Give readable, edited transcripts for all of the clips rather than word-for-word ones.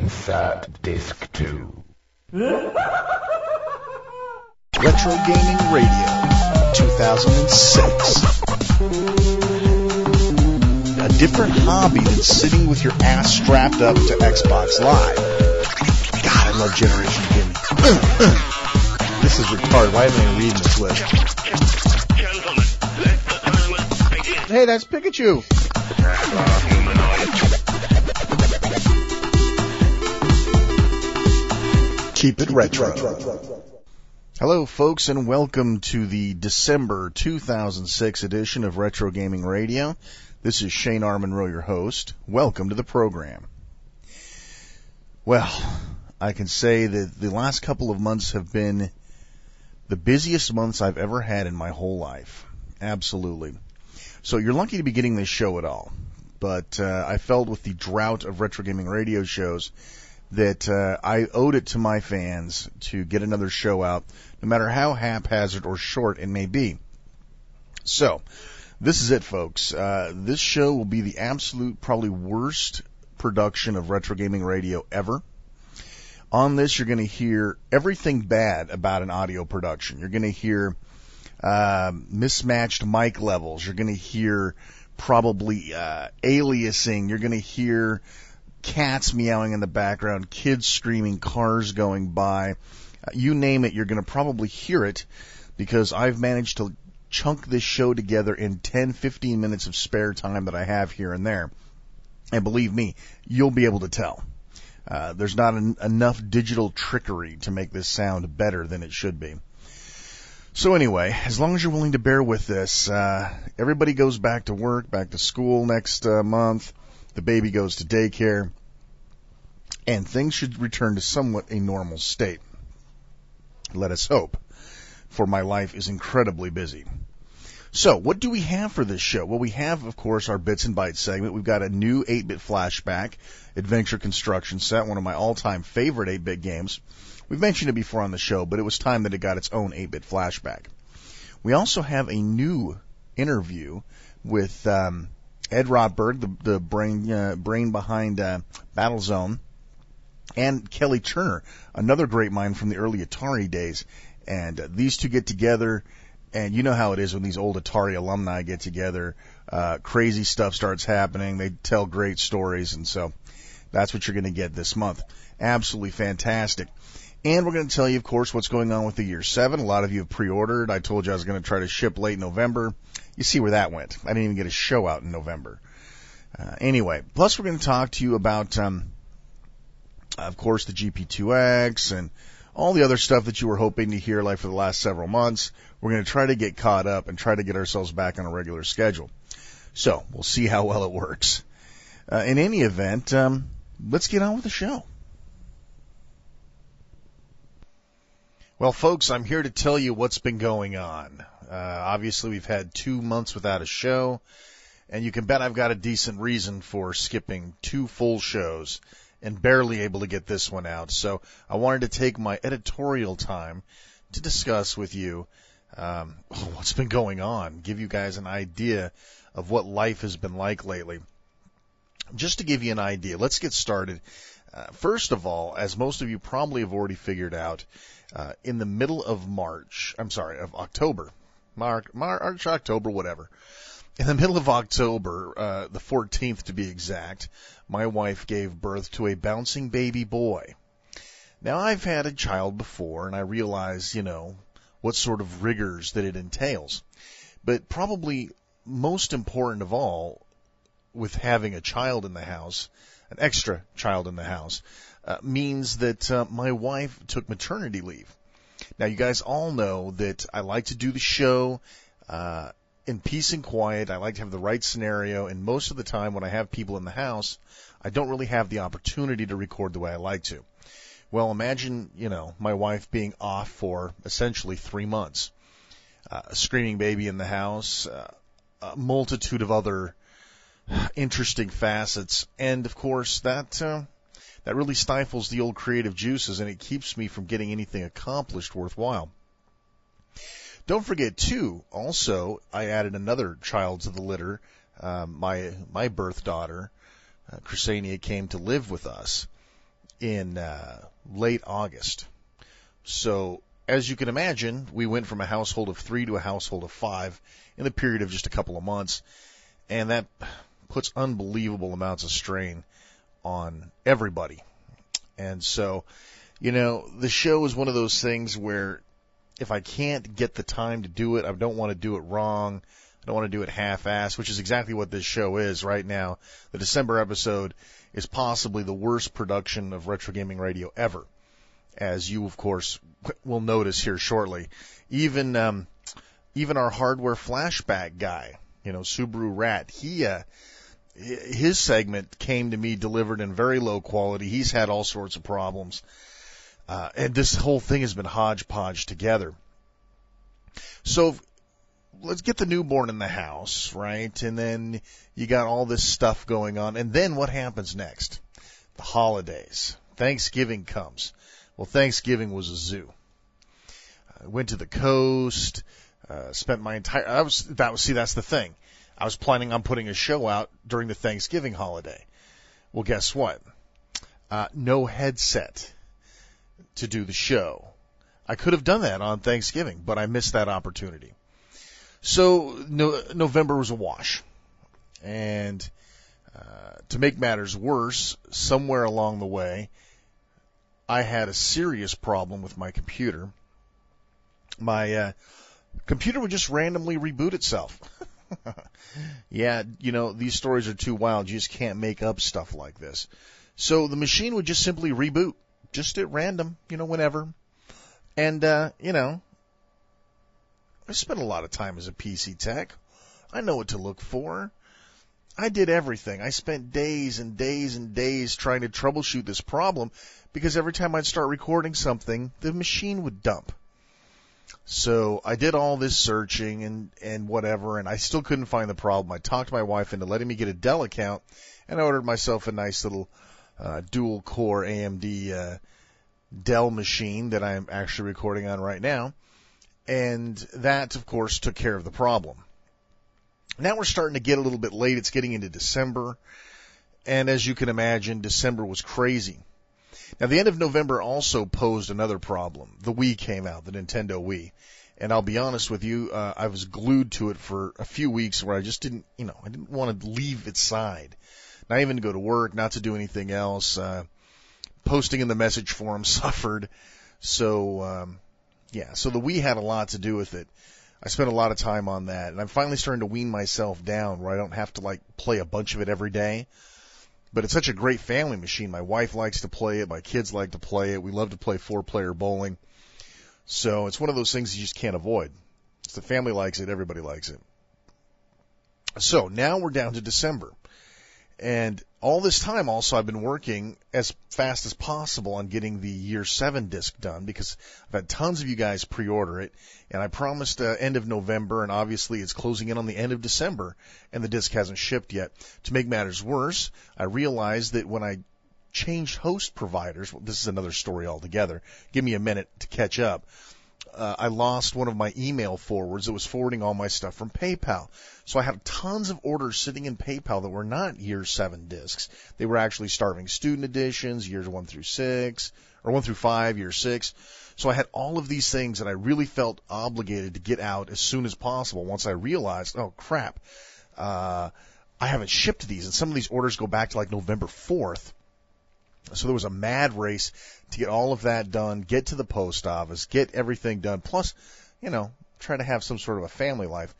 Insert Disc 2. RetroGaming Radio, 2006. A different hobby than sitting with your ass strapped up to Xbox Live. God, I love Generation Gimme. This is retarded. Why am I reading this list? Hey, that's Pikachu. Keep it retro. Hello, folks, and welcome to the December 2006 edition of Retro Gaming Radio. This is Shane R. Monroe, your host. Welcome to the program. Well, I can say that the last couple of months have been the busiest months I've ever had in my whole life. Absolutely. So you're lucky to be getting this show at all. But I felt with the drought of Retro Gaming Radio shows that I owed it to my fans to get another show out, no matter how haphazard or short it may be. So, this is it, folks. This show will be the absolute, probably worst production of Retro Gaming Radio ever. On this, you're going to hear everything bad about an audio production. You're going to hear mismatched mic levels. You're going to hear probably aliasing. You're going to hear cats meowing in the background, kids screaming, cars going by. You name it, you're going to probably hear it, because I've managed to chunk this show together in 10, 15 minutes of spare time that I have here and there. And believe me, you'll be able to tell. There's not enough digital trickery to make this sound better than it should be. So anyway, as long as you're willing to bear with this, everybody goes back to work, back to school next month. The baby goes to daycare, and things should return to somewhat a normal state. Let us hope, for my life is incredibly busy. So, what do we have for this show? Well, we have, of course, our Bits and Bytes segment. We've got a new 8-bit Flashback adventure construction set, one of my all-time favorite 8-bit games. We've mentioned it before on the show, but it was time that it got its own 8-bit Flashback. We also have a new interview with Ed Rotberg, the brain behind Battlezone, and Kelly Turner, another great mind from the early Atari days. And these two get together, and you know how it is when these old Atari alumni get together. Crazy stuff starts happening. They tell great stories, and so that's what you're going to get this month. Absolutely fantastic. And we're going to tell you, of course, what's going on with the Year 7. A lot of you have pre-ordered. I told you I was going to try to ship late November. You see where that went. I didn't even get a show out in November. Anyway, plus we're going to talk to you about, of course, the GP2X and all the other stuff that you were hoping to hear like for the last several months. We're going to try to get caught up and try to get ourselves back on a regular schedule. So, we'll see how well it works. In any event, let's get on with the show. Well, folks, I'm here to tell you what's been going on. Obviously, we've had 2 months without a show, and you can bet I've got a decent reason for skipping 2 full shows and barely able to get this one out. So I wanted to take my editorial time to discuss with you what's been going on, give you guys an idea of what life has been like lately. Just to give you an idea, let's get started. First of all, as most of you probably have already figured out, in the middle of October, March, October, whatever. In the middle of October, the 14th to be exact, my wife gave birth to a bouncing baby boy. Now, I've had a child before, and I realize, what sort of rigors that it entails. But probably most important of all, with having a child in the house, an extra child in the house, means that my wife took maternity leave. Now, you guys all know that I like to do the show in peace and quiet. I like to have the right scenario, and most of the time when I have people in the house, I don't really have the opportunity to record the way I like to. Well, imagine, my wife being off for essentially 3 months. A screaming baby in the house, a multitude of other interesting facets, and of course that really stifles the old creative juices, and it keeps me from getting anything accomplished worthwhile. Don't forget, too, also, I added another child to the litter. My birth daughter, Chrysania, came to live with us. in late August. So, as you can imagine, we went from a household of 3 to a household of 5 in the period of just a couple of months, and that puts unbelievable amounts of strain on everybody. And so, the show is one of those things where if I can't get the time to do it, I don't want to do it wrong. I don't want to do it half-assed, which is exactly what this show is right now. The December episode is possibly the worst production of Retro Gaming Radio ever, as you, of course, will notice here shortly. Even our hardware flashback guy, Subarurat, his segment came to me delivered in very low quality. He's had all sorts of problems. And this whole thing has been hodgepodge together. So let's get the newborn in the house, right? And then you got all this stuff going on. And then what happens next? The holidays. Thanksgiving comes. Well, Thanksgiving was a zoo. I went to the coast, spent my entire... that's the thing. I was planning on putting a show out during the Thanksgiving holiday. Well, guess what? No headset to do the show. I could have done that on Thanksgiving, but I missed that opportunity. So November was a wash. And to make matters worse, somewhere along the way, I had a serious problem with my computer. My computer would just randomly reboot itself. Yeah, these stories are too wild. You just can't make up stuff like this. So the machine would just simply reboot, just at random, whenever. And, I spent a lot of time as a PC tech. I know what to look for. I did everything. I spent days and days and days trying to troubleshoot this problem because every time I'd start recording something, the machine would dump. So I did all this searching and whatever, and I still couldn't find the problem. I talked my wife into letting me get a Dell account, and I ordered myself a nice little dual-core AMD Dell machine that I'm actually recording on right now. And that, of course, took care of the problem. Now we're starting to get a little bit late. It's getting into December. And as you can imagine, December was crazy. Now, the end of November also posed another problem. The Wii came out, the Nintendo Wii. And I'll be honest with you, I was glued to it for a few weeks where I just didn't want to leave its side. Not even to go to work, not to do anything else. Posting in the message forum suffered. So the Wii had a lot to do with it. I spent a lot of time on that, and I'm finally starting to wean myself down where I don't have to play a bunch of it every day. But it's such a great family machine. My wife likes to play it. My kids like to play it. We love to play 4-player bowling. So it's one of those things you just can't avoid. If the family likes it, everybody likes it. So now we're down to December. And all this time also I've been working as fast as possible on getting the Year 7 disc done because I've had tons of you guys pre-order it, and I promised end of November, and obviously it's closing in on the end of December, and the disc hasn't shipped yet. To make matters worse, I realized that when I changed host providers, this is another story altogether, give me a minute to catch up, I lost one of my email forwards that was forwarding all my stuff from PayPal. So I had tons of orders sitting in PayPal that were not Year 7 discs. They were actually Starving Student editions, Years 1 through 6, or 1 through 5, Year 6. So I had all of these things that I really felt obligated to get out as soon as possible once I realized, oh, crap, I haven't shipped these. And some of these orders go back to November 4th. So there was a mad race to get all of that done, get to the post office, get everything done, plus, try to have some sort of a family life.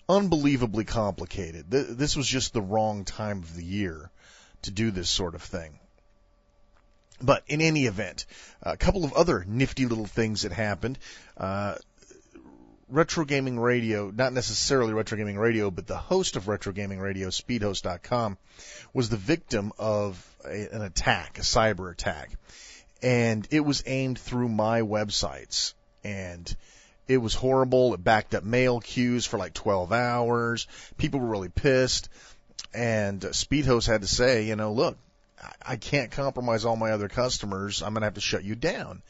Unbelievably complicated. This was just the wrong time of the year to do this sort of thing. But in any event, a couple of other nifty little things that happened. Retro Gaming Radio, not necessarily Retro Gaming Radio, but the host of Retro Gaming Radio, speedhost.com, was the victim of an attack, a cyber attack. And it was aimed through my websites. And it was horrible. It backed up mail queues for 12 hours. People were really pissed. And Speedhost had to say, look, I can't compromise all my other customers. I'm going to have to shut you down.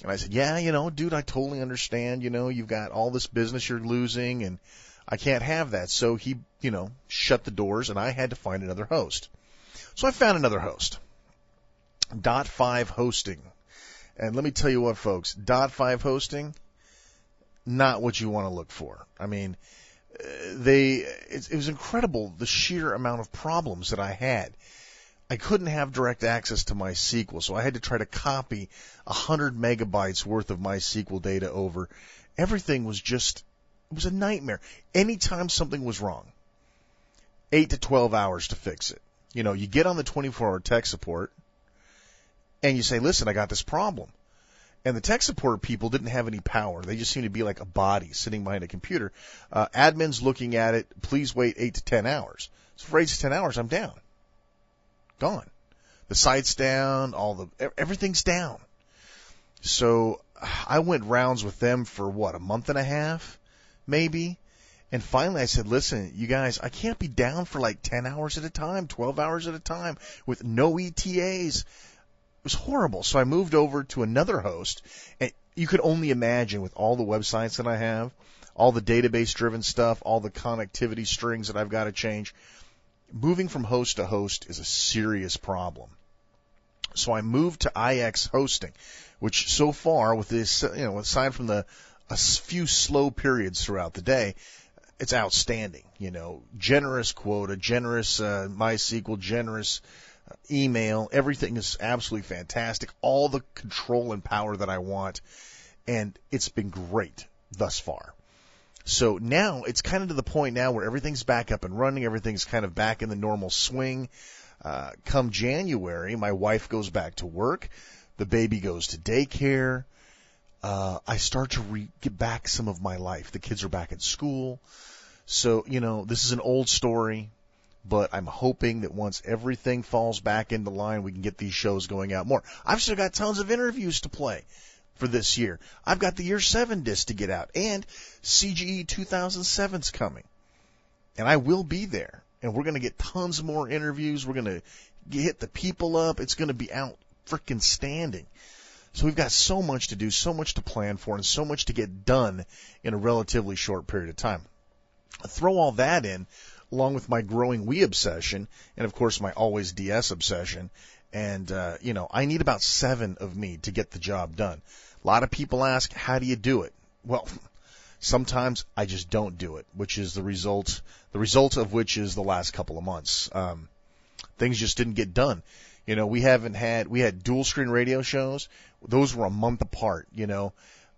And I said, yeah, dude, I totally understand. You've got all this business you're losing, and I can't have that. So he, shut the doors, and I had to find another host. So I found another host. .5 hosting. And let me tell you what, folks, .5 hosting, not what you want to look for. I mean, it was incredible, the sheer amount of problems that I had. I couldn't have direct access to MySQL, so I had to try to copy 100 megabytes worth of MySQL data over. Everything was just, it was a nightmare. Anytime something was wrong, 8 to 12 hours to fix it. You know, you get on the 24-hour tech support, and you say, listen, I got this problem. And the tech support people didn't have any power. They just seemed to be like a body sitting behind a computer. Admin's looking at it, please wait 8 to 10 hours. So for 8 to 10 hours, I'm down. Gone. The site's down, everything's down. So I went rounds with them for a month and a half, maybe. And finally I said, listen, you guys, I can't be down for like 10 hours at a time, 12 hours at a time with no ETAs. It was horrible. So I moved over to another host, and you could only imagine with all the websites that I have, all the database-driven stuff, all the connectivity strings that I've got to change. Moving from host to host is a serious problem. So I moved to IX hosting, which so far, with this, aside from a few slow periods throughout the day, it's outstanding. Generous quota, generous MySQL, generous email. Everything is absolutely fantastic. All the control and power that I want, and it's been great thus far. So now it's kind of to the point now where everything's back up and running. Everything's kind of back in the normal swing. Come January, my wife goes back to work. The baby goes to daycare. I start to get back some of my life. The kids are back at school. So, this is an old story, but I'm hoping that once everything falls back into line, we can get these shows going out more. I've still got tons of interviews to play for this year. I've got the Year 7 disc to get out, and CGE 2007's coming. And I will be there, and we're going to get tons more interviews. We're going to hit the people up. It's going to be out frickin' standing. So we've got so much to do, so much to plan for, and so much to get done in a relatively short period of time. I throw all that in, along with my growing Wii obsession, and of course my always DS obsession, and, I need about 7 of me to get the job done. A lot of people ask, how do you do it? Well, sometimes I just don't do it, which is the result of which is the last couple of months. Things just didn't get done. We had dual screen radio shows. Those were a month apart,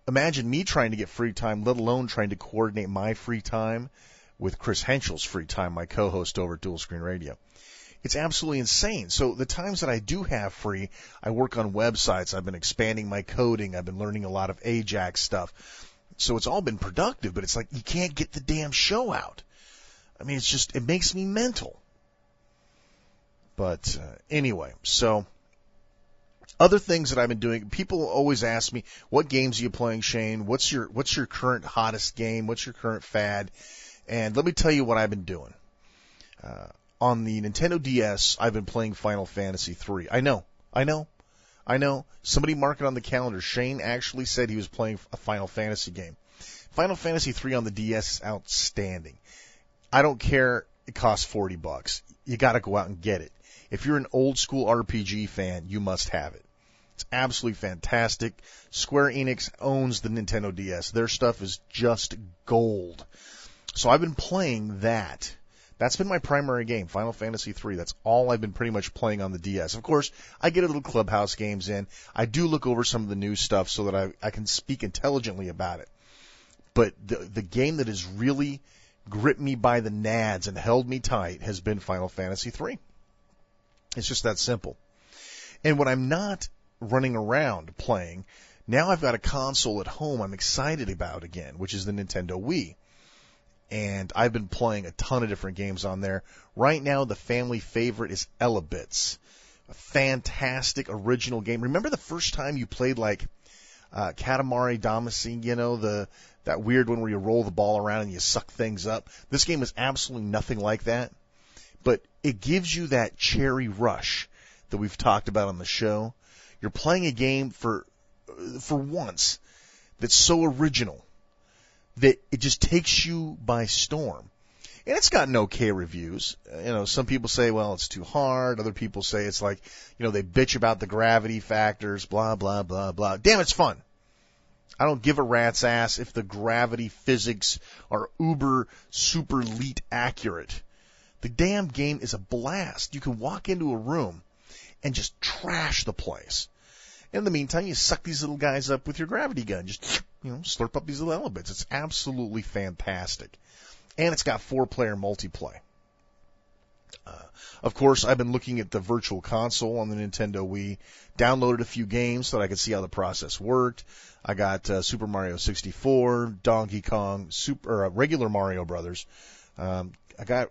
Imagine me trying to get free time, let alone trying to coordinate my free time with Chris Henschel's free time, my co-host over at Dual Screen Radio. It's absolutely insane. So the times that I do have free, I work on websites. I've been expanding my coding. I've been learning a lot of Ajax stuff. So it's all been productive, but it's like you can't get the damn show out. I mean, it makes me mental. But anyway, so other things that I've been doing, people always ask me, what games are you playing, Shane? What's your current hottest game? What's your current fad? And let me tell you what I've been doing. On the Nintendo DS, I've been playing Final Fantasy III. I know. Somebody mark it on the calendar. Shane actually said he was playing a Final Fantasy game. Final Fantasy III on the DS is outstanding. I don't care. It costs $40. You got to go out and get it. If you're an old school RPG fan, you must have it. It's absolutely fantastic. Square Enix owns the Nintendo DS. Their stuff is just gold. So I've been playing that. That's been my primary game, Final Fantasy III. That's all I've been pretty much playing on the DS. Of course, I get a little Clubhouse games in. I do look over some of the new stuff so that I can speak intelligently about it. But the game that has really gripped me by the nads and held me tight has been Final Fantasy III. It's just that simple. And when I'm not running around playing, now I've got a console at home I'm excited about again, which is the Nintendo Wii. And I've been playing a ton of different games on there. Right now, the family favorite is Elebits. A fantastic original game. Remember the first time you played like Katamari Damacy, that weird one where you roll the ball around and you suck things up? This game is absolutely nothing like that. But it gives you that cherry rush that we've talked about on the show. You're playing a game for once that's so original that it just takes you by storm. And it's gotten okay reviews. Some people say, well, it's too hard. Other people say it's like, they bitch about the gravity factors, blah, blah, blah, blah. Damn, it's fun. I don't give a rat's ass if the gravity physics are uber, super elite accurate. The damn game is a blast. You can walk into a room and just trash the place. In the meantime, you suck these little guys up with your gravity gun. Just, slurp up these little elements. It's absolutely fantastic. And it's got 4-player multiplayer. Of course, I've been looking at the Virtual Console on the Nintendo Wii, downloaded a few games so that I could see how the process worked. I got Super Mario 64, Donkey Kong, regular Mario Brothers. I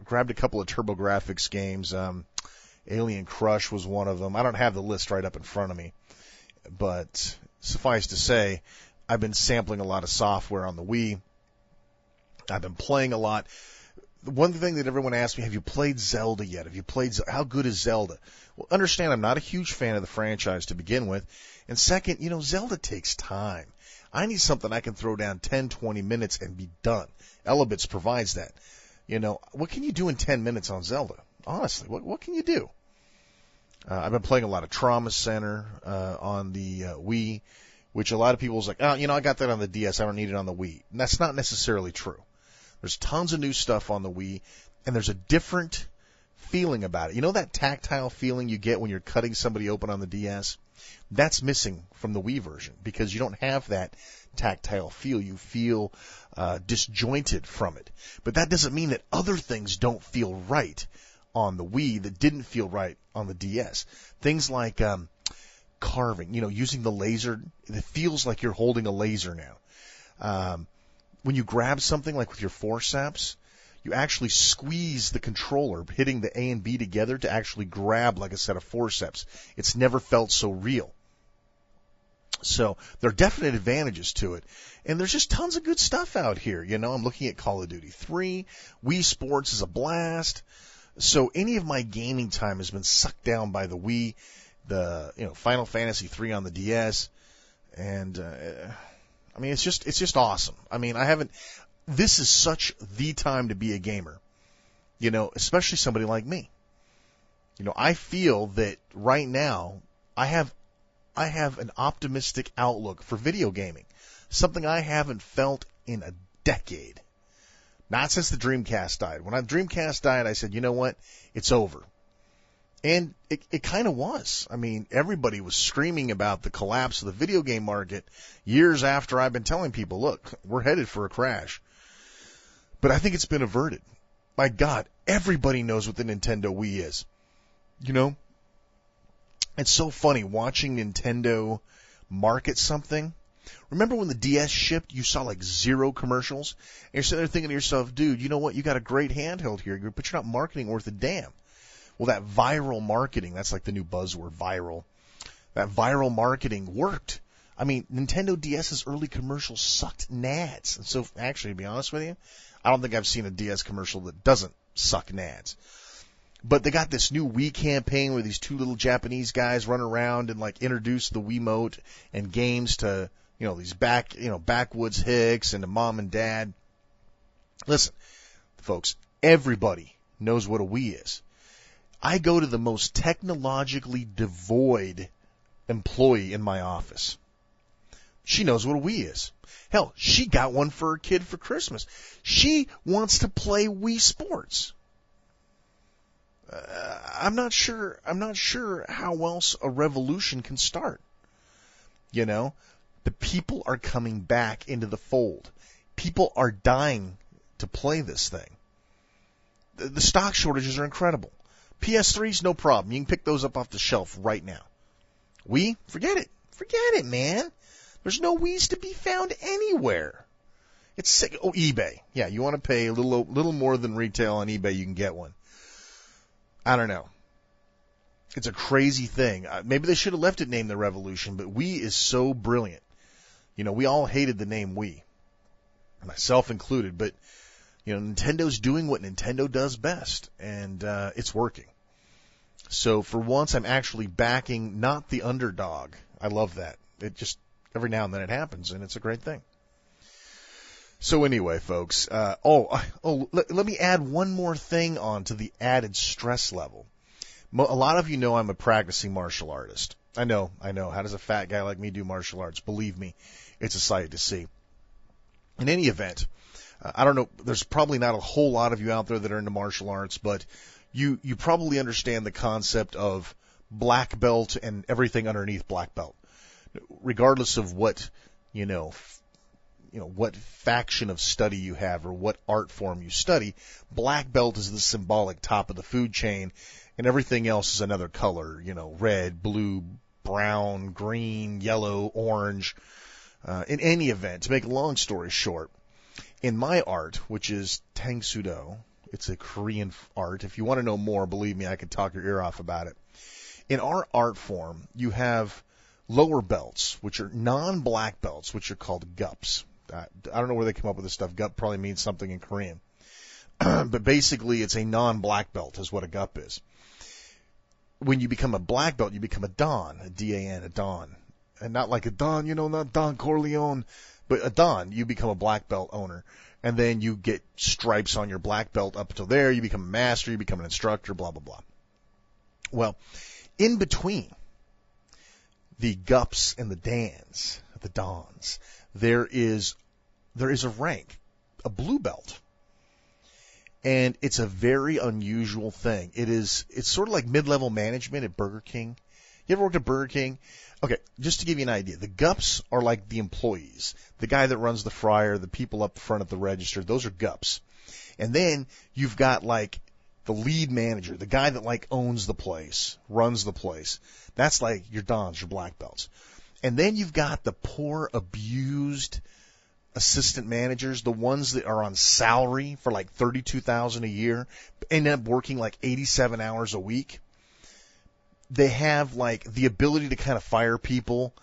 grabbed a couple of TurboGrafx games. Alien Crush was one of them. I don't have the list right up in front of me, but suffice to say, I've been sampling a lot of software on the Wii. I've been playing a lot. One thing that everyone asks me, have you played Zelda yet? How good is Zelda? Well, understand, I'm not a huge fan of the franchise to begin with. And second, Zelda takes time. I need something I can throw down 10, 20 minutes and be done. Elebits provides that. What can you do in 10 minutes on Zelda? Honestly, what can you do? I've been playing a lot of Trauma Center on the Wii, which a lot of people is like, I got that on the DS. I don't need it on the Wii. And that's not necessarily true. There's tons of new stuff on the Wii, and there's a different feeling about it. That tactile feeling you get when you're cutting somebody open on the DS? That's missing from the Wii version because you don't have that tactile feel. You feel disjointed from it. But that doesn't mean that other things don't feel right on the Wii that didn't feel right on the DS. Things like carving, using the laser. It feels like you're holding a laser now. When you grab something like with your forceps, you actually squeeze the controller, hitting the A and B together to actually grab like a set of forceps. It's never felt so real. So there are definite advantages to it. And there's just tons of good stuff out here. I'm looking at Call of Duty 3. Wii Sports is a blast. So any of my gaming time has been sucked down by the Wii, the Final Fantasy 3 on the DS, and it's just awesome. This is such the time to be a gamer, especially somebody like me. I feel that right now I have an optimistic outlook for video gaming, something I haven't felt in a decade. Not since the Dreamcast died. When the Dreamcast died, I said, you know what? It's over. And it kind of was. Everybody was screaming about the collapse of the video game market years after I've been telling people, look, we're headed for a crash. But I think it's been averted. My God, everybody knows what the Nintendo Wii is. It's so funny watching Nintendo market something. Remember when the DS shipped, you saw like 0 commercials? And you're sitting there thinking to yourself, dude, you know what? You got a great handheld here, but you're not marketing worth a damn. Well, that viral marketing, that's like the new buzzword, viral. That viral marketing worked. Nintendo DS's early commercials sucked nads. And so, actually, to be honest with you, I don't think I've seen a DS commercial that doesn't suck nads. But they got this new Wii campaign where these 2 little Japanese guys run around and like introduce the Wiimote and games to, these backwoods hicks and to mom and dad. Listen, folks, everybody knows what a Wii is. I go to the most technologically devoid employee in my office. She knows what a Wii is. Hell, she got one for her kid for Christmas. She wants to play Wii Sports. I'm not sure how else a revolution can start. The people are coming back into the fold. People are dying to play this thing. The stock shortages are incredible. PS3's no problem. You can pick those up off the shelf right now. Wii? Forget it. Forget it, man. There's no Wiis to be found anywhere. It's sick. Oh, eBay. Yeah, you want to pay a little more than retail on eBay, you can get one. I don't know. It's a crazy thing. Maybe they should have left it named the Revolution, but Wii is so brilliant. We all hated the name Wii, myself included, but Nintendo's doing what Nintendo does best, and it's working. So for once, I'm actually backing not the underdog. I love that. It just, every now and then it happens, and it's a great thing. So anyway, folks, let me add one more thing on to the added stress level. A lot of you know I'm a practicing martial artist. I know. How does a fat guy like me do martial arts? Believe me, it's a sight to see. In any event, I don't know, there's probably not a whole lot of you out there that are into martial arts, but you probably understand the concept of black belt and everything underneath black belt. Regardless of what, what faction of study you have or what art form you study, black belt is the symbolic top of the food chain, and everything else is another color, red, blue, brown, green, yellow, orange. In any event, to make a long story short, in my art, which is Tangsudo, it's a Korean art. If you want to know more, believe me, I could talk your ear off about it. In our art form, you have lower belts, which are non-black belts, which are called gups. I don't know where they come up with this stuff. Gup probably means something in Korean. But basically, it's a non-black belt is what a gup is. When you become a black belt, you become a dan, a D-A-N, a dan. And not like a Don, not Don Corleone, but a Don. You become a black belt owner. And then you get stripes on your black belt up until there. You become a master, you become an instructor, blah, blah, blah. Well, in between the gups and the dans, the dons, there is a rank, a blue belt. And it's a very unusual thing. It's sort of like mid-level management at Burger King. You ever worked at Burger King? Okay, just to give you an idea, the gups are like the employees. The guy that runs the fryer, the people up front at the register, those are gups. And then you've got like the lead manager, the guy that owns the place, runs the place. That's like your dons, your black belts. And then you've got the poor, abused assistant managers, the ones that are on salary for like $32,000 a year, end up working like 87 hours a week. They have the ability to kind of fire people,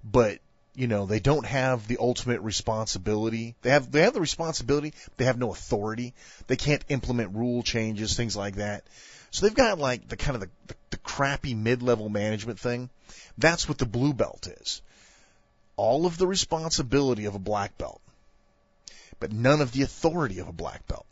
but they don't have the ultimate responsibility. They have the responsibility, they have no authority. They can't implement rule changes, things like that. So they've got the crappy mid-level management thing. That's what the blue belt is. All of the responsibility of a black belt, but none of the authority of a black belt.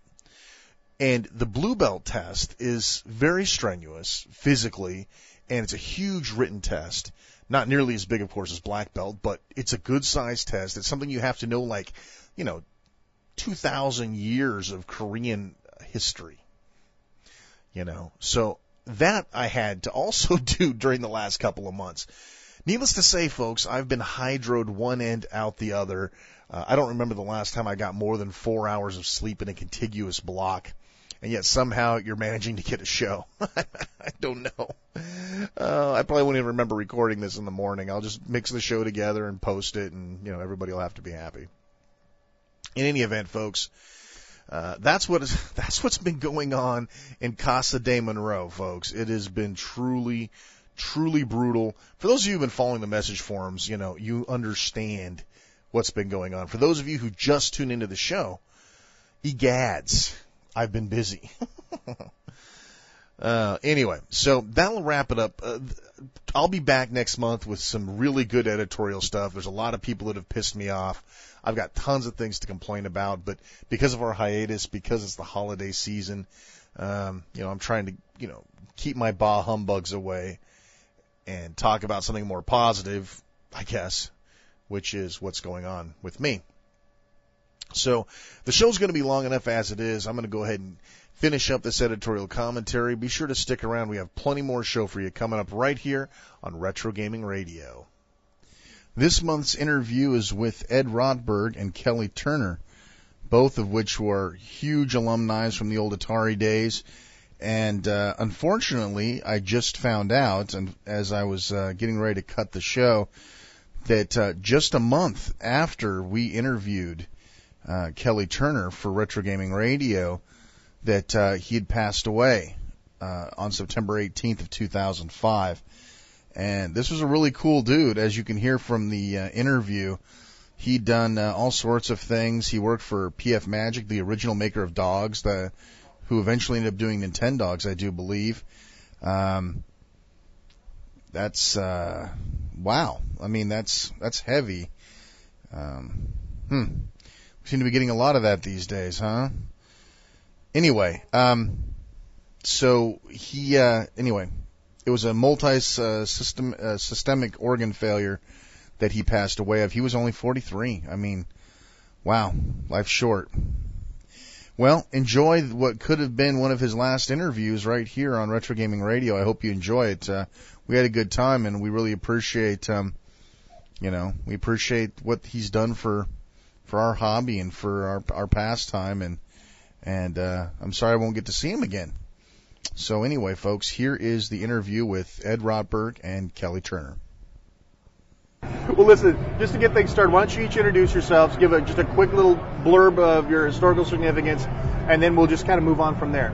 And the blue belt test is very strenuous physically, and it's a huge written test. Not nearly as big, of course, as black belt, but it's a good-sized test. It's something you have to know 2,000 years of Korean history. So that I had to also do during the last couple of months. Needless to say, folks, I've been hydroed one end out the other. I don't remember the last time I got more than 4 hours of sleep in a contiguous block. And yet somehow you're managing to get a show. I don't know. I probably won't even remember recording this in the morning. I'll just mix the show together and post it, and everybody will have to be happy. In any event, folks, that's what's been going on in Casa de Monroe, folks. It has been truly, truly brutal. For those of you who've been following the message forums, you understand what's been going on. For those of you who just tuned into the show, egads. I've been busy. Anyway, so that'll wrap it up. I'll be back next month with some really good editorial stuff. There's a lot of people that have pissed me off. I've got tons of things to complain about, but because of our hiatus, because it's the holiday season, I'm trying to, keep my bah humbugs away and talk about something more positive, I guess, which is what's going on with me. So the show's going to be long enough as it is. I'm going to go ahead and finish up this editorial commentary. Be sure to stick around. We have plenty more show for you coming up right here on Retro Gaming Radio. This month's interview is with Ed Rotberg and Kelly Turner, both of which were huge alumni from the old Atari days. And unfortunately, I just found out, and as I was getting ready to cut the show, that just a month after we interviewed Kelly Turner for Retro Gaming Radio, that he had passed away on September 18th of 2005. And this was a really cool dude. As you can hear from the interview, he'd done all sorts of things. He worked for PF Magic, the original maker of dogs, who eventually ended up doing Nintendogs, I do believe. That's wow. I mean, that's heavy. Seem to be getting a lot of that these days, huh? Anyway, so he, anyway, it was a systemic organ failure that he passed away of. He was only 43. I mean, wow, life's short. Well, enjoy what could have been one of his last interviews right here on Retro Gaming Radio. I hope you enjoy it. We had a good time, and we really appreciate, we appreciate what he's done for our hobby and for our pastime, and I'm sorry I won't get to see him again. So anyway, folks, here is the interview with Ed Rotberg and Kelly Turner. Well, listen, just to get things started, why don't you each introduce yourselves, give just a quick little blurb of your historical significance, and then we'll just kind of move on from there.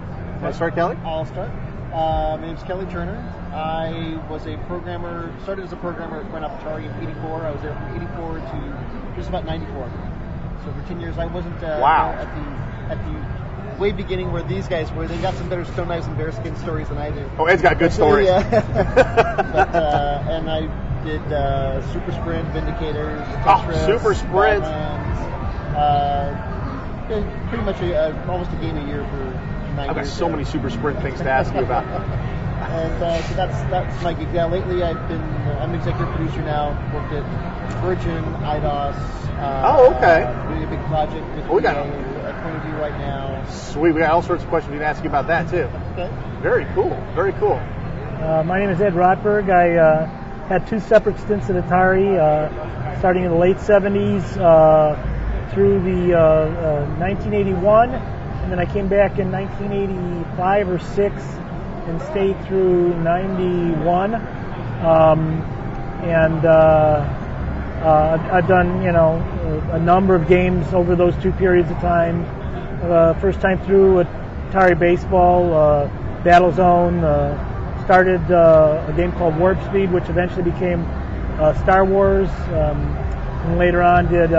Start, Kelly? I'll start. My name's Kelly Turner. I was a programmer, started as a programmer at Atari in 84. I was there from 84 to just about 94. So for 10 years, I wasn't there at the way beginning where these guys were. They got some better Stone Knives and Bearskin stories than I do. Oh, Ed's got good stories. Yeah. And I did Super Sprint, Vindicators, Tetris, Super Sprint. Pretty much almost a game a year for 9 years. I've got so many Super Sprint things to ask you about. And so that's my gig. Lately I'm an executive producer now. Worked at Virgin, IDOS. Okay. Doing a big project with we got at Point of View right now. Sweet. We got all sorts of questions we can ask you about that too. Okay. Very cool. Very cool. My name is Ed Rotberg. I had 2 separate stints at Atari, starting in the late 70s through the 1981, and then I came back in 1985 or 6 and stayed through 91. I've done, a number of games over those 2 periods of time. First time through Atari Baseball, Battlezone. Started a game called Warp Speed, which eventually became Star Wars, and later on did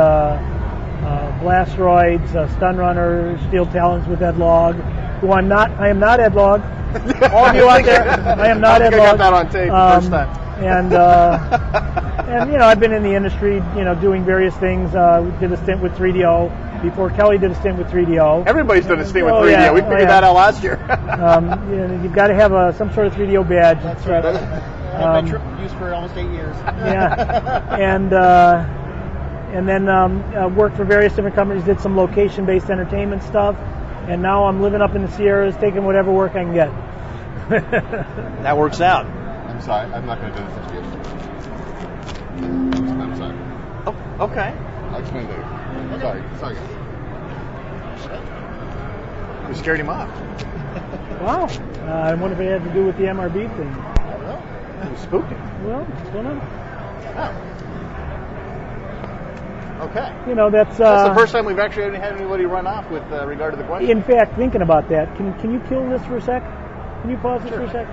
Blasteroids, Stun Runner, Steel Talons with Ed Log. Who I am not Ed Log. All of you out there, I am not Ed Log. I got that on tape the first time. And I've been in the industry, doing various things. We did a stint with 3DO before Kelly did a stint with 3DO. Everybody's done a stint with 3DO. Yeah, we figured that out last year. You've got to have some sort of 3DO badge. That's right. I had my trip used for almost 8 years. Yeah, and then worked for various different companies. Did some location-based entertainment stuff, and now I'm living up in the Sierras, taking whatever work I can get. That works out. I'm sorry, I'm not going to do this again. I'm sorry. Oh, okay. I'll explain later. Sorry guys. We scared him off. Wow. I wonder if it had to do with the MRB thing. I don't know. It was spooky. Well, I don't know. Oh. Okay. That's the first time we've actually had anybody run off with regard to the question. In fact, thinking about that, can you kill this for a sec? Can you pause this for a sec?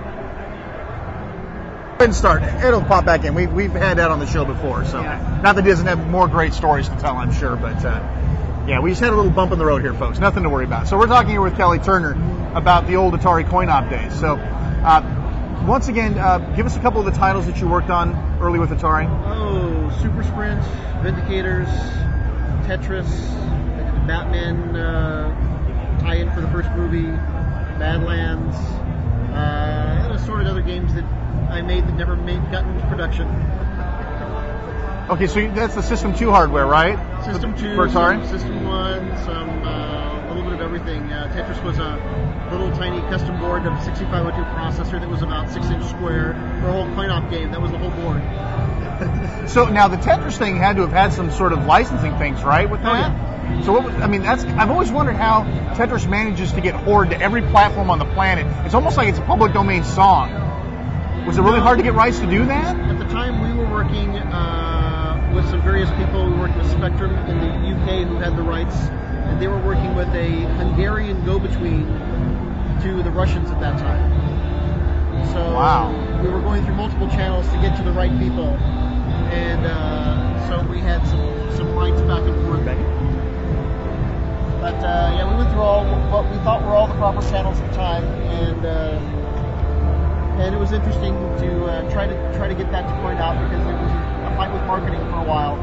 Go ahead and start. It'll pop back in. We've had that on the show before, so not that he doesn't have more great stories to tell, I'm sure, but we just had a little bump in the road here, folks. Nothing to worry about. So we're talking here with Kelly Turner about the old Atari coin-op days. So once again, give us a couple of the titles that you worked on early with Atari. Oh, Super Sprint, Vindicators, Tetris, Batman tie-in for the first movie, Badlands, and assorted other games that I made that never got into production. Okay, so that's the System 2 hardware, right? System 2, for Atari? System 1, a little bit of everything. Tetris was a little tiny custom board of a 6502 processor that was about 6 inch square for a whole coin-op game. That was the whole board. So now the Tetris thing had to have had some sort of licensing things, right, with that? Oh, yeah. So I've always wondered how Tetris manages to get hoard to every platform on the planet. It's almost like it's a public domain song. Was it really hard to get rights to do that? At the time, we were working with some various people. We worked with Spectrum in the UK who had the rights, and they were working with a Hungarian go-between to the Russians at that time. So we were going through multiple channels to get to the right people, and so we had some rights back and forth. But we went through all what we thought were all the proper channels at the time, and it was interesting to try to get that to point out because it was a fight with marketing for a while.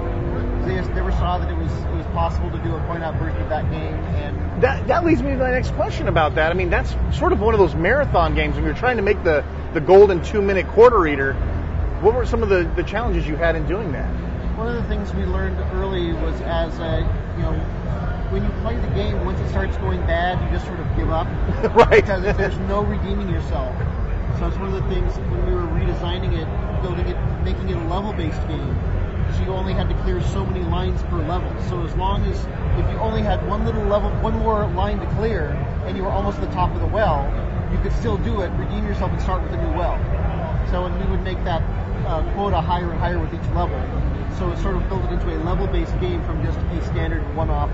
exist, never saw that it was possible to do a coin-op version of that game. And That leads me to my next question about that. I mean, that's sort of one of those marathon games. When you're trying to make the golden 2-minute quarter eater, what were some of the challenges you had in doing that? one of the things we learned early was when you play the game, once it starts going bad, you just sort of give up. Right. Because there's no redeeming yourself. So it's one of the things when we were redesigning it, building it, making it a level-based game. So you only had to clear so many lines per level. So as long as, if you only had one more line to clear, and you were almost at the top of the well, you could still do it, redeem yourself, and start with a new well. So, and we would make that quota higher and higher with each level. So it sort of built it into a level-based game from just a standard one-off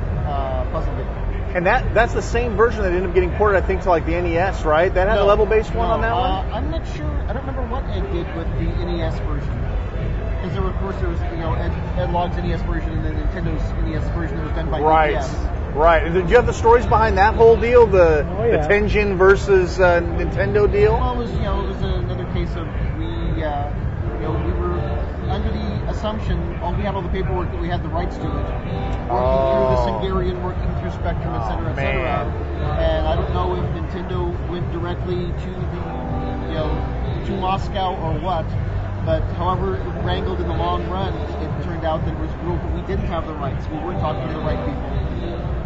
puzzle game. And that's the same version that ended up getting ported, I think, to like the NES, right? That had a level-based one on that one? I'm not sure. I don't remember what Ed did with the NES version. Because there was Ed Logg's NES version and then Nintendo's NES version that was done by EPS. Right. And did you have the stories behind that whole deal, the Tenjin versus Nintendo deal? Well, it was another case of we were under the assumption, we had all the paperwork that we had the rights to it, working through the Hungarian, working through Spectrum, et cetera, et cetera. And I don't know if Nintendo went directly to Moscow or what. But however it wrangled in the long run, it turned out that it was ruled that we didn't have the rights. We weren't talking to the right people.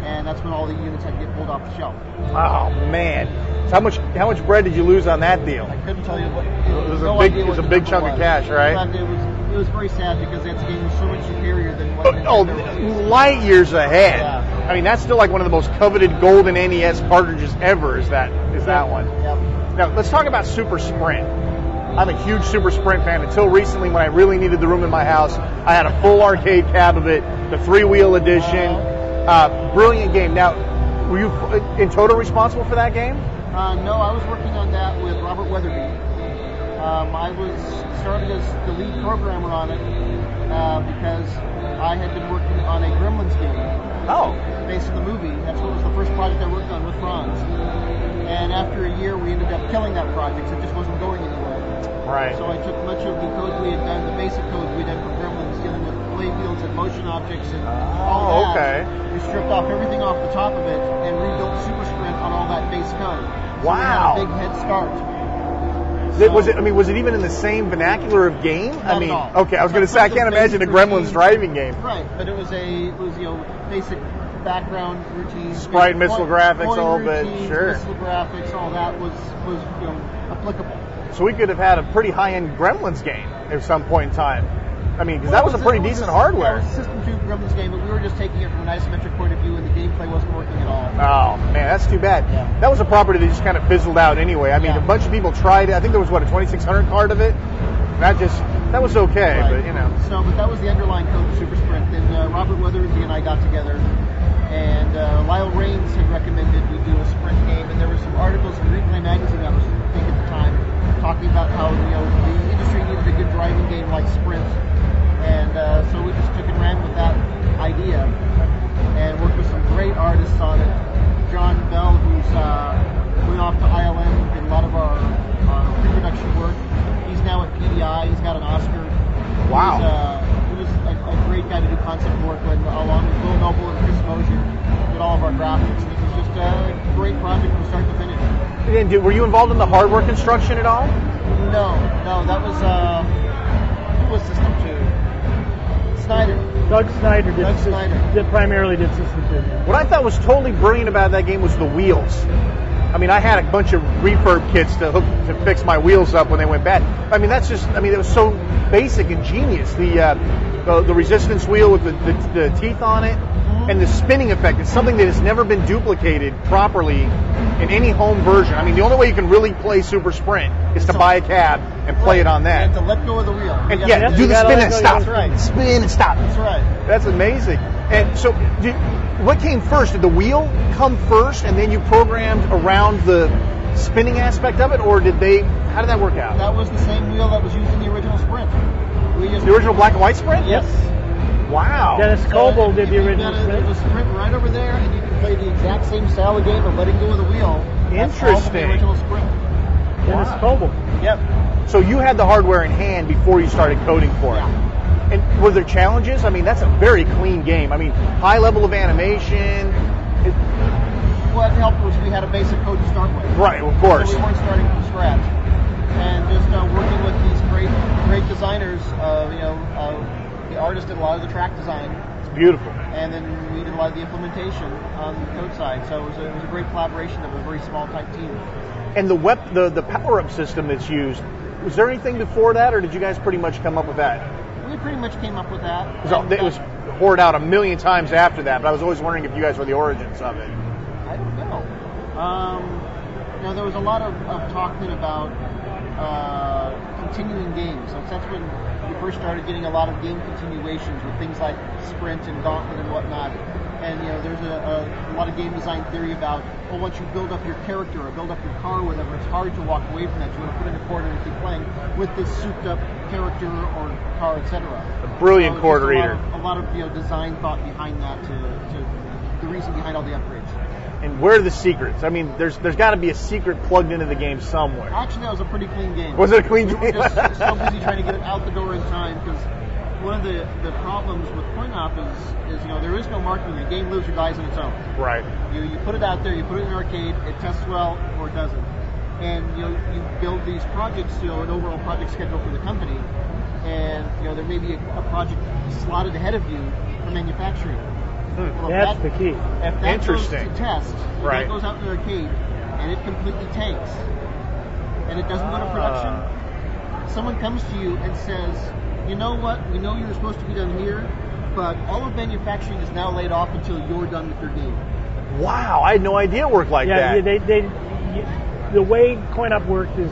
And that's when all the units had to get pulled off the shelf. Oh, man. So how much bread did you lose on that deal? I couldn't tell you what. It was a big chunk of cash, right? In fact, it was very sad because that game was so much superior than what Nintendo was. Light years ahead. Yeah. I mean, that's still like one of the most coveted golden NES cartridges ever is that one. Yep. Now, let's talk about Super Sprint. I'm a huge Super Sprint fan. Until recently, when I really needed the room in my house, I had a full arcade cab of it, the 3-wheel edition. Brilliant game. Now, were you in total responsible for that game? No, I was working on that with Robert Weatherby. I was started as the lead programmer on it because I had been working on a Gremlins game. Oh. Based on the movie. That's what was the first project I worked on with Franz. And after a year, we ended up killing that project. So it just wasn't going anywhere. Right. So I took much of the code we had done, the basic code we had done for Gremlins, dealing with play fields and motion objects and all that. Okay. We stripped off everything off the top of it and rebuilt Super Sprint on all that base code. So wow. We had a big head start. Was it even in the same vernacular of game? Not at all. Okay, I was going to say I can't imagine a Gremlins driving game. Right, but it was basic background routines, sprite missile graphics, all routines, bit, sure. Missile graphics, all that was applicable. So we could have had a pretty high-end Gremlins game at some point in time. I mean, because that was a pretty decent hardware. It was a System 2 Gremlins game, but we were just taking it from an isometric point of view, and the gameplay wasn't working at all. Oh, man, that's too bad. Yeah. That was a property that just kind of fizzled out anyway. I mean, a bunch of people tried it. I think there was, a 2600 card of it? That was okay, right. but, So, but that was the underlying code of Super Sprint. Then Robert Weatherby and I got together, and Lyle Raines had recommended we do a Sprint game, and there were some articles in Replay magazine I was thinking at the time, talking about how the industry needed a good driving game like Sprint, and so we just took and ran with that idea and worked with some great artists on it. John Bell, who's went off to ILM, did a lot of our pre-production work. He's now at PDI. He's got an Oscar. Wow. He was a great guy to do concept work with, along with Bill Noble and Chris Mosier, did all of our graphics. And it was just a great project from start to finish. And were you involved in the hardware construction at all? No, that was who was System 2? Snyder. Doug Snyder primarily did System 2. What I thought was totally brilliant about that game was the wheels. I mean, I had a bunch of refurb kits to fix my wheels up when they went bad. I mean, it was so basic and genius. The resistance wheel with the teeth on it, and the spinning effect is something that has never been duplicated properly in any home version. I mean, the only way you can really play Super Sprint is to buy a cab and play it on that. You have to let go of the wheel. And do the spin and stop. That's right. Spin and stop. That's right. That's amazing. And so, what came first? Did the wheel come first, and then you programmed around the spinning aspect of it, or how did that work out? That was the same wheel that was used in the original Sprint. The original black and white Sprint? Yes. Wow. Dennis Coble did the original Sprint. There's a Sprint right over there, and you can play the exact same style of game of letting go of the wheel. Interesting. That's all the original Sprint. Dennis Coble. Yep. So you had the hardware in hand before you started coding for it. Yeah. And were there challenges? I mean, that's a very clean game. I mean, high level of animation. What helped was we had a basic code to start with. Right, of course. So we weren't starting from scratch. And just working with these great designers, the artist did a lot of the track design. It's beautiful. And then we did a lot of the implementation on the code side. So it was a great collaboration of a very small type team. And the power-up system that's used, was there anything before that, or did you guys pretty much come up with that? We pretty much came up with that. It was poured out a million times after that, but I was always wondering if you guys were the origins of it. I don't know. There was a lot of talking about continuing games. That's when we first started getting a lot of game continuations with things like Sprint and Gauntlet and whatnot. And there's a lot of game design theory about, once you build up your character or build up your car or whatever, it's hard to walk away from that. You want to put in a quarter and keep playing with this souped up character or car, etc. A brilliant quarter eater. A lot of design thought behind that to the reason behind all the upgrades. And where are the secrets? I mean, there's got to be a secret plugged into the game somewhere. Actually, that was a pretty clean game. Was it a clean game? We were just so busy trying to get it out the door in time, because one of the problems with coin-op is there is no marketing. The game lives or dies on its own. Right. You put it out there, you put it in an arcade, it tests well or it doesn't. And you build these projects, an overall project schedule for the company, and there may be a project slotted ahead of you for manufacturing. Well, that's the key. If that goes to test, if right. that goes out in the arcade and it completely tanks and it doesn't go to production, someone comes to you and says, you know what, we know you're supposed to be done here, but all of manufacturing is now laid off until you're done with your game. Wow, I had no idea it worked like that. Yeah, the way coin-op worked is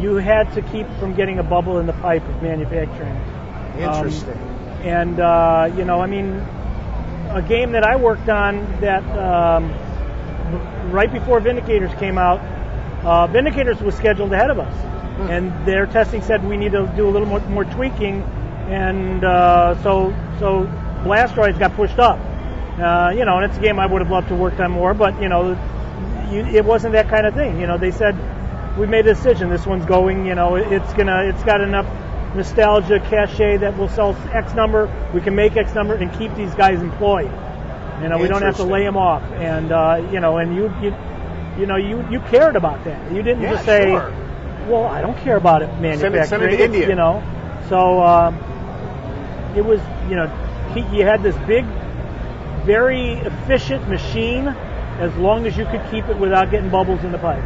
you had to keep from getting a bubble in the pipe of manufacturing. Interesting. A game that I worked on that right before Vindicators came out, Vindicators was scheduled ahead of us. And their testing said we need to do a little more tweaking, and so Blastoids got pushed up. And it's a game I would have loved to work on more, but it wasn't that kind of thing. They said we made a decision. This one's going. It's got enough nostalgia cachet that will sell X number. We can make X number and keep these guys employed. We don't have to lay them off. And and you cared about that. You didn't just say, sure. well, I don't care about it manufacturing. Send it to India. So it was, you had this big, very efficient machine as long as you could keep it without getting bubbles in the pipe.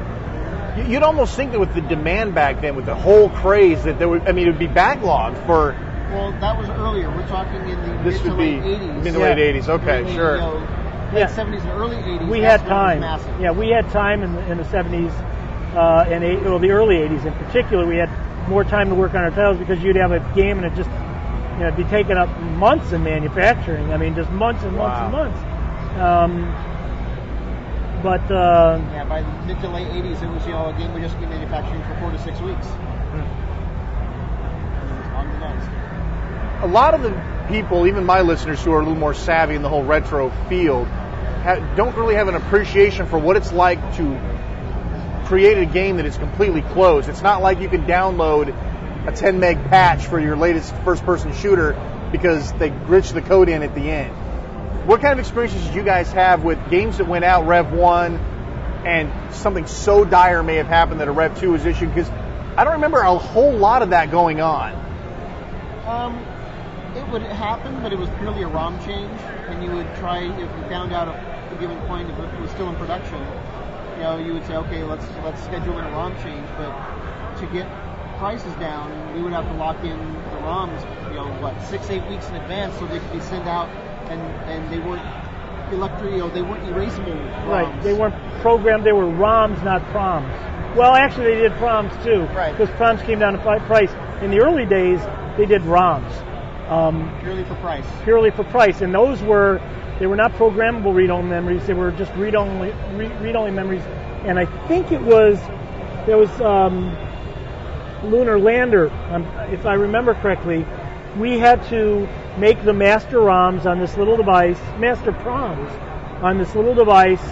You'd almost think that with the demand back then, with the whole craze, that it would be backlogged for. Well, that was earlier. We're talking in the mid to late 80s. Mid to late 80s. Okay, sure. Late 70s and early 80s. We had time. Yeah, we had time in the 70s the early 80s in particular. We had more time to work on our titles because you'd have a game and it just it'd be taking up months in manufacturing. Just months and months and months. By the mid to late 80s, it was a game we just keep manufacturing for 4 to 6 weeks. On the nose. A lot of the people, even my listeners who are a little more savvy in the whole retro field, don't really have an appreciation for what it's like to create a game that is completely closed. It's not like you can download a 10 meg patch for your latest first-person shooter because they glitch the code in at the end. What kind of experiences did you guys have with games that went out Rev 1 and something so dire may have happened that a Rev 2 was issued? Because I don't remember a whole lot of that going on. It would happen, but it was purely a ROM change, and you would try, if you found out at a given point if it was still in production, you would say, okay, let's schedule in a ROM change, but to get prices down, we would have to lock in the ROMs, 6-8 weeks in advance so they could be sent out. And they weren't they weren't erasable ROMs. Right, they weren't programmed, they were ROMs, not PROMs. Well, actually they did PROMs too. Right. Because PROMs came down to price. In the early days, they did ROMs. Purely for price. Purely for price. And those were not programmable read-only memories, they were just read-only memories. And I think there was Lunar Lander, if I remember correctly, we had to make the master ROMs on this little device, master PROMs on this little device,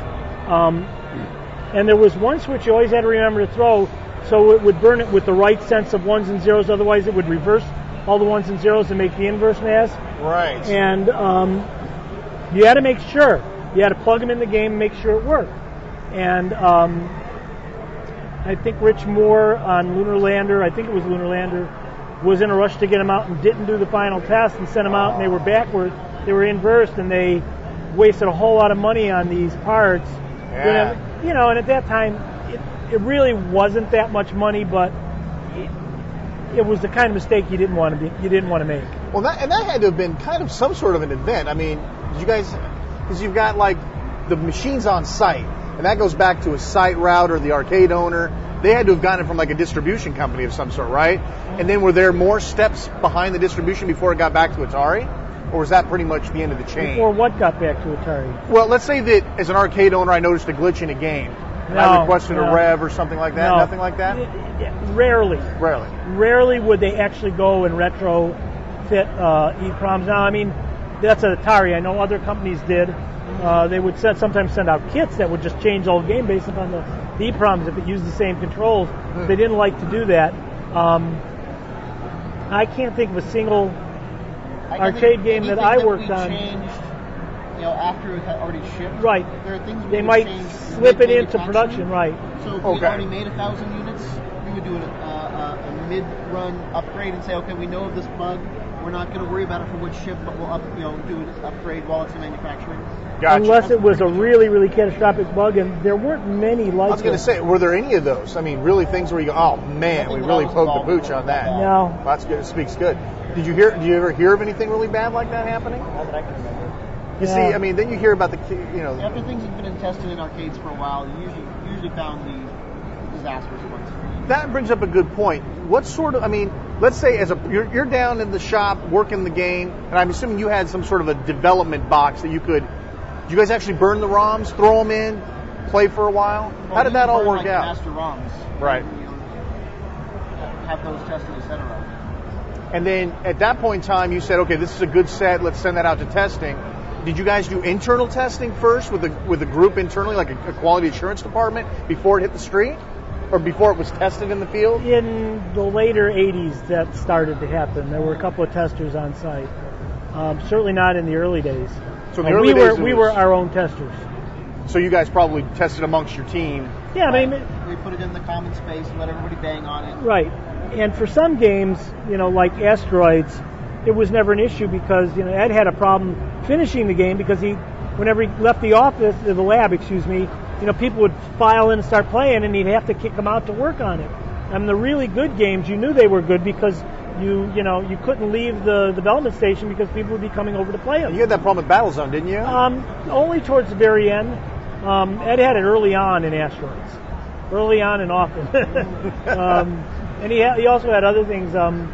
and there was one switch you always had to remember to throw, so it would burn it with the right sense of ones and zeros, otherwise it would reverse all the ones and zeros to make the inverse mass. Right. And you had to make sure. You had to plug them in the game and make sure it worked. And I think Rich Moore on Lunar Lander, was in a rush to get them out and didn't do the final test and sent them out, and they were backwards. They were inversed, and they wasted a whole lot of money on these parts. Yeah. You know, and at that time, it really wasn't that much money, but it was the kind of mistake you didn't want to make. Well, that had to have been kind of some sort of an event. I mean, you guys, because you've got like the machines on site, and that goes back to a site router, the arcade owner. They had to have gotten it from like a distribution company of some sort, right? And then were there more steps behind the distribution before it got back to Atari? Or was that pretty much the end of the chain? Or what got back to Atari? Well, let's say that as an arcade owner, I noticed a glitch in a game. And I requested a rev or something like that? No. Nothing like that? Rarely. Rarely. Rarely would they actually go and retrofit EEPROMs. Now, I mean, that's at Atari. I know other companies did. They would sometimes send out kits that would just change the whole game based upon the EEPROMs if it used the same controls. They didn't like to do that. I can't think of a single arcade game that I worked on. Changed, you know, after it had already shipped. Right. There are things they might slip it into production, right? So if we already made 1,000 units, we would do a mid-run upgrade and say, okay, we know of this bug. We're not going to worry about it for which ship, but we'll do an upgrade while it's in manufacturing. Gotcha. Unless it was a really, really catastrophic bug, and there weren't many like I was going to say, were there any of those? I mean, really things where you go, oh man, we really poked the pooch on that. No. That's good. It speaks good. Did you ever hear of anything really bad like that happening? Not that I can remember. You see, I mean, then you hear about After things have been tested in arcades for a while, you usually found the disastrous ones. That brings up a good point. What sort of, I mean, let's say you're down in the shop working the game, and I'm assuming you had some sort of a development box that you could. Did you guys actually burn the ROMs, throw them in, play for a while? Well, How did that all work out? Master ROMs, right? And, have those tested, etc. And then at that point in time, you said, okay, this is a good set. Let's send that out to testing. Did you guys do internal testing first with a group internally, like a quality assurance department, before it hit the street? Or before it was tested in the field? In the later 80s, that started to happen. There were a couple of testers on site. Certainly not in the early days. So in the early days, we were our own testers. So you guys probably tested amongst your team. Yeah, I mean, we put it in the common space and let everybody bang on it. Right. And for some games, like Asteroids, it was never an issue because, Ed had a problem finishing the game because whenever he left the lab, people would file in and start playing, and he'd have to kick them out to work on it. And the really good games, you knew they were good because you couldn't leave the development station because people would be coming over to play them. You had that problem with Battlezone, didn't you? Only towards the very end. Ed had it early on in Asteroids, early on and often. And he also had other things. Owen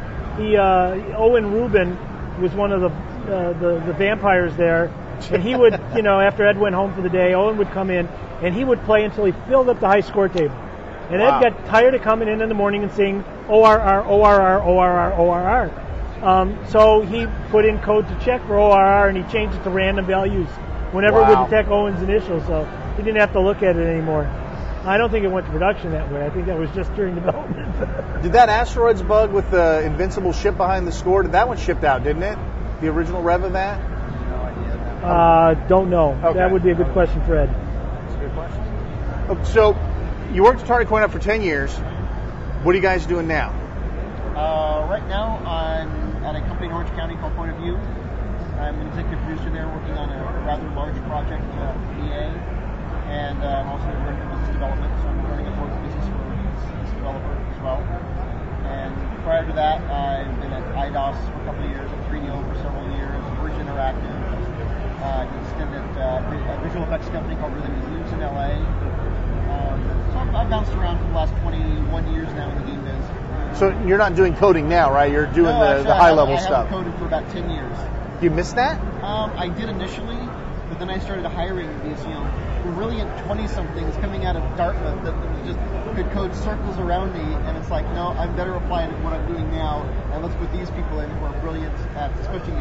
Rubin was one of the vampires there. And he would, after Ed went home for the day, Owen would come in, and he would play until he filled up the high score table. And Ed got tired of coming in the morning and saying, ORR, ORR, ORR, ORR. So he put in code to check for ORR, and he changed it to random values whenever it would detect Owen's initials, so he didn't have to look at it anymore. I don't think it went to production that way. I think that was just during development. Did that Asteroids bug with the invincible ship behind the score, that one shipped out, didn't it? The original rev of that? Don't know. Okay. That would be a good question for Ed. That's a good question. So, you worked at Atari Coin Up for 10 years. What are you guys doing now? Right now, I'm at a company in Orange County called Point of View. I'm an executive producer there working on a rather large project for EA. And I'm also running business development, so I'm running a board business for this developer as well. And prior to that, I've been at IDOS for a couple of years, at 3DO for several years, Virgin Interactive. Extended a visual effects company called Rhythm News in LA. So I've bounced around for the last 21 years now in the game biz. So you're not doing coding now, right? You're doing the high-level stuff. I haven't coded for about 10 years. You missed that? I did initially, but then I started hiring these, brilliant 20-somethings coming out of Dartmouth that just could code circles around me, and it's like, no, I'm better applying what I'm doing now, and let's put these people in who are brilliant at, especially,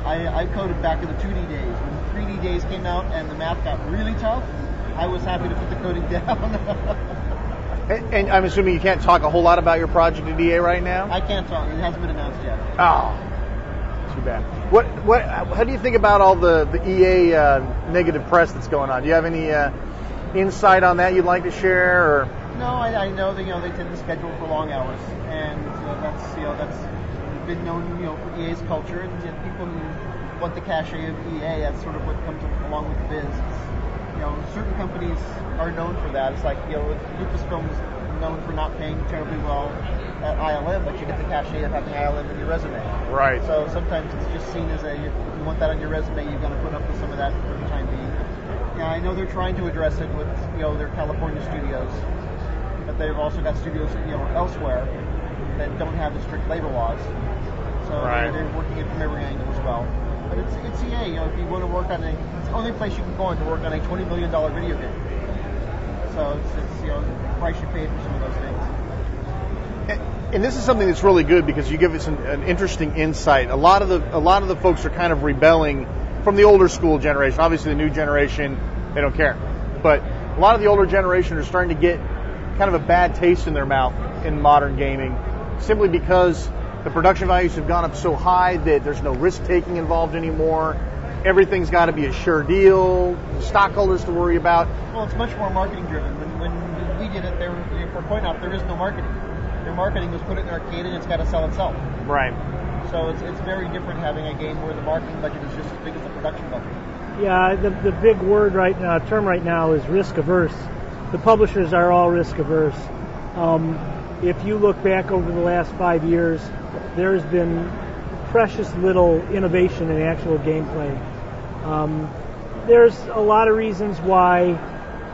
I coded back in the 2D days. When the 3D days came out and the math got really tough, I was happy to put the coding down. And I'm assuming you can't talk a whole lot about your project at EA right now? I can't talk. It hasn't been announced yet. Oh, too bad. How do you think about all the EA negative press that's going on? Do you have any insight on that you'd like to share? Or? No, I know that they tend to schedule for long hours, and that's been known for EA's culture, and people who want the cachet of EA. That's sort of what comes along with the biz. Certain companies are known for that. It's like Lucasfilm is known for not paying terribly well at ILM, but you get the cachet of having ILM in your resume. Right. So sometimes it's just seen as if you want that on your resume, you've got to put up with some of that for the time being. Yeah, I know they're trying to address it with their California studios, but they've also got studios elsewhere that don't have the strict labor laws. So they're working it from every angle as well. But it's EA. If you want to work on it's the only place you can go to work on a $20 million video game. So it's the price you pay for some of those things. And this is something that's really good because you give us an interesting insight. A lot of the folks are kind of rebelling from the older school generation. Obviously, the new generation, they don't care. But a lot of the older generation are starting to get kind of a bad taste in their mouth in modern gaming, simply because the production values have gone up so high that there's no risk-taking involved anymore. Everything's got to be a sure deal, stockholders to worry about. Well, it's much more marketing-driven. When we did it, for Point Out, there is no marketing. Their marketing was put it in an arcade and it's got to sell itself. Right. So it's very different having a game where the marketing budget is just as big as the production budget. Yeah, the big word term right now is risk-averse. The publishers are all risk-averse. If you look back over the last 5 years, there's been precious little innovation in actual gameplay. There's a lot of reasons why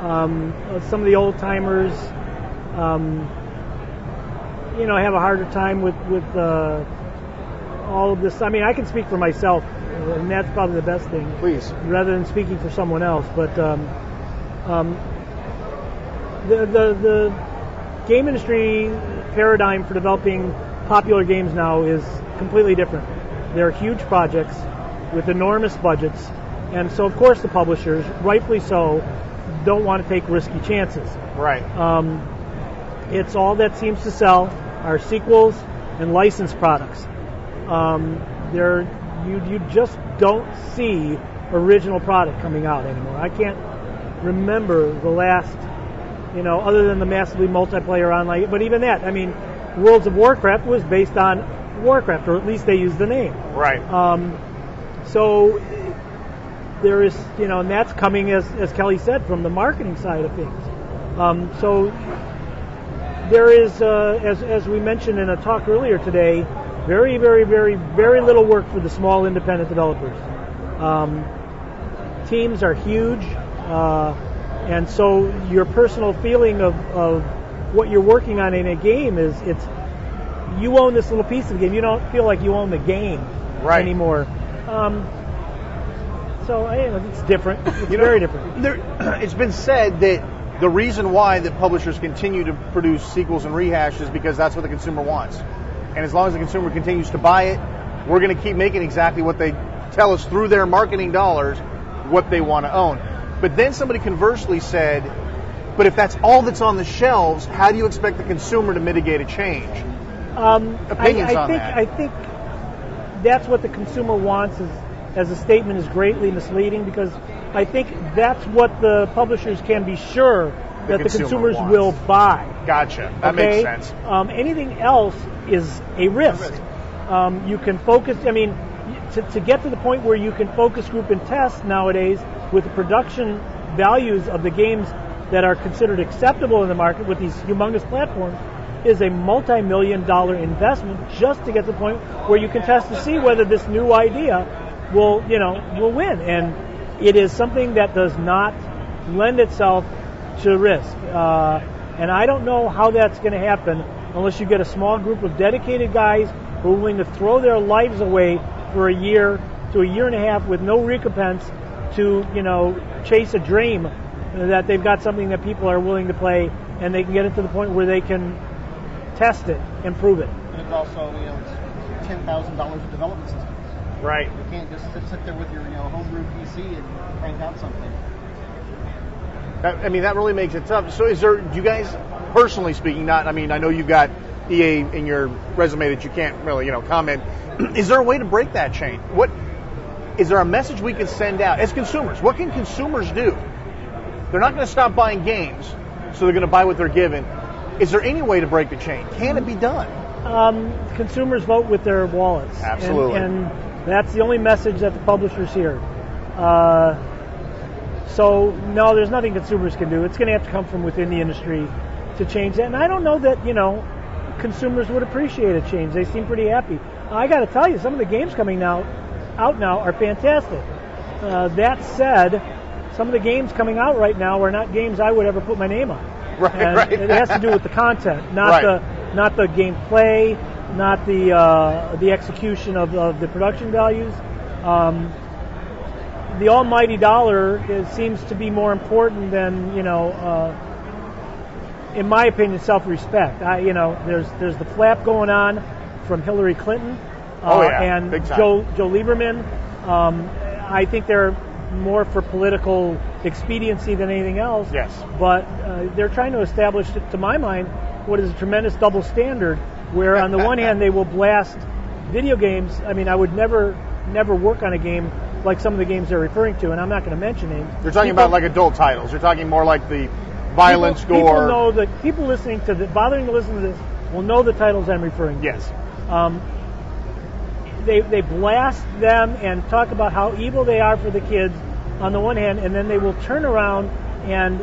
some of the old timers, have a harder time with all of this. I mean, I can speak for myself, and that's probably the best thing. Please. Rather than speaking for someone else, but the game industry paradigm for developing popular games now is completely different. They're huge projects with enormous budgets, and so of course the publishers, rightfully so, don't want to take risky chances. Right. It's all that seems to sell are sequels and licensed products. You just don't see original product coming out anymore. I can't remember the last, other than the massively multiplayer online, but even that, I mean, Worlds of Warcraft was based on Warcraft, or at least they used the name. Right. So there is, and that's coming, as Kelly said, from the marketing side of things. So there is, as we mentioned in a talk earlier today, very, very, very, very little work for the small independent developers. Teams are huge, and so your personal feeling of what you're working on in a game is you own this little piece of the game. You don't feel like you own the game anymore. So it's different. It's very different. It's been said that the reason why that publishers continue to produce sequels and rehashes is because that's what the consumer wants. And as long as the consumer continues to buy it, we're going to keep making exactly what they tell us through their marketing dollars, what they want to own. But then somebody conversely said, but if that's all that's on the shelves, how do you expect the consumer to mitigate a change? Opinions on that? I think that's what the consumer wants as a statement is greatly misleading, because I think that's what the publishers can be sure that the consumers will buy. Gotcha. That makes sense. Anything else is a risk. You can focus, to get to the point where you can focus group and test nowadays with the production values of the games that are considered acceptable in the market with these humongous platforms is a multi-million-dollar investment just to get to the point where you can test to see whether this new idea will win. And it is something that does not lend itself to risk. And I don't know how that's going to happen unless you get a small group of dedicated guys who are willing to throw their lives away for a year to a year and a half with no recompense to, chase a dream that they've got something that people are willing to play, and they can get it to the point where they can test it and prove it. And it's also, it's $10,000 of development systems. Right. You can't just sit there with your homebrew PC and crank out something. That really makes it tough. So do you guys personally speaking, not, I mean, I know you've got EA in your resume that you can't really, comment. Is there a way to break that chain? What is there a message we can send out as consumers? What can consumers do? They're not going to stop buying games, so they're going to buy what they're given. Is there any way to break the chain? Can it be done? Consumers vote with their wallets. Absolutely. And that's the only message that the publishers hear. So, no, there's nothing consumers can do. It's going to have to come from within the industry to change that. And I don't know that, consumers would appreciate a change. They seem pretty happy. I got to tell you, some of the games coming out now are fantastic. That said, some of the games coming out right now are not games I would ever put my name on. Right. It has to do with the content, not the gameplay, not the execution of the production values. The almighty dollar seems to be more important than in my opinion, self-respect. There's the flap going on from Hillary Clinton and Joe Lieberman. I think they're more for political expediency than anything else. Yes. But they're trying to establish, to my mind, what is a tremendous double standard, where on the one hand they will blast video games. I mean, I would never work on a game like some of the games they're referring to, and I'm not going to mention names. You're talking about like adult titles. You're talking more like the violence, gore. People know that people listening to bothering to listen to this will know the titles I'm referring to. Yes. They blast them and talk about how evil they are for the kids on the one hand, and then they will turn around and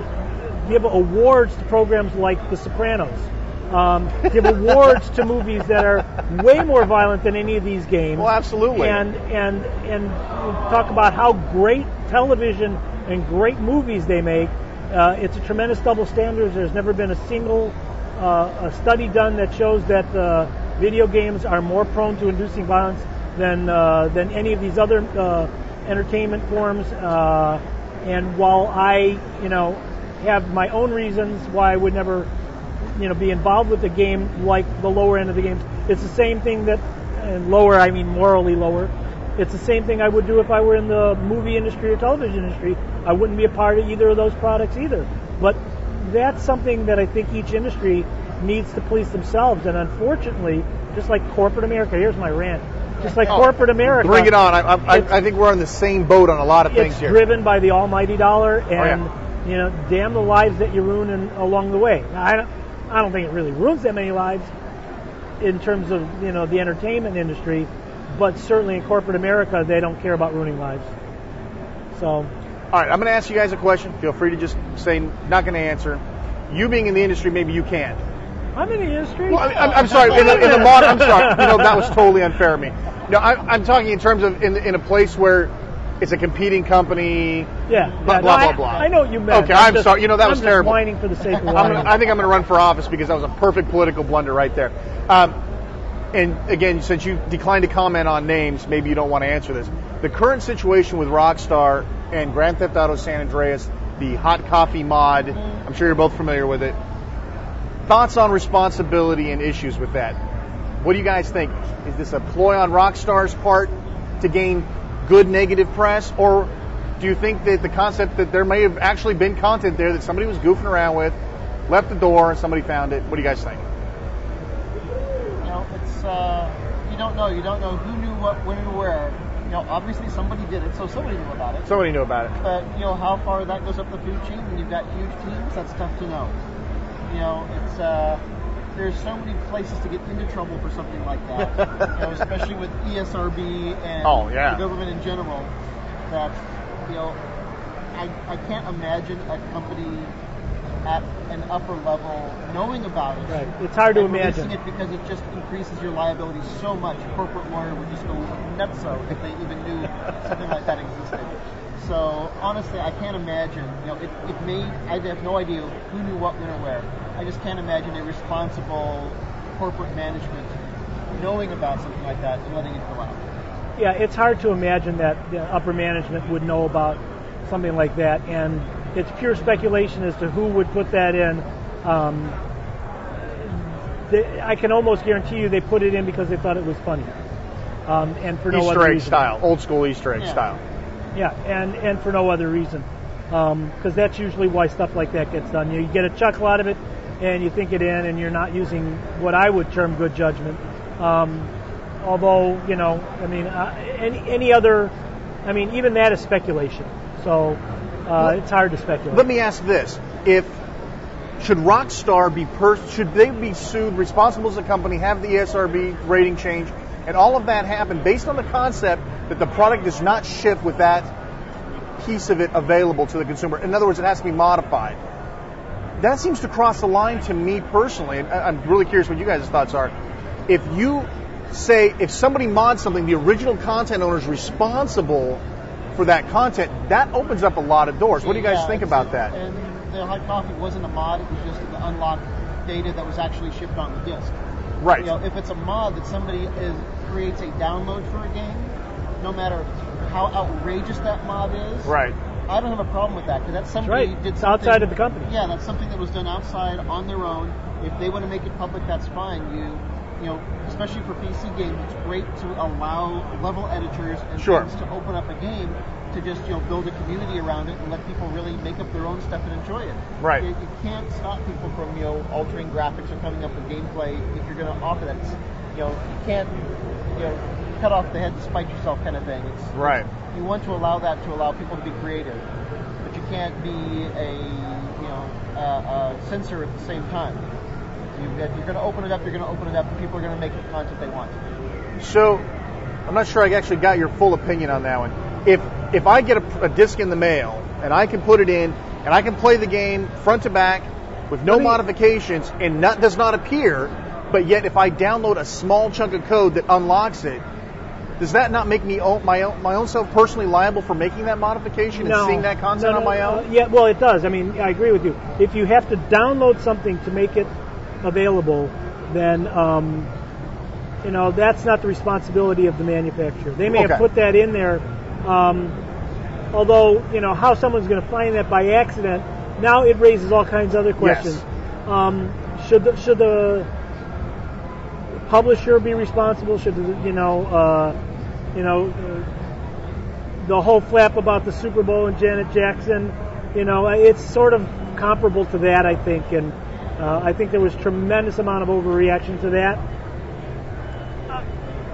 give awards to programs like The Sopranos. Give awards to movies that are way more violent than any of these games. Well, absolutely. And talk about how great television and great movies they make. It's a tremendous double standard. There's never been a single a study done that shows that video games are more prone to inducing violence than any of these other entertainment forms. And while I, have my own reasons why I would never, be involved with a game like the lower end of the games, it's the same thing and lower, I mean morally lower. It's the same thing I would do if I were in the movie industry or television industry. I wouldn't be a part of either of those products either. But that's something that I think each industry needs to police themselves. And unfortunately, just like corporate America, here's my rant. Just like corporate America. Bring it on. I think we're on the same boat on a lot of things here. It's driven by the almighty dollar, and damn the lives that you ruin along the way. Now, I don't think it really ruins that many lives in terms of the entertainment industry, but certainly in corporate America, they don't care about ruining lives. So, all right, I'm going to ask you guys a question. Feel free to just say not going to answer. You being in the industry, maybe you can. I'm in the industry. Well, I'm sorry. In the modern, I'm sorry. That was totally unfair of me. No, I'm talking in terms of in a place where it's a competing company. Yeah. Blah blah blah. I know what you meant. Okay, I'm sorry. That was terrible. I'm just whining for the sake of whining. I think I'm going to run for office because that was a perfect political blunder right there. And again, since you declined to comment on names, maybe you don't want to answer this. The current situation with Rockstar and Grand Theft Auto San Andreas, the hot coffee mod, I'm sure you're both familiar with it. Thoughts on responsibility and issues with that? What do you guys think? Is this a ploy on Rockstar's part to gain good negative press? Or do you think that the concept that there may have actually been content there that somebody was goofing around with, left the door, and somebody found it? What do you guys think? It's you don't know. You don't know who knew what, when, and where. Obviously somebody did it, so somebody knew about it. Somebody knew about it. But how far that goes up the food chain when you've got huge teams, that's tough to know. It's there's so many places to get into trouble for something like that. Especially with ESRB and the government in general. That I can't imagine a company at an upper level knowing about it. Right. It's hard to imagine. Releasing it because it just increases your liability so much. A corporate lawyer would just go nutso if they even knew something like that existed. So honestly, I can't imagine. It may. I have no idea who knew what, when, or where. I just can't imagine a responsible corporate management knowing about something like that and letting it go out. Yeah, it's hard to imagine that the upper management would know about something like that, and it's pure speculation as to who would put that in. I can almost guarantee you they put it in because they thought it was funny, and for no Easter other egg reason. style, old school Easter egg style. Yeah, and for no other reason, because that's usually why stuff like that gets done. You get a chuckle out of it, and you think it in, and you're not using what I would term good judgment. Although, I mean, any other, I mean, even that is speculation. So it's hard to speculate. Let me ask this: should Rockstar should they be sued, responsible as a company, have the ESRB rating change, and all of that happen based on the concept that the product does not ship with that piece of it available to the consumer? In other words, it has to be modified. That seems to cross the line to me personally. And I'm really curious what you guys' thoughts are. If you say, if somebody mods something, the original content owner is responsible for that content, that opens up a lot of doors. What do you guys think about that? And the Hot Coffee wasn't a mod, it was just the unlocked data that was actually shipped on the disk. Right. If it's a mod that somebody creates a download for a game, no matter how outrageous that mod is, right, I don't have a problem with that, because that's somebody right. did it's something outside of the company. Yeah, that's something that was done outside on their own. If they want to make it public, that's fine. Especially for PC games, it's great to allow level editors and things to open up a game to just build a community around it and let people really make up their own stuff and enjoy it. Right. You can't stop people from altering graphics or coming up with gameplay if you're going to offer that. You can't cut off the head to spite yourself kind of thing. Right. You want to allow that to allow people to be creative, but you can't be a censor at the same time. If you're going to open it up, you're going to open it up, and people are going to make the content they want. So, I'm not sure I actually got your full opinion on that one. If I get a disc in the mail, and I can put it in, and I can play the game front to back with no modifications, and does not appear, but yet if I download a small chunk of code that unlocks it, does that not make me my own self personally liable for making that modification and seeing that content on my own? Yeah, well, it does. I mean, I agree with you. If you have to download something to make it available, then that's not the responsibility of the manufacturer. They may have put that in there, although how someone's going to find that by accident, now it raises all kinds of other questions. Yes. Should the publisher be responsible? Should the whole flap about the Super Bowl and Janet Jackson, it's sort of comparable to that, I think, and I think there was tremendous amount of overreaction to that.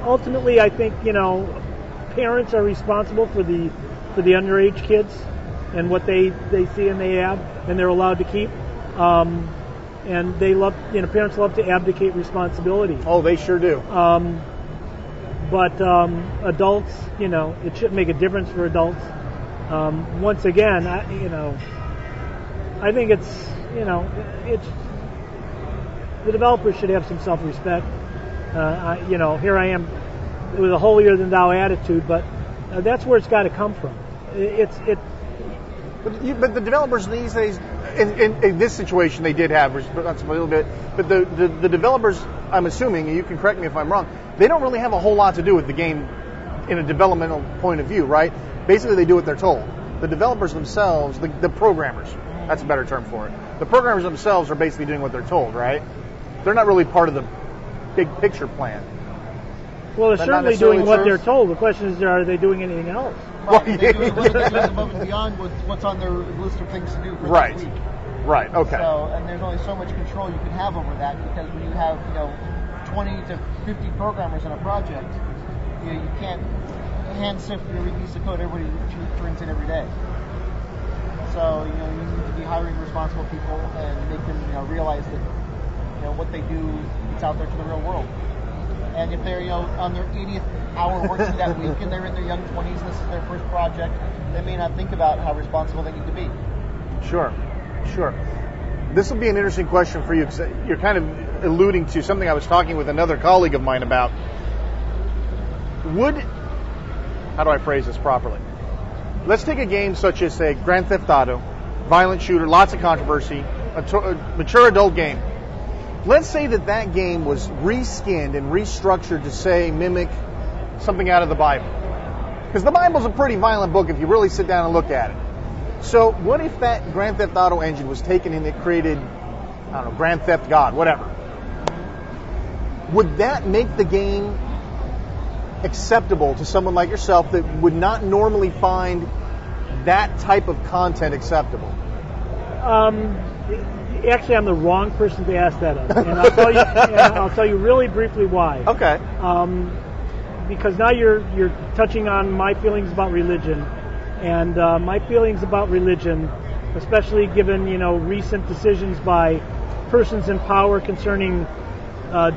Ultimately, I think parents are responsible for the underage kids and what they see and they have and they're allowed to keep. And they love, parents love to abdicate responsibility. Oh, they sure do. But adults, it shouldn't make a difference for adults. Once again, I think it's the developers should have some self-respect. Here I am with a holier-than-thou attitude, but that's where it's got to come from. But the developers these days, in this situation, they did have responsibility a little bit. But the developers, I'm assuming, and you can correct me if I'm wrong, they don't really have a whole lot to do with the game in a developmental point of view, right? Basically, they do what they're told. The developers themselves, the programmers, that's a better term for it. The programmers themselves are basically doing what they're told, right? They're not really part of the big picture plan. Well, they're certainly doing what they're told. The question is, are they doing anything else? Right. They're doing above and beyond what's on their list of things to do for that week. Right. Okay. So, and there's only so much control you can have over that, because when you have 20 to 50 programmers in a project, you can't hand sift every piece of code everybody turns in every day. So you need to be hiring responsible people and make them realize that what they do, it's out there to the real world. And if they're on their 80th hour working that week and they're in their young 20s and this is their first project, they may not think about how responsible they need to be. Sure. This will be an interesting question for you, because you're kind of alluding to something I was talking with another colleague of mine about. How do I phrase this properly? Let's take a game such as, say, Grand Theft Auto, violent shooter, lots of controversy, a mature adult game. Let's say that game was reskinned and restructured to, say, mimic something out of the Bible. Because the Bible's a pretty violent book if you really sit down and look at it. So what if that Grand Theft Auto engine was taken and it created, I don't know, Grand Theft God, whatever? Would that make the game acceptable to someone like yourself that would not normally find that type of content acceptable? Actually, I'm the wrong person to ask that of, and I'll tell you really briefly why. Okay. Because now you're touching on my feelings about religion, and my feelings about religion, especially given recent decisions by persons in power concerning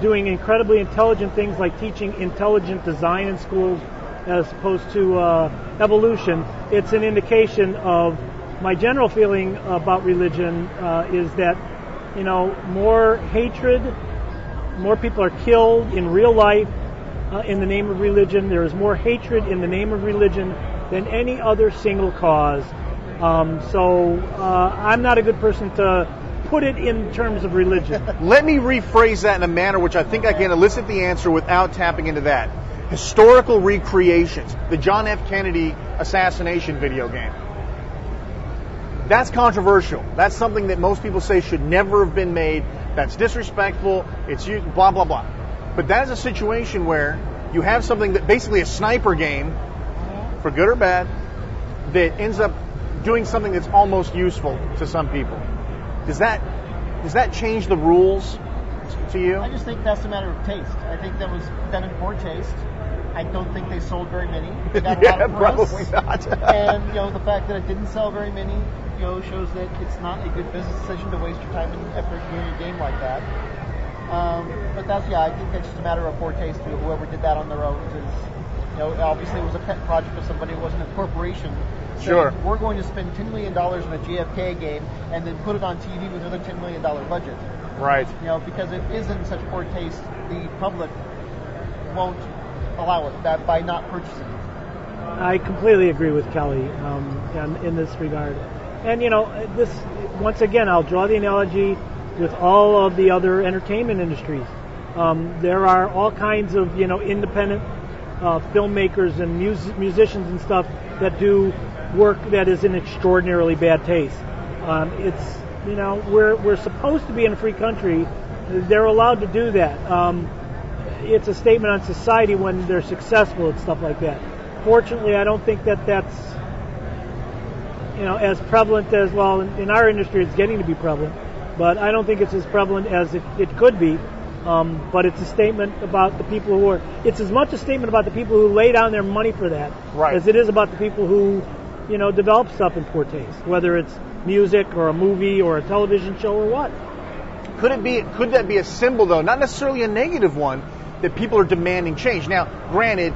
doing incredibly intelligent things like teaching intelligent design in schools as opposed to evolution. It's an indication of my general feeling about religion is that more hatred, more people are killed in real life in the name of religion. There is more hatred in the name of religion than any other single cause. So I'm not a good person to put it in terms of religion. Let me rephrase that in a manner which I think I can elicit the answer without tapping into that. Historical recreations. The John F. Kennedy assassination video game. That's controversial. That's something that most people say should never have been made. That's disrespectful. It's blah, blah, blah. But that is a situation where you have something that basically a sniper game, for good or bad, that ends up doing something that's almost useful to some people. Does that change the rules to you? I just think that's a matter of taste. I think that was done in poor taste. I don't think they sold very many. They got a lot of press. Probably not. And the fact that it didn't sell very many, shows that it's not a good business decision to waste your time and effort doing a game like that. But I think it's just a matter of poor taste to whoever did that on their own. Because, obviously it was a pet project of somebody. It wasn't a corporation. Sure. Saying, we're going to spend $10 million in a JFK game and then put it on TV with another $10 million budget. Right. Because it is in such poor taste, the public won't allow it by not purchasing it. I completely agree with Kelly in this regard. And, this, once again, I'll draw the analogy with all of the other entertainment industries. There are all kinds of, independent filmmakers and musicians and stuff that do work that is in extraordinarily bad taste. We're supposed to be in a free country. They're allowed to do that. It's a statement on society when they're successful and stuff like that. Fortunately, I don't think that's as prevalent as, well, in our industry it's getting to be prevalent, but I don't think it's as prevalent as it could be. But it's a statement about the people who it's as much a statement about the people who lay down their money for that, right, as it is about the people who, develop stuff in poor taste, whether it's music or a movie or a television show or what. Could that be a symbol, though, not necessarily a negative one, that people are demanding change? Now, granted,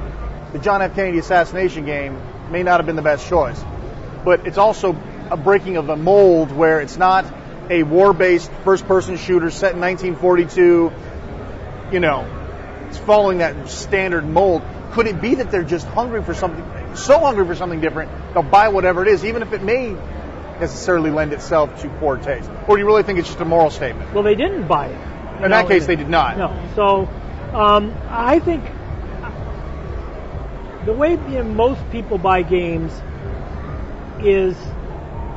the John F. Kennedy assassination game may not have been the best choice, but it's also a breaking of the mold where it's not a war-based first-person shooter set in 1942. It's following that standard mold. Could it be that they're just hungry for something, so hungry for something different, they'll buy whatever it is, even if it may necessarily lend itself to poor taste? Or do you really think it's just a moral statement? Well, they didn't buy it. In that case, they did not. No. So, I think the way most people buy games is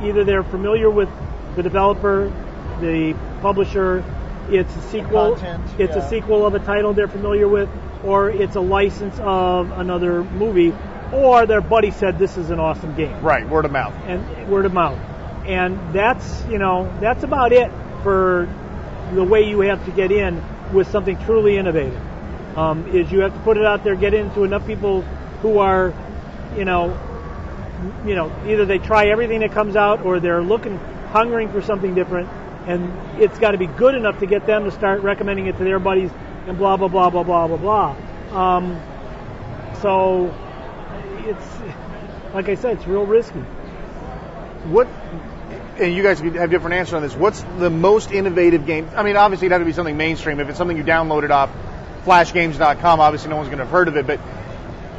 either they're familiar with the developer, the publisher, it's a sequel. A sequel of a title they're familiar with, or it's a license of another movie, or their buddy said this is an awesome game. Right, word of mouth. And that's about it for the way you have to get in with something truly innovative. Is you have to put it out there, get into enough people who are, either they try everything that comes out or they're hungering for something different, and it's got to be good enough to get them to start recommending it to their buddies and blah, blah, blah, blah, blah, blah, blah. So it's, like I said, it's real risky. And you guys have different answers on this. What's the most innovative game? I mean, obviously it'd have to be something mainstream. If it's something you downloaded off flashgames.com, obviously no one's going to have heard of it. But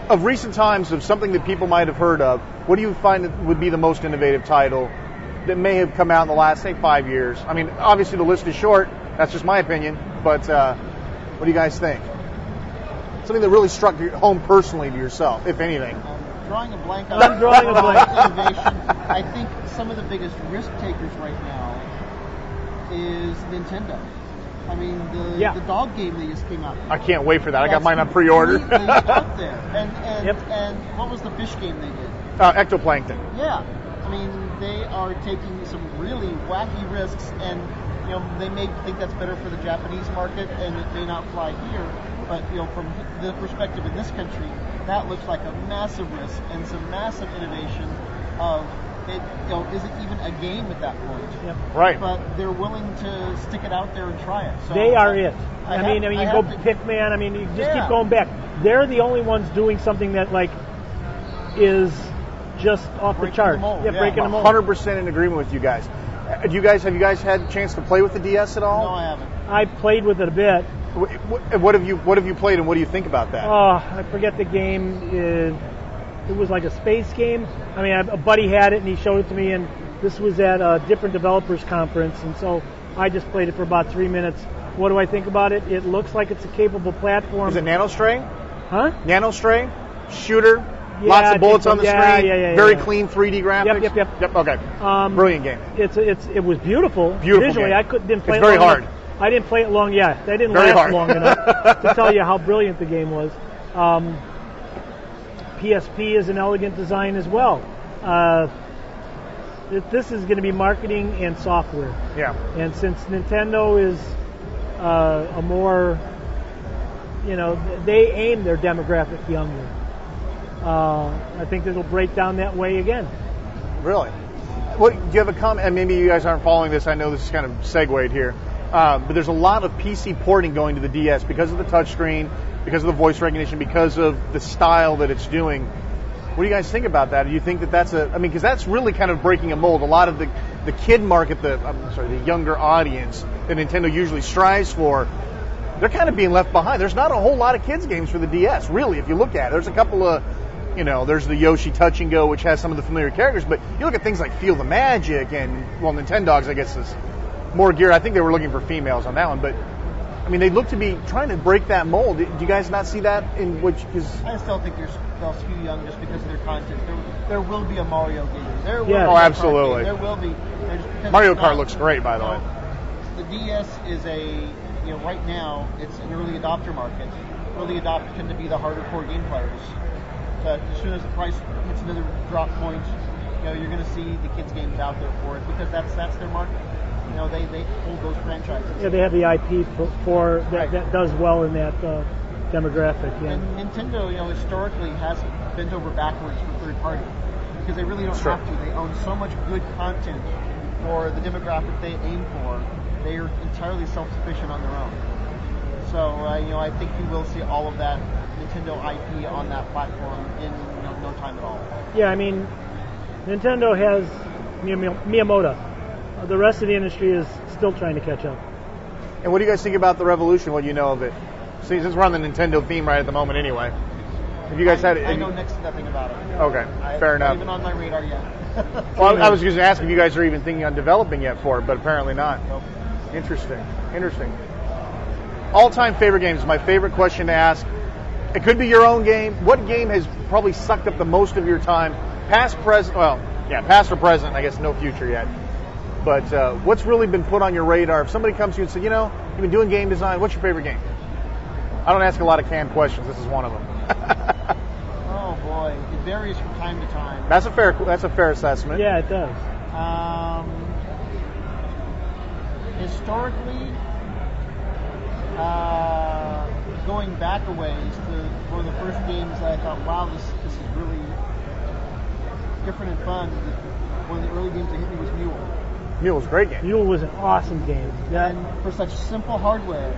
of recent times, of something that people might have heard of, what do you find would be the most innovative title that may have come out in the last, say, 5 years? I mean, obviously the list is short. That's just my opinion. But what do you guys think? Something that really struck home personally to yourself, if anything. Drawing a blank on I'm drawing a blank. innovation. I think some of the biggest risk takers right now is Nintendo. I mean, the dog game that just came out. I can't wait for that. I got mine on pre-order. Out there. And what was the fish game they did? Ectoplankton. Yeah. I mean, they are taking some really wacky risks, and they may think that's better for the Japanese market, and it may not fly here. But from the perspective in this country, that looks like a massive risk and some massive innovation. Of it, is it even a game at that point? Yep. Right. But they're willing to stick it out there and try it. So They are it. I mean, you go to, Pikmin. I mean, you just keep going back. They're the only ones doing something that is just off the charts. Breaking the mold. 100% in agreement with you guys. Have you guys had a chance to play with the DS at all? No, I haven't. I played with it a bit. What have you played, and what do you think about that? Oh, I forget the game. It was like a space game. I mean, a buddy had it, and he showed it to me, and this was at a different developers conference, and so I just played it for about 3 minutes. What do I think about it? It looks like it's a capable platform. Is it Nanostray? Huh? Nanostray? Shooter? Yeah, Lots of bullets on the screen? Yeah, very clean 3D graphics? Yep. Okay. Brilliant game. It was beautiful. Beautiful Visually, game. didn't play it's it very long hard. enough. I didn't play it long. Yeah, they didn't Very last hard. long enough to tell you how brilliant the game was. PSP is an elegant design as well. This is going to be marketing and software. Yeah. And since Nintendo is a more, they aim their demographic younger. I think it'll break down that way again. Really? Do you have a comment? And maybe you guys aren't following this. I know this is kind of segued here. But there's a lot of PC porting going to the DS because of the touchscreen, because of the voice recognition, because of the style that it's doing. What do you guys think about that? Do you think that that's because that's really kind of breaking a mold. A lot of the kid market, the younger audience that Nintendo usually strives for, they're kind of being left behind. There's not a whole lot of kids games for the DS, really, if you look at it. There's a couple of, there's the Yoshi Touch and Go, which has some of the familiar characters, but you look at things like Feel the Magic and, Nintendogs, I guess, is more geared. I think they were looking for females on that one, but I mean, they look to be trying to break that mold. Do you guys not see that in which? I still think they'll skew young just because of their content. There will be a Mario game. There will Yeah. be Oh, absolutely. There will be. Mario Kart looks great, by the way. The DS is right now it's an early adopter market. Early adopters tend to be the harder core game players. But as soon as the price hits another drop point, you're going to see the kids games out there for it because that's their market. They hold those franchises. Yeah, they have the IP for that does well in that demographic. Yeah. And Nintendo, historically has bent over backwards for third party because they really don't have to. They own so much good content for the demographic they aim for. They are entirely self-sufficient on their own. So, I think you will see all of that Nintendo IP on that platform in no time at all. Yeah, I mean, Nintendo has Miyamoto. The rest of the industry is still trying to catch up. And what do you guys think about the Revolution? What do you know of it? See, since we're on the Nintendo theme right at the moment anyway. Have you guys had it? I know next to nothing about it. Okay, fair enough. Not even on my radar yet. Well, I was going to ask if you guys are even thinking on developing yet for it, but apparently not. Nope. Interesting. All-time favorite games is my favorite question to ask. It could be your own game. What game has probably sucked up the most of your time? Past, present, past or present, I guess no future yet. But what's really been put on your radar? If somebody comes to you and says, you've been doing game design, what's your favorite game? I don't ask a lot of canned questions. This is one of them. Oh, boy. It varies from time to time. That's a fair assessment. Yeah, it does. Historically, going back a ways to one of the first games that I thought, wow, this is really different and fun. One of the early games that hit me was Mule. Mule was a great game. Mule was an awesome game. And for such simple hardware,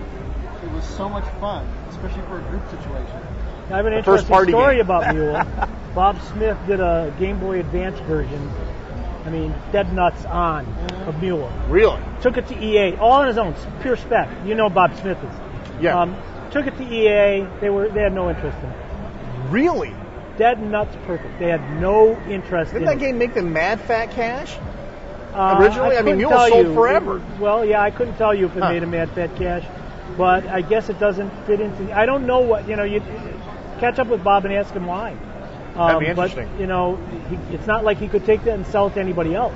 it was so much fun, especially for a group situation. I have an interesting story about Mule. Bob Smith did a Game Boy Advance version. I mean, dead nuts on of Mule. Really? Took it to EA, all on his own, pure spec. You know Bob Smith is. Yeah. Took it to EA. They had no interest in it. Really? Dead nuts perfect. They had no interest Didn't in that it. game make them mad fat cash? Originally? I mean, Mule couldn't tell sold you. forever. I couldn't tell you if it made a mad fat cash, but I guess it doesn't fit into. I don't know what you catch up with Bob and ask him why. That'd be interesting. But it's not like he could take that and sell it to anybody else.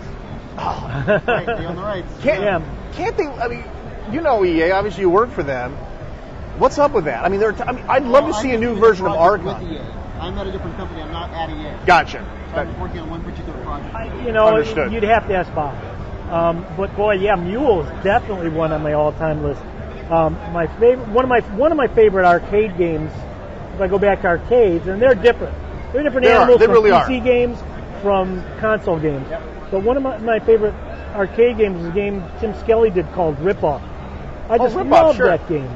Right, they own the rights. Can't they? I mean, EA. Obviously, you work for them. What's up with that? I mean, I'd love to see a new version of Archon. With EA. I'm at a different company. I'm not at EA. Gotcha. So I'm working on one particular project. Understood. You'd have to ask Bob. But boy, yeah, Mule is definitely one on my all-time list. My favorite, one of my favorite arcade games. If I go back to arcades, and they're different. They're different animals They from really PC are. games, from console games. Yep. But one of my favorite arcade games is a game Tim Skelly did called Rip-Off. I just Rip-Off, love sure. that game.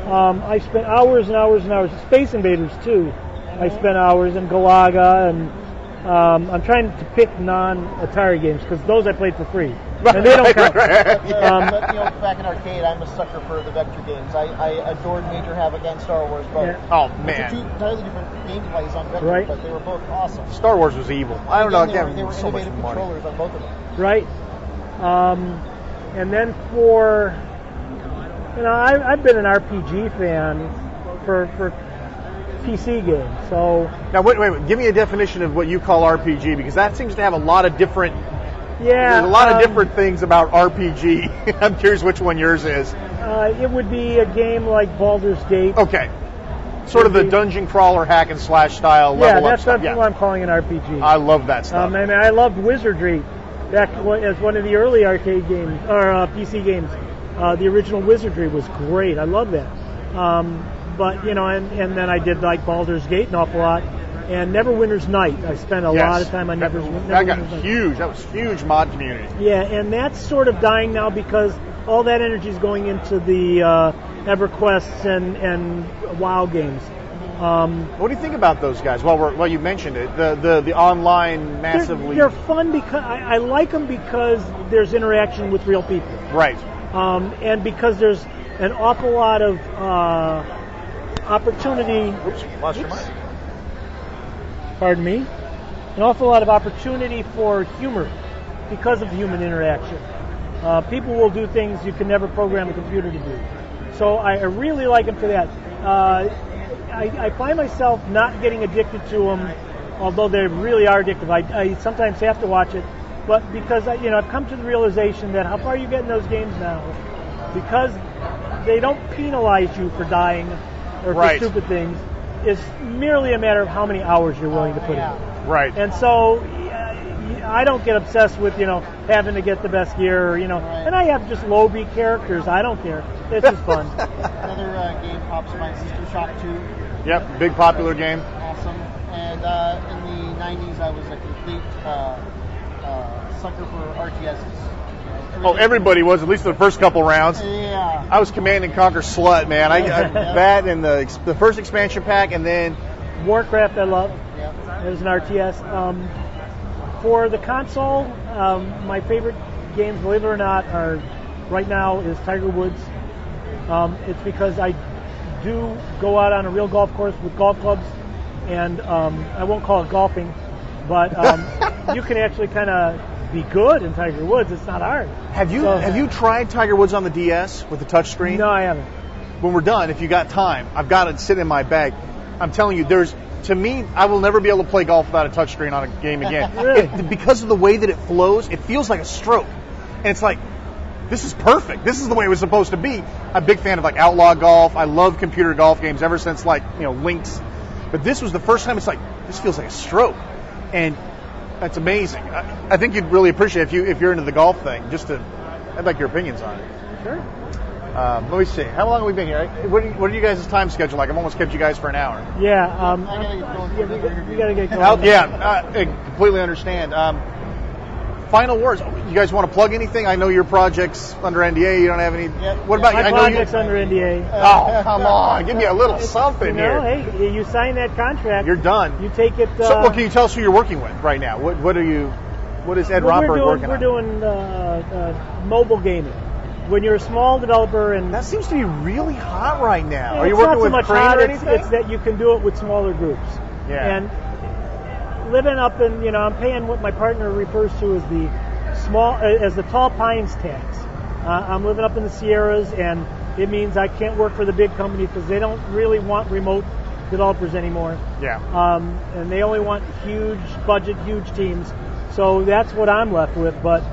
I spent hours and hours and hours. Space Invaders too. I spent hours in Galaga, and I'm trying to pick non-Atari games because those I played for free, and they don't count. But back in arcade, I'm a sucker for the vector games. I adored Major Havoc and Star Wars, both. Yeah. Oh, Those are man. two entirely different gameplays on vector, Right. but they were both awesome. Star Wars was evil. I don't know. They Again, were so much innovative money. controllers on both of them. Right. And then for, I've been an RPG fan for PC games. So Now, wait. Give me a definition of what you call RPG, because that seems to have a lot of different. yeah, There's a lot of different things about RPG. I'm curious which one yours is. It would be a game like Baldur's Gate. Okay. Sort of the dungeon crawler hack and slash style Yeah, level up that's stuff. what I'm calling an RPG. I love that stuff. And I loved Wizardry back as one of the early arcade games or PC games. The original Wizardry was great. I love that. But and then I did like Baldur's Gate an awful lot, and Neverwinter's Night. I spent a lot of time on that Neverwinter's got Night. huge. That was huge mod community. Yeah, and that's sort of dying now because all that energy is going into the EverQuests and WoW games. What do you think about those guys? Well, you mentioned it. The online massively. They're fun because I like them because there's interaction with real people. Right. And because there's an awful lot of opportunity. Oops, lost your mic. Pardon me. An awful lot of opportunity for humor because of human interaction. People will do things you can never program a computer to do. So I really like them for that. I find myself not getting addicted to them, although they really are addictive. I sometimes have to watch it, but because I've come to the realization that how far you get in those games now, because they don't penalize you for dying or for stupid things. It's merely a matter of how many hours you're willing to put in. Right. And so I don't get obsessed with having to get the best gear, and I have just low B characters. I don't care. It's just fun. Another game pops to mind, System Shock 2. Yep, big popular game. Awesome. And in the 90s, I was a complete sucker for RTSs. Oh, everybody was, at least the first couple rounds. Yeah. I was Command and Conquer slut, man. That and the first expansion pack, and then Warcraft I love. Yeah. It was an RTS. For the console, my favorite games, believe it or not, are right now is Tiger Woods. It's because I do go out on a real golf course with golf clubs, and I won't call it golfing, but you can actually kind of be good in Tiger Woods. It's not hard. Have you tried Tiger Woods on the DS with the touchscreen? No, I haven't. When we're done, if you got time, I've got it sitting in my bag. I'm telling you, to me, I will never be able to play golf without a touchscreen on a game again. Really? Because of the way that it flows, it feels like a stroke. And it's like, this is perfect. This is the way it was supposed to be. I'm a big fan of like Outlaw Golf. I love computer golf games ever since Lynx. But this was the first time it's like, this feels like a stroke. And that's amazing. I think you'd really appreciate it if you're into the golf thing. I'd like your opinions on it. Sure. Let me see. How long have we been here? What are you guys' time schedule like? I've almost kept you guys for an hour. Yeah. I gotta get going for another interview. We got to get going. I completely understand. Final words. You guys want to plug anything? I know your project's under NDA. You don't have any. Yep. What about My you? I know project's under NDA. Oh, come on. Give me a little something here. Hey, you sign that contract. You're done. You take it. So, can you tell us who you're working with right now? What is Ed Rotberg working on? We're doing mobile gaming. When you're a small developer and That seems to be really hot right now. Are you it's working not so with much Crane hot, or it's anything? that you can do it with smaller groups. Yeah. And living up in, I'm paying what my partner refers to as the tall pines tax. I'm living up in the Sierras, and it means I can't work for the big company because they don't really want remote developers anymore. Yeah. And they only want huge budget, huge teams. So that's what I'm left with. But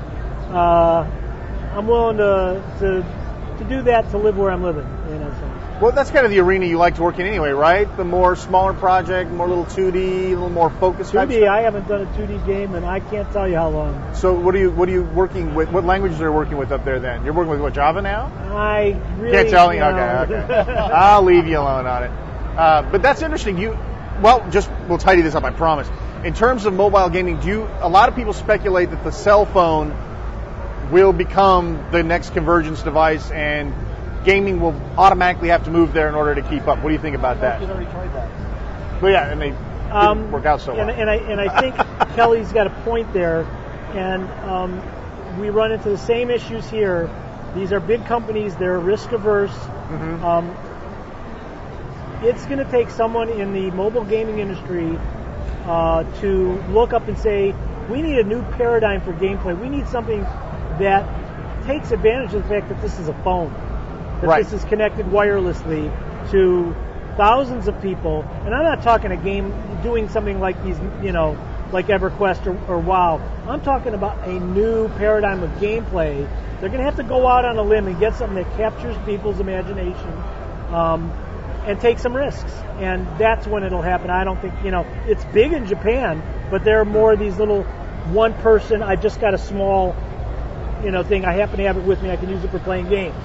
I'm willing to do that to live where I'm living. So. Well, that's kind of the arena you like to work in anyway, right? The more smaller project, more little 2D, a little more focused. 2D, I haven't done a 2D game, and I can't tell you how long. So what are you working with? What languages are you working with up there then? You're working with what, Java now? I really Can't tell me. No. Okay. I'll leave you alone on it. But that's interesting. We'll tidy this up, I promise. In terms of mobile gaming, a lot of people speculate that the cell phone will become the next convergence device and gaming will automatically have to move there in order to keep up. What do you think about that? He's already tried that. Well, yeah, and they didn't work out so well. And I think Kelly's got a point there, and we run into the same issues here. These are big companies; they're risk averse. Mm-hmm. It's going to take someone in the mobile gaming industry to look up and say, we need a new paradigm for gameplay. We need something that takes advantage of the fact that this is a phone. That this is connected wirelessly to thousands of people, and I'm not talking a game doing something like these, like EverQuest or WoW. I'm talking about a new paradigm of gameplay. They're going to have to go out on a limb and get something that captures people's imagination, and take some risks, and that's when it'll happen. I don't think, it's big in Japan, but there are more of these little one person. I just got a small, thing. I happen to have it with me. I can use it for playing games.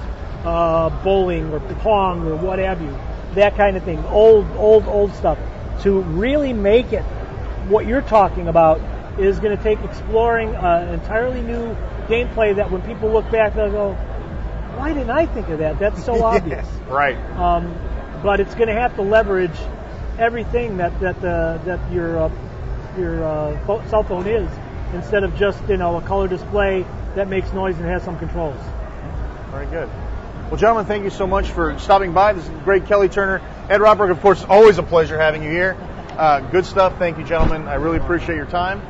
Bowling or pong or what have you, that kind of thing, old stuff. To really make it what you're talking about is going to take exploring entirely new gameplay that when people look back they'll go, why didn't I think of that? That's so obvious. Right. But it's going to have to leverage everything that your cell phone is, instead of just a color display that makes noise and has some controls. Very good. Well, gentlemen, thank you so much for stopping by. This is great. Kelly Turner, Ed Rotberg, of course, always a pleasure having you here. Good stuff. Thank you, gentlemen. I really appreciate your time.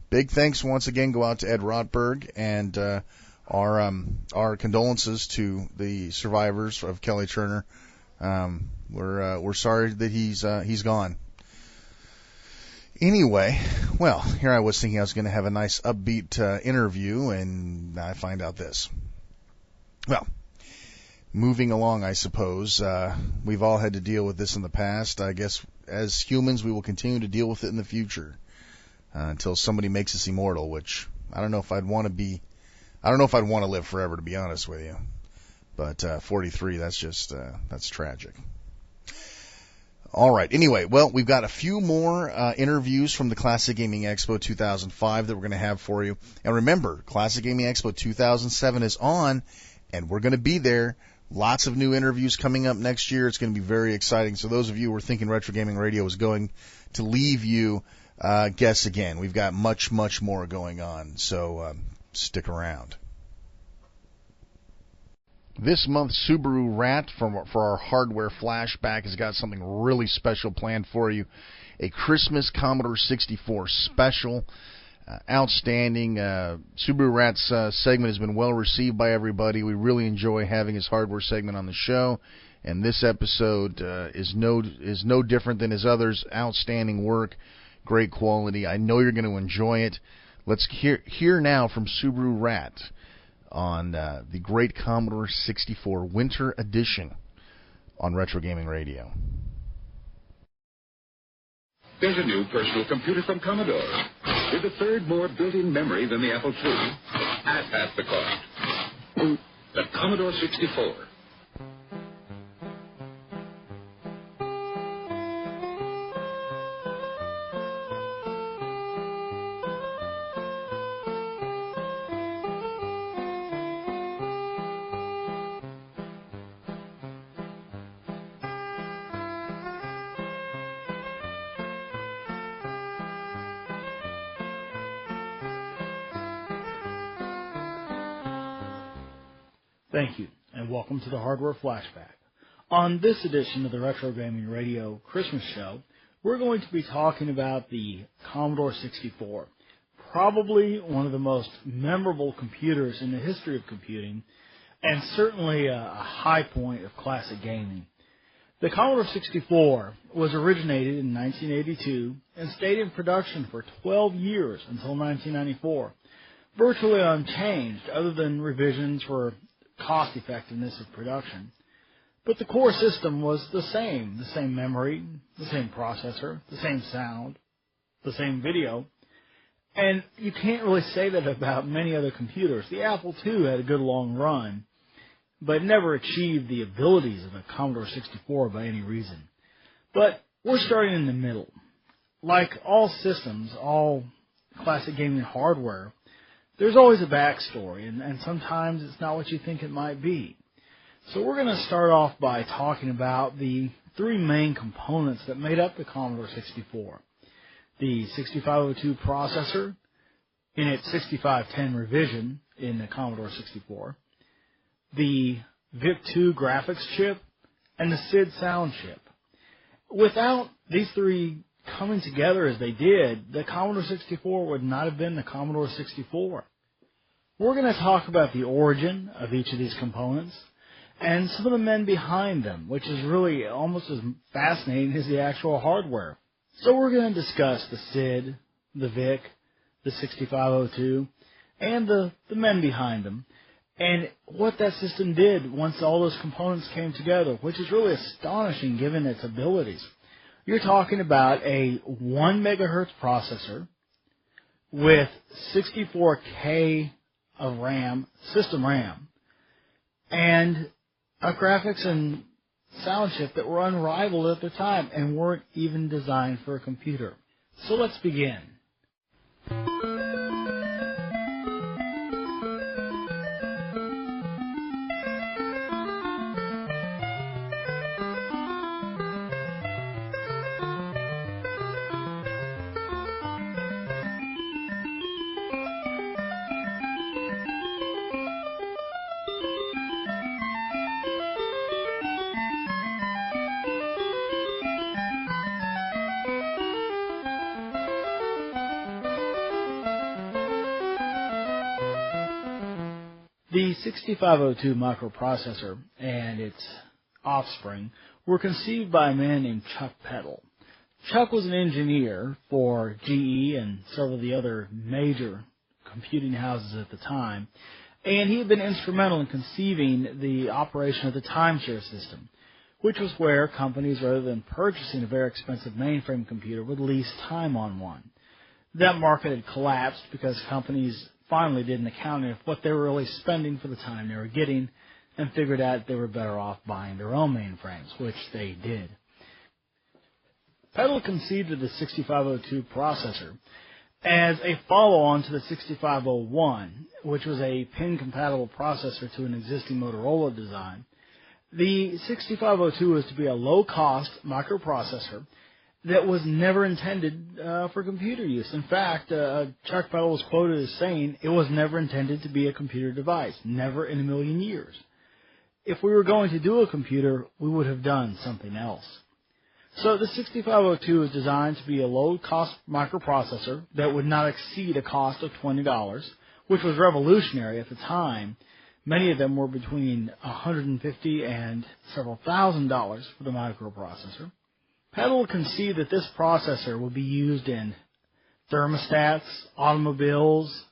Big thanks once again go out to Ed Rotberg, and our condolences to the survivors of Kelly Turner. We're sorry that he's gone. Anyway, well, here I was thinking I was going to have a nice upbeat interview, and I find out this. Well, moving along, I suppose. We've all had to deal with this in the past. I guess as humans, we will continue to deal with it in the future until somebody makes us immortal, which I don't know if I'd want to be. I don't know if I'd want to live forever, to be honest with you. But 43, that's tragic. All right. Anyway, well, we've got a few more interviews from the Classic Gaming Expo 2005 that we're going to have for you. And remember, Classic Gaming Expo 2007 is on, and we're going to be there. Lots of new interviews coming up next year. It's going to be very exciting. So those of you who are thinking Retro Gaming Radio is going to leave you, guess again. We've got much, much more going on. So stick around. This month, Subarurat for our hardware flashback has got something really special planned for you. A Christmas Commodore 64 special. Outstanding. Subarurat's segment has been well received by everybody. We really enjoy having his hardware segment on the show, and this episode is no different than his others. Outstanding work, great quality. I know you're going to enjoy it. Let's hear now from Subarurat on the great Commodore 64 Winter Edition on Retro Gaming Radio. There's a new personal computer from Commodore with a third more built-in memory than the Apple II at half the cost. The Commodore 64. Thank you, and welcome to the Hardware Flashback. On this edition of the Retro Gaming Radio Christmas Show, we're going to be talking about the Commodore 64, probably one of the most memorable computers in the history of computing, and certainly a high point of classic gaming. The Commodore 64 was originated in 1982 and stayed in production for 12 years until 1994, virtually unchanged other than revisions for cost effectiveness of production. But the core system was the same memory, the same processor, the same sound, the same video. And you can't really say that about many other computers. The Apple II had a good long run, but never achieved the abilities of a Commodore 64 by any reason. But we're starting in the middle. Like all systems, all classic gaming hardware, there's always a backstory, and sometimes it's not what you think it might be. So we're going to start off by talking about the three main components that made up the Commodore 64. The 6502 processor in its 6510 revision in the Commodore 64, the VIC-2 graphics chip, and the SID sound chip. Without these three coming together as they did, the Commodore 64 would not have been the Commodore 64. We're going to talk about the origin of each of these components and some of the men behind them, which is really almost as fascinating as the actual hardware. So we're going to discuss the SID, the VIC, the 6502, and the men behind them, and what that system did once all those components came together, which is really astonishing given its abilities. You're talking about a 1 megahertz processor with 64K of RAM, system RAM, and a graphics and sound chip that were unrivaled at the time and weren't even designed for a computer. So let's begin. The 6502 microprocessor and its offspring were conceived by a man named Chuck Peddle. Chuck was an engineer for GE and several of the other major computing houses at the time, and he had been instrumental in conceiving the operation of the timeshare system, which was where companies, rather than purchasing a very expensive mainframe computer, would lease time on one. That market had collapsed because companies finally did an accounting of what they were really spending for the time they were getting and figured out they were better off buying their own mainframes, which they did. Peddle conceived of the 6502 processor as a follow-on to the 6501, which was a pin-compatible processor to an existing Motorola design. The 6502 was to be a low-cost microprocessor that was never intended for computer use. In fact, Chuck Peddle was quoted as saying, it was never intended to be a computer device, never in a million years. If we were going to do a computer, we would have done something else. So the 6502 was designed to be a low-cost microprocessor that would not exceed a cost of $20, which was revolutionary at the time. Many of them were between $150 and several $1,000s for the microprocessor. Peddle conceived that this processor would be used in thermostats, automobiles,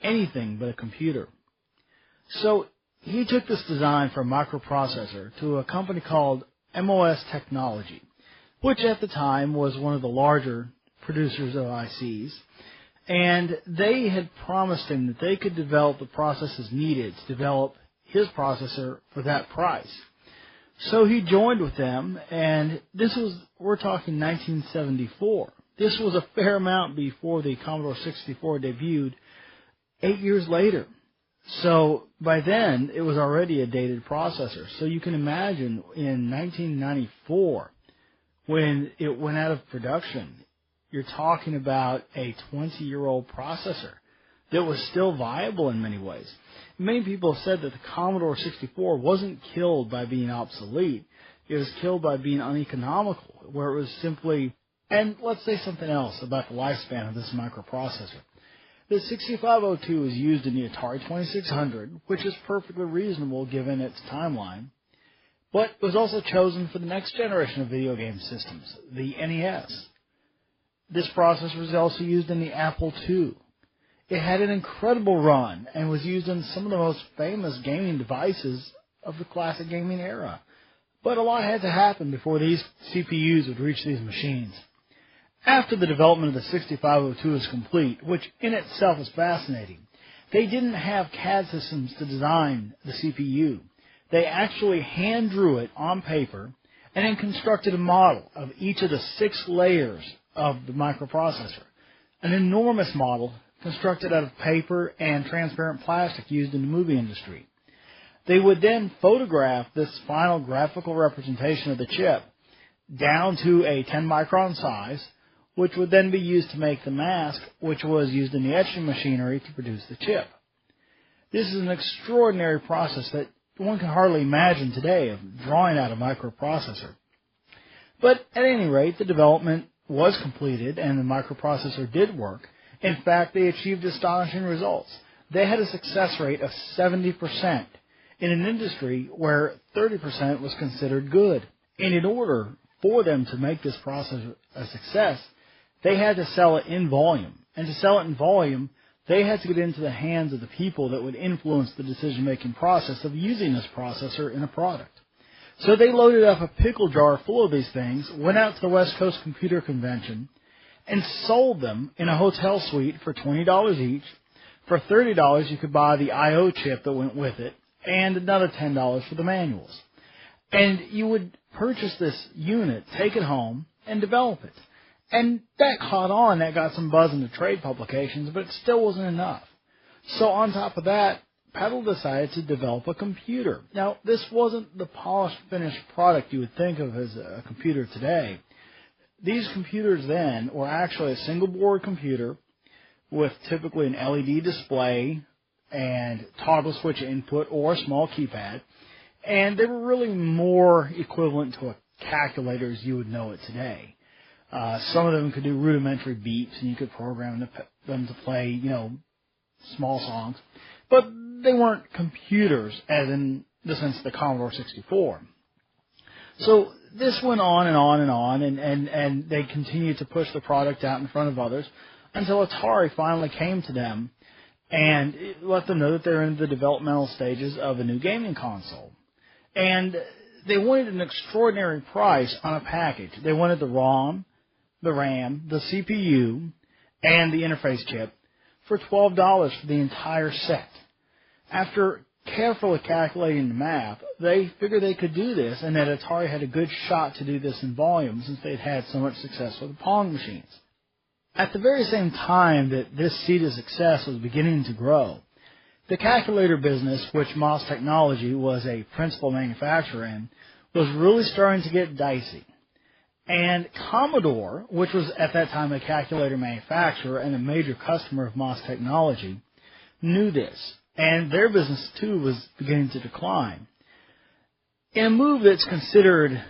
anything but a computer. So he took this design for a microprocessor to a company called MOS Technology, which at the time was one of the larger producers of ICs, and they had promised him that they could develop the processes needed to develop his processor for that price. So he joined with them, and we're talking 1974. This was a fair amount before the Commodore 64 debuted 8 years later. So by then, it was already a dated processor. So you can imagine in 1994, when it went out of production, you're talking about a 20-year-old processor that was still viable in many ways. Many people have said that the Commodore 64 wasn't killed by being obsolete. It was killed by being uneconomical, where it was simply... And let's say something else about the lifespan of this microprocessor. The 6502 was used in the Atari 2600, which is perfectly reasonable given its timeline, but it was also chosen for the next generation of video game systems, the NES. This processor was also used in the Apple II. It had an incredible run and was used in some of the most famous gaming devices of the classic gaming era. But a lot had to happen before these CPUs would reach these machines. After the development of the 6502 was complete, which in itself is fascinating, they didn't have CAD systems to design the CPU. They actually hand drew it on paper and then constructed a model of each of the 6 layers of the microprocessor, an enormous model constructed out of paper and transparent plastic used in the movie industry. They would then photograph this final graphical representation of the chip down to a 10-micron size, which would then be used to make the mask, which was used in the etching machinery to produce the chip. This is an extraordinary process that one can hardly imagine today of drawing out a microprocessor. But at any rate, the development was completed and the microprocessor did work. In fact, they achieved astonishing results. They had a success rate of 70% in an industry where 30% was considered good. And in order for them to make this process a success, they had to sell it in volume. And to sell it in volume, they had to get into the hands of the people that would influence the decision-making process of using this processor in a product. So they loaded up a pickle jar full of these things, went out to the West Coast Computer Convention, and sold them in a hotel suite for $20 each. For $30, you could buy the I.O. chip that went with it, and another $10 for the manuals. And you would purchase this unit, take it home, and develop it. And that caught on, that got some buzz in the trade publications, but it still wasn't enough. So on top of that, Petal decided to develop a computer. Now, this wasn't the polished, finished product you would think of as a computer today. These computers then were actually a single-board computer with typically an LED display and toggle switch input or a small keypad. And they were really more equivalent to a calculator as you would know it today. Some of them could do rudimentary beeps, and you could program them to play, small songs. But they weren't computers, as in the sense of the Commodore 64. So this went on and on and on, and they continued to push the product out in front of others until Atari finally came to them and let them know that they're in the developmental stages of a new gaming console. And they wanted an extraordinary price on a package. They wanted the ROM, the RAM, the CPU, and the interface chip for $12 for the entire set. After carefully calculating the math, they figured they could do this and that Atari had a good shot to do this in volume since they'd had so much success with the Pong machines. At the very same time that this seed of success was beginning to grow, the calculator business, which MOS Technology was a principal manufacturer in, was really starting to get dicey. And Commodore, which was at that time a calculator manufacturer and a major customer of MOS Technology, knew this, and their business too was beginning to decline. In a move that's considered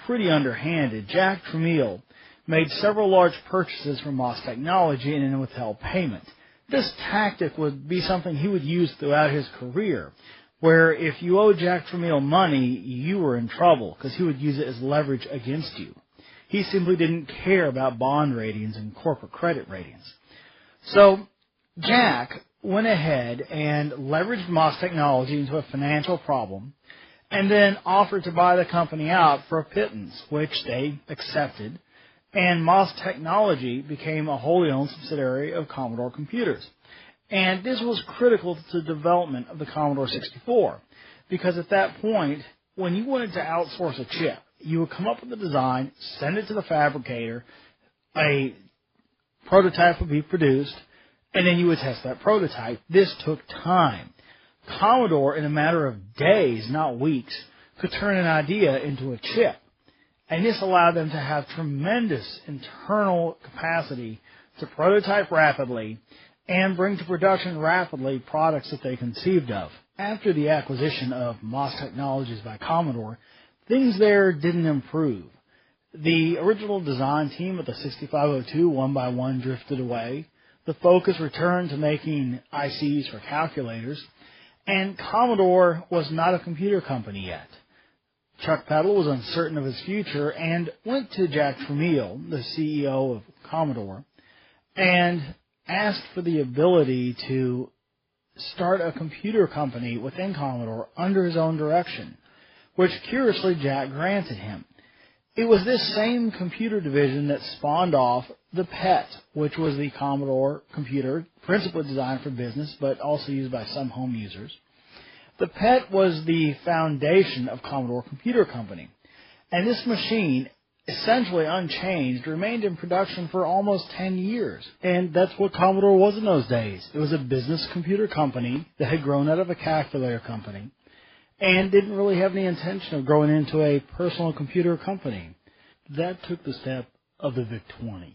pretty underhanded, Jack Tramiel made several large purchases from MOS Technology and then withheld payment. This tactic would be something he would use throughout his career, where if you owed Jack Tramiel money, you were in trouble because he would use it as leverage against you. He simply didn't care about bond ratings and corporate credit ratings. So Jack went ahead and leveraged MOS Technology into a financial problem and then offered to buy the company out for a pittance, which they accepted, and MOS Technology became a wholly owned subsidiary of Commodore Computers. And this was critical to the development of the Commodore 64, because at that point, when you wanted to outsource a chip, you would come up with a design, send it to the fabricator, a prototype would be produced, and then you would test that prototype. This took time. Commodore, in a matter of days, not weeks, could turn an idea into a chip. And this allowed them to have tremendous internal capacity to prototype rapidly and bring to production rapidly products that they conceived of. After the acquisition of MOS Technologies by Commodore, things there didn't improve. The original design team of the 6502 one by one drifted away. The focus returned to making ICs for calculators, and Commodore was not a computer company yet. Chuck Petal was uncertain of his future and went to Jack Tramiel, the CEO of Commodore, and asked for the ability to start a computer company within Commodore under his own direction, which curiously Jack granted him. It was this same computer division that spawned off the PET, which was the Commodore computer, principally designed for business, but also used by some home users. The PET was the foundation of Commodore Computer Company, and this machine, essentially unchanged, remained in production for almost 10 years. And that's what Commodore was in those days. It was a business computer company that had grown out of a calculator company and didn't really have any intention of growing into a personal computer company. That took the step of the VIC-20.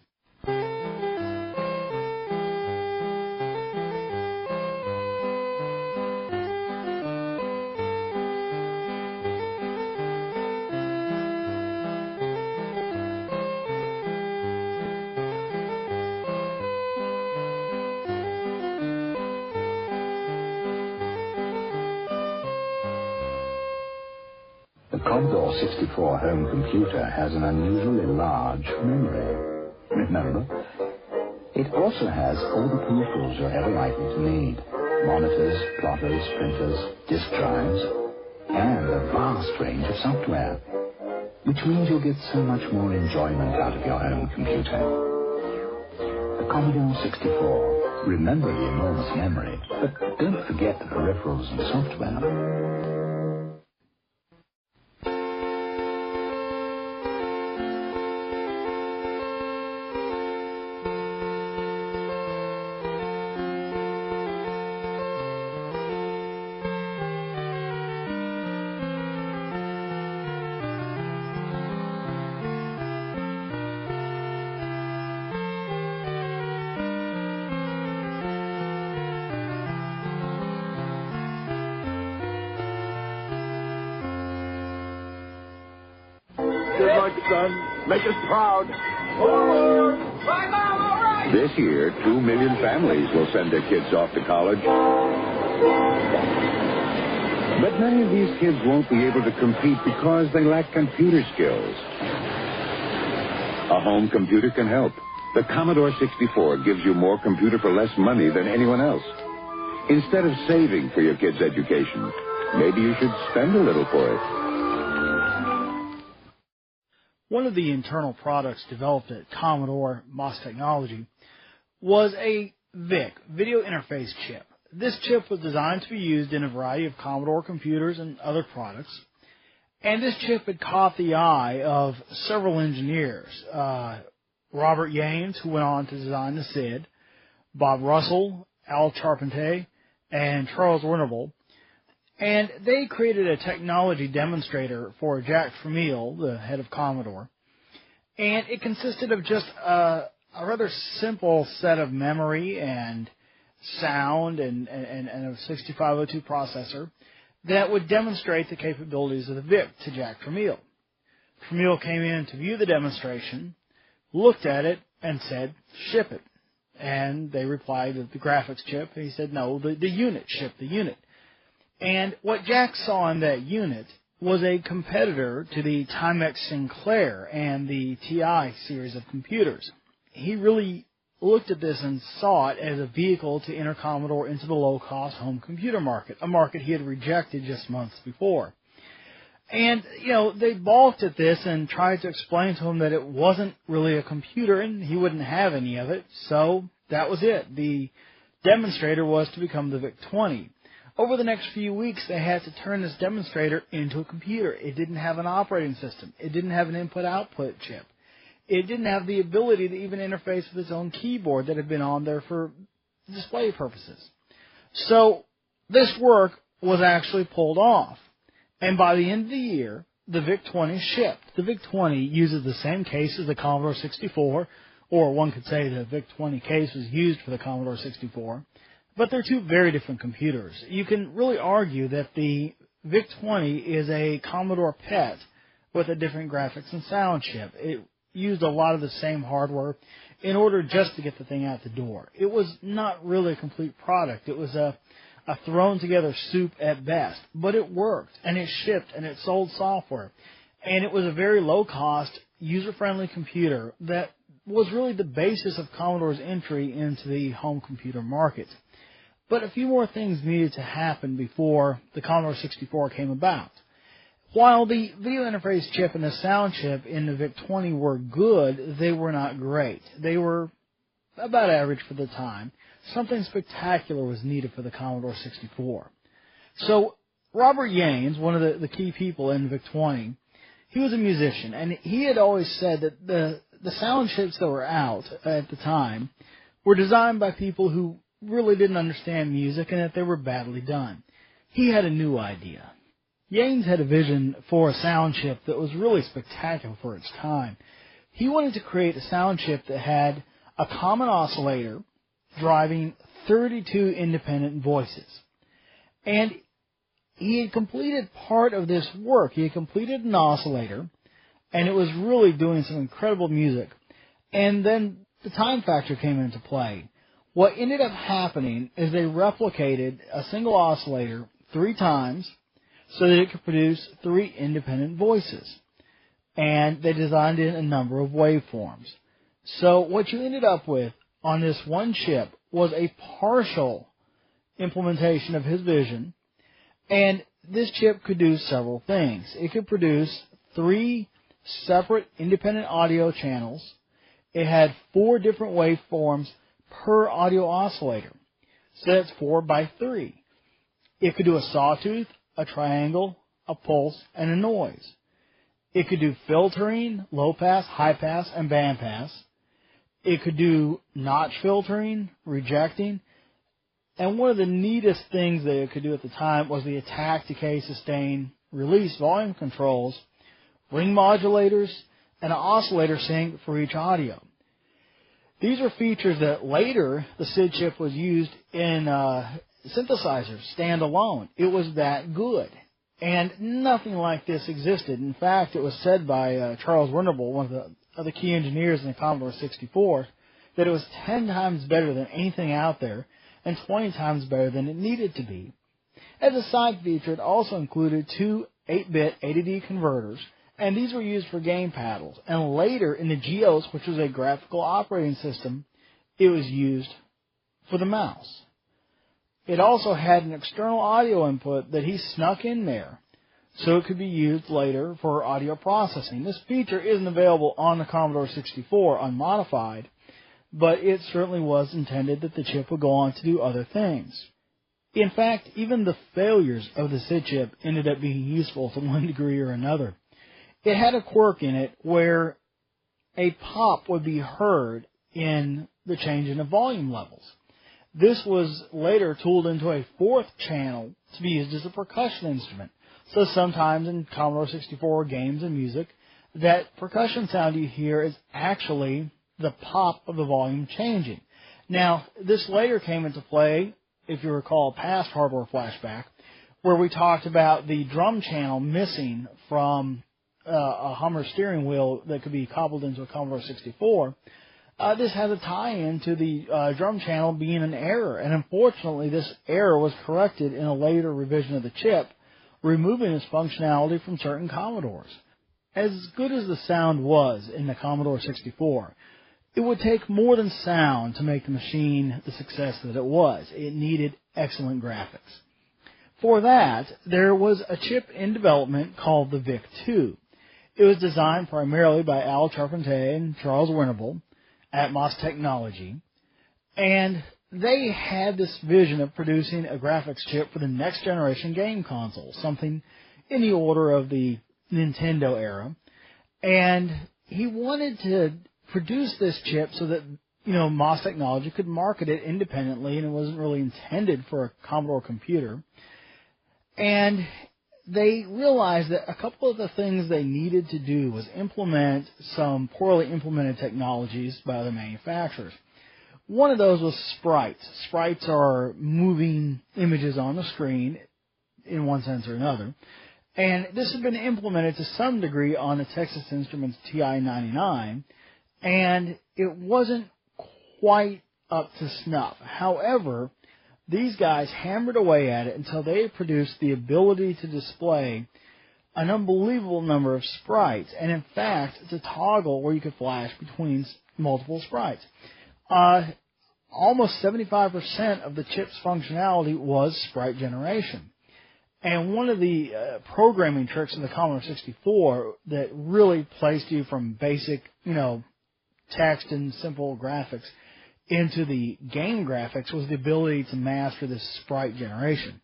The Commodore 64 home computer has an unusually large memory. Remember, it also has all the peripherals you're ever likely to need. Monitors, plotters, printers, disk drives, and a vast range of software, which means you'll get so much more enjoyment out of your home computer. The Commodore 64. Remember the enormous memory, but don't forget the peripherals and software. Good luck, son. Make us proud. Forward! Right, Mom, all right! This year, 2 million families will send their kids off to college. But many of these kids won't be able to compete because they lack computer skills. A home computer can help. The Commodore 64 gives you more computer for less money than anyone else. Instead of saving for your kids' education, maybe you should spend a little for it. One of the internal products developed at Commodore MOS Technology was a VIC, video interface chip. This chip was designed to be used in a variety of Commodore computers and other products. And this chip had caught the eye of several engineers. Robert Yanes, who went on to design the SID, Bob Russell, Al Charpentier, and Charles Wernerville. And they created a technology demonstrator for Jack Tramiel, the head of Commodore. And it consisted of just a rather simple set of memory and sound and a 6502 processor that would demonstrate the capabilities of the VIC to Jack Tramiel. Tramiel came in to view the demonstration, looked at it, and said, ship it. And they replied with the graphics chip, and he said, no, the unit, ship the unit. And what Jack saw in that unit was a competitor to the Timex Sinclair and the TI series of computers. He really looked at this and saw it as a vehicle to enter Commodore into the low-cost home computer market, a market he had rejected just months before. And, they balked at this and tried to explain to him that it wasn't really a computer and he wouldn't have any of it. So that was it. The demonstrator was to become the VIC-20. Over the next few weeks, they had to turn this demonstrator into a computer. It didn't have an operating system. It didn't have an input-output chip. It didn't have the ability to even interface with its own keyboard that had been on there for display purposes. So this work was actually pulled off. And by the end of the year, the VIC-20 shipped. The VIC-20 uses the same case as the Commodore 64, or one could say the VIC-20 case was used for the Commodore 64. But they're two very different computers. You can really argue that the VIC-20 is a Commodore PET with a different graphics and sound chip. It used a lot of the same hardware in order just to get the thing out the door. It was not really a complete product. It was a thrown-together soup at best. But it worked, and it shipped, and it sold software. And it was a very low-cost, user-friendly computer that was really the basis of Commodore's entry into the home computer market. But a few more things needed to happen before the Commodore 64 came about. While the video interface chip and the sound chip in the VIC-20 were good, they were not great. They were about average for the time. Something spectacular was needed for the Commodore 64. So Robert Yanes, one of the key people in the VIC-20, he was a musician, and he had always said that the sound chips that were out at the time were designed by people who really didn't understand music and that they were badly done. He had a new idea. Yanes had a vision for a sound chip that was really spectacular for its time. He wanted to create a sound chip that had a common oscillator driving 32 independent voices. And he had completed part of this work. He had completed an oscillator, and it was really doing some incredible music. And then the time factor came into play. What ended up happening is they replicated a single oscillator 3 times so that it could produce 3 independent voices. And they designed in a number of waveforms. So what you ended up with on this one chip was a partial implementation of his vision, and this chip could do several things. It could produce 3 separate independent audio channels. It had 4 different waveforms per audio oscillator. So that's 4 by 3. It could do a sawtooth, a triangle, a pulse, and a noise. It could do filtering, low pass, high pass, and band pass. It could do notch filtering, rejecting, and one of the neatest things that it could do at the time was the attack, decay, sustain, release volume controls, ring modulators, and an oscillator sync for each audio. These are features that later the SID chip was used in synthesizers standalone. It was that good. And nothing like this existed. In fact, it was said by Charles Winterble, one of the key engineers in the Commodore 64, that it was 10 times better than anything out there and 20 times better than it needed to be. As a side feature, it also included 2 8-bit ADD converters, and these were used for game paddles. And later, in the GEOS, which was a graphical operating system, it was used for the mouse. It also had an external audio input that he snuck in there, so it could be used later for audio processing. This feature isn't available on the Commodore 64 unmodified, but it certainly was intended that the chip would go on to do other things. In fact, even the failures of the SID chip ended up being useful to one degree or another. It had a quirk in it where a pop would be heard in the change in the volume levels. This was later tooled into a 4th channel to be used as a percussion instrument. So sometimes in Commodore 64 games and music, that percussion sound you hear is actually the pop of the volume changing. Now, this later came into play, if you recall, past Hardware Flashback, where we talked about the drum channel missing from a Hummer steering wheel that could be cobbled into a Commodore 64. This has a tie-in to the drum channel being an error, and unfortunately this error was corrected in a later revision of the chip, removing its functionality from certain Commodores. As good as the sound was in the Commodore 64, it would take more than sound to make the machine the success that it was. It needed excellent graphics. For that, there was a chip in development called the VIC-2. It was designed primarily by Al Charpentier and Charles Winterble at Moss Technology, and they had this vision of producing a graphics chip for the next generation game console, something in the order of the Nintendo era, and he wanted to produce this chip so that, Moss Technology could market it independently, and it wasn't really intended for a Commodore computer. And they realized that a couple of the things they needed to do was implement some poorly implemented technologies by other manufacturers. One of those was sprites. Sprites are moving images on the screen in one sense or another. And this had been implemented to some degree on the Texas Instruments TI-99, and it wasn't quite up to snuff. However, these guys hammered away at it until they produced the ability to display an unbelievable number of sprites, and in fact, to toggle where you could flash between multiple sprites. Almost 75% of the chip's functionality was sprite generation. And one of the programming tricks in the Commodore 64 that really placed you from basic, text and simple graphics into the game graphics was the ability to master this sprite generation.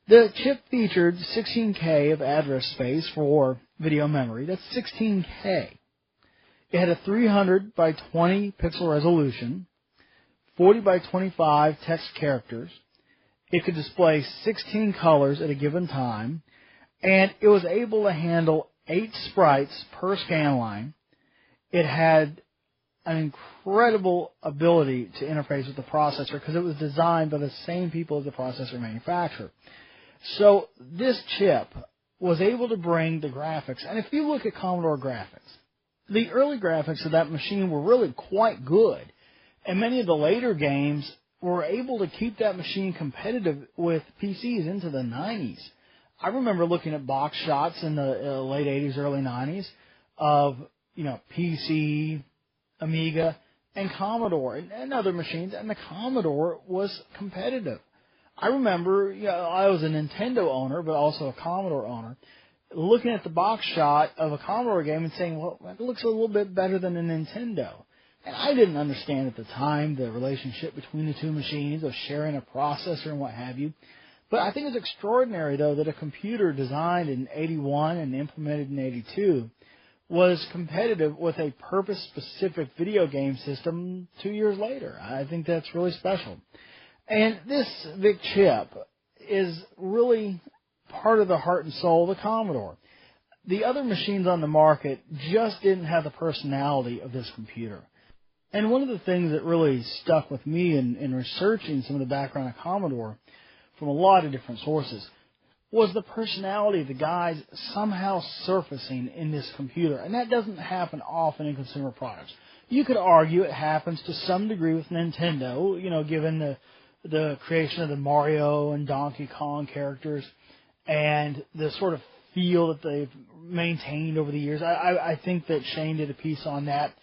The chip featured 16K of address space for video memory. That's 16K. It had a 300 by 20 pixel resolution, 40 by 25 text characters. It could display 16 colors at a given time, and it was able to handle 8 sprites per scan line. It had an incredible ability to interface with the processor because it was designed by the same people as the processor manufacturer. So this chip was able to bring the graphics, and if you look at Commodore graphics, the early graphics of that machine were really quite good, and many of the later games were able to keep that machine competitive with PCs into the 90s. I remember looking at box shots in the late 80s, early 90s of, PC, Amiga, and Commodore, and other machines, and the Commodore was competitive. I remember, I was a Nintendo owner, but also a Commodore owner, looking at the box shot of a Commodore game and saying, well, that looks a little bit better than a Nintendo. And I didn't understand at the time the relationship between the two machines of sharing a processor and what have you. But I think it's extraordinary, though, that a computer designed in 81 and implemented in 82 was competitive with a purpose-specific video game system 2 years later. I think that's really special. And this VIC chip is really part of the heart and soul of the Commodore. The other machines on the market just didn't have the personality of this computer. And one of the things that really stuck with me in researching some of the background of Commodore from a lot of different sources was the personality of the guys somehow surfacing in this computer. And that doesn't happen often in consumer products. You could argue it happens to some degree with Nintendo, given the creation of the Mario and Donkey Kong characters and the sort of feel that they've maintained over the years. I think that Shane did a piece on that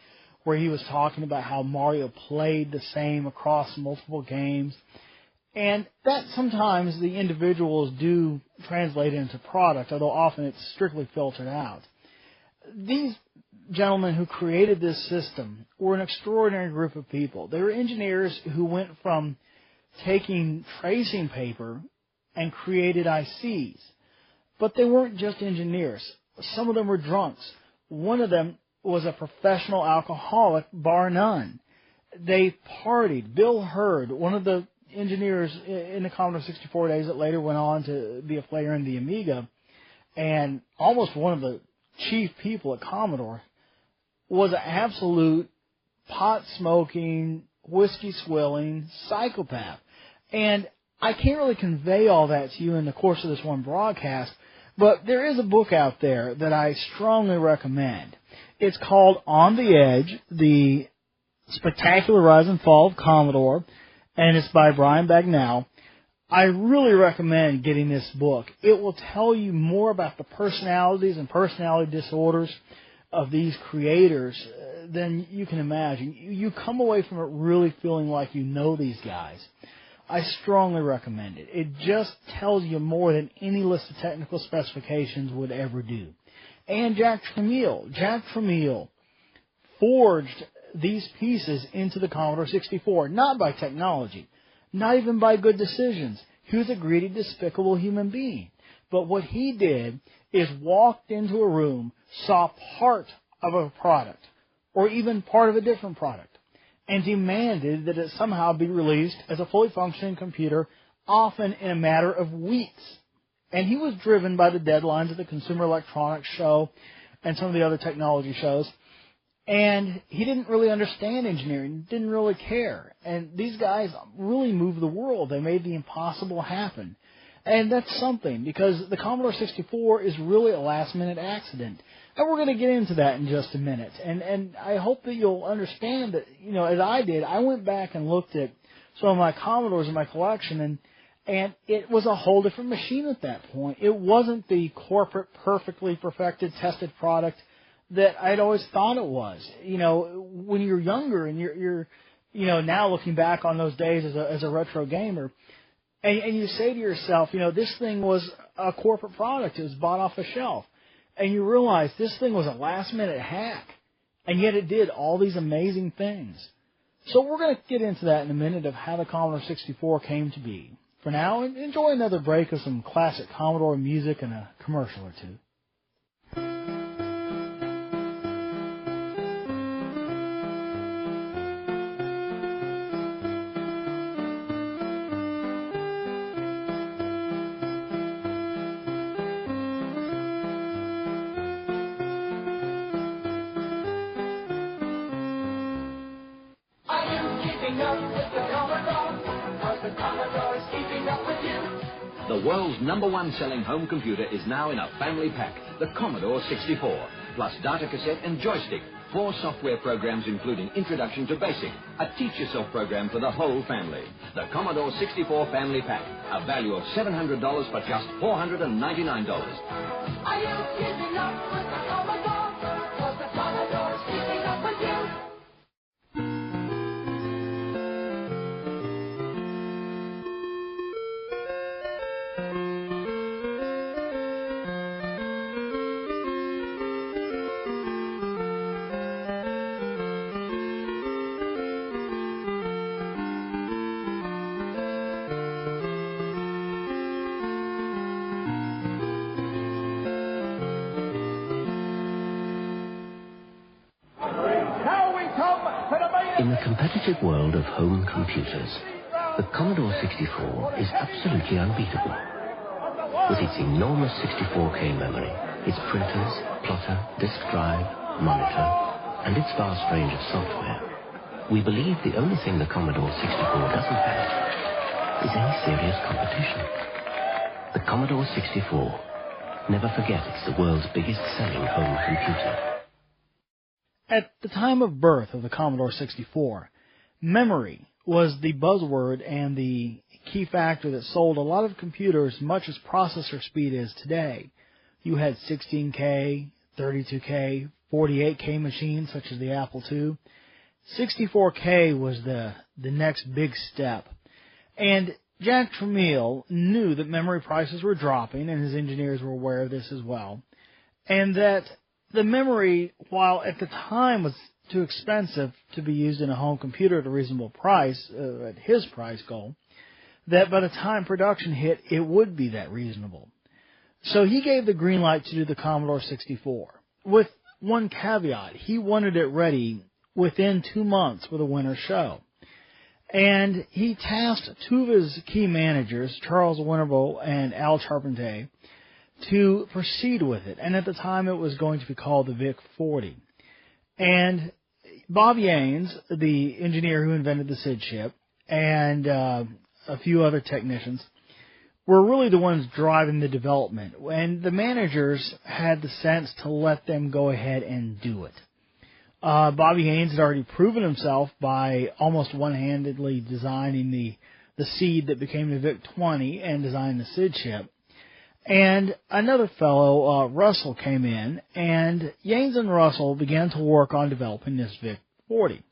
where he was talking about how Mario played the same across multiple games. And that sometimes the individuals do translate into product, although often it's strictly filtered out. These gentlemen who created this system were an extraordinary group of people. They were engineers who went from taking tracing paper and created ICs. But they weren't just engineers. Some of them were drunks. One of them was a professional alcoholic, bar none. They partied. Bill Hurd, one of the engineers in the Commodore 64 days that later went on to be a player in the Amiga, and almost one of the chief people at Commodore, was an absolute pot-smoking, whiskey-swilling psychopath. And I can't really convey all that to you in the course of this one broadcast, but there is a book out there that I strongly recommend. It's called On the Edge, The Spectacular Rise and Fall of Commodore, and it's by Brian Bagnall. I really recommend getting this book. It will tell you more about the personalities and personality disorders of these creators than you can imagine. You come away from it really feeling like you know these guys. I strongly recommend it. It just tells you more than any list of technical specifications would ever do. And Jack Tramiel forged these pieces into the Commodore 64, not by technology, not even by good decisions. He was a greedy, despicable human being. But what he did is walked into a room, saw part of a product, or even part of a different product, and demanded that it somehow be released as a fully functioning computer, often in a matter of weeks. And he was driven by the deadlines of the Consumer Electronics Show and some of the other technology shows. And he didn't really understand engineering, didn't really care. And these guys really moved the world. They made the impossible happen. And that's something, because the Commodore 64 is really a last-minute accident. And we're going to get into that in just a minute. And I hope that you'll understand that, as I did, I went back and looked at some of my Commodores in my collection, and it was a whole different machine at that point. It wasn't the corporate, perfectly perfected, tested product that I'd always thought it was. When you're younger and you're now looking back on those days as a retro gamer, And you say to yourself, this thing was a corporate product. It was bought off the shelf. And you realize this thing was a last-minute hack. And yet it did all these amazing things. So we're going to get into that in a minute of how the Commodore 64 came to be. For now, enjoy another break of some classic Commodore music and a commercial or two. The world's #1 selling home computer is now in a family pack, the Commodore 64, plus data cassette and joystick, 4 software programs including Introduction to Basic, a teach-yourself program for the whole family. The Commodore 64 Family Pack, a value of $700 for just $499. Are you keeping up with the Commodore? 'Cause the Commodore's keeping up with you. In the competitive world of home computers, the Commodore 64 is absolutely unbeatable. With its enormous 64K memory, its printers, plotter, disk drive, monitor, and its vast range of software, we believe the only thing the Commodore 64 doesn't have is any serious competition. The Commodore 64. Never forget it's the world's biggest selling home computer. At the time of birth of the Commodore 64, memory was the buzzword and the key factor that sold a lot of computers much as processor speed is today. You had 16K, 32K, 48K machines such as the Apple II. 64K was the next big step. And Jack Tramiel knew that memory prices were dropping, and his engineers were aware of this as well, and that the memory, while at the time was too expensive to be used in a home computer at a reasonable price, at his price goal, that by the time production hit, it would be that reasonable. So he gave the green light to do the Commodore 64, with one caveat. He wanted it ready within 2 months for the winter show. And he tasked 2 of his key managers, Charles Winterbo and Al Charpentier, to proceed with it. And at the time, it was going to be called the VIC-40. And Bob Yanes, the engineer who invented the SID chip, and a few other technicians, were really the ones driving the development. And the managers had the sense to let them go ahead and do it. Bobby Haynes had already proven himself by almost one-handedly designing the seed that became the VIC-20 and designing the SID chip. And another fellow, Russell, came in, and Yanes and Russell began to work on developing this VIC-40.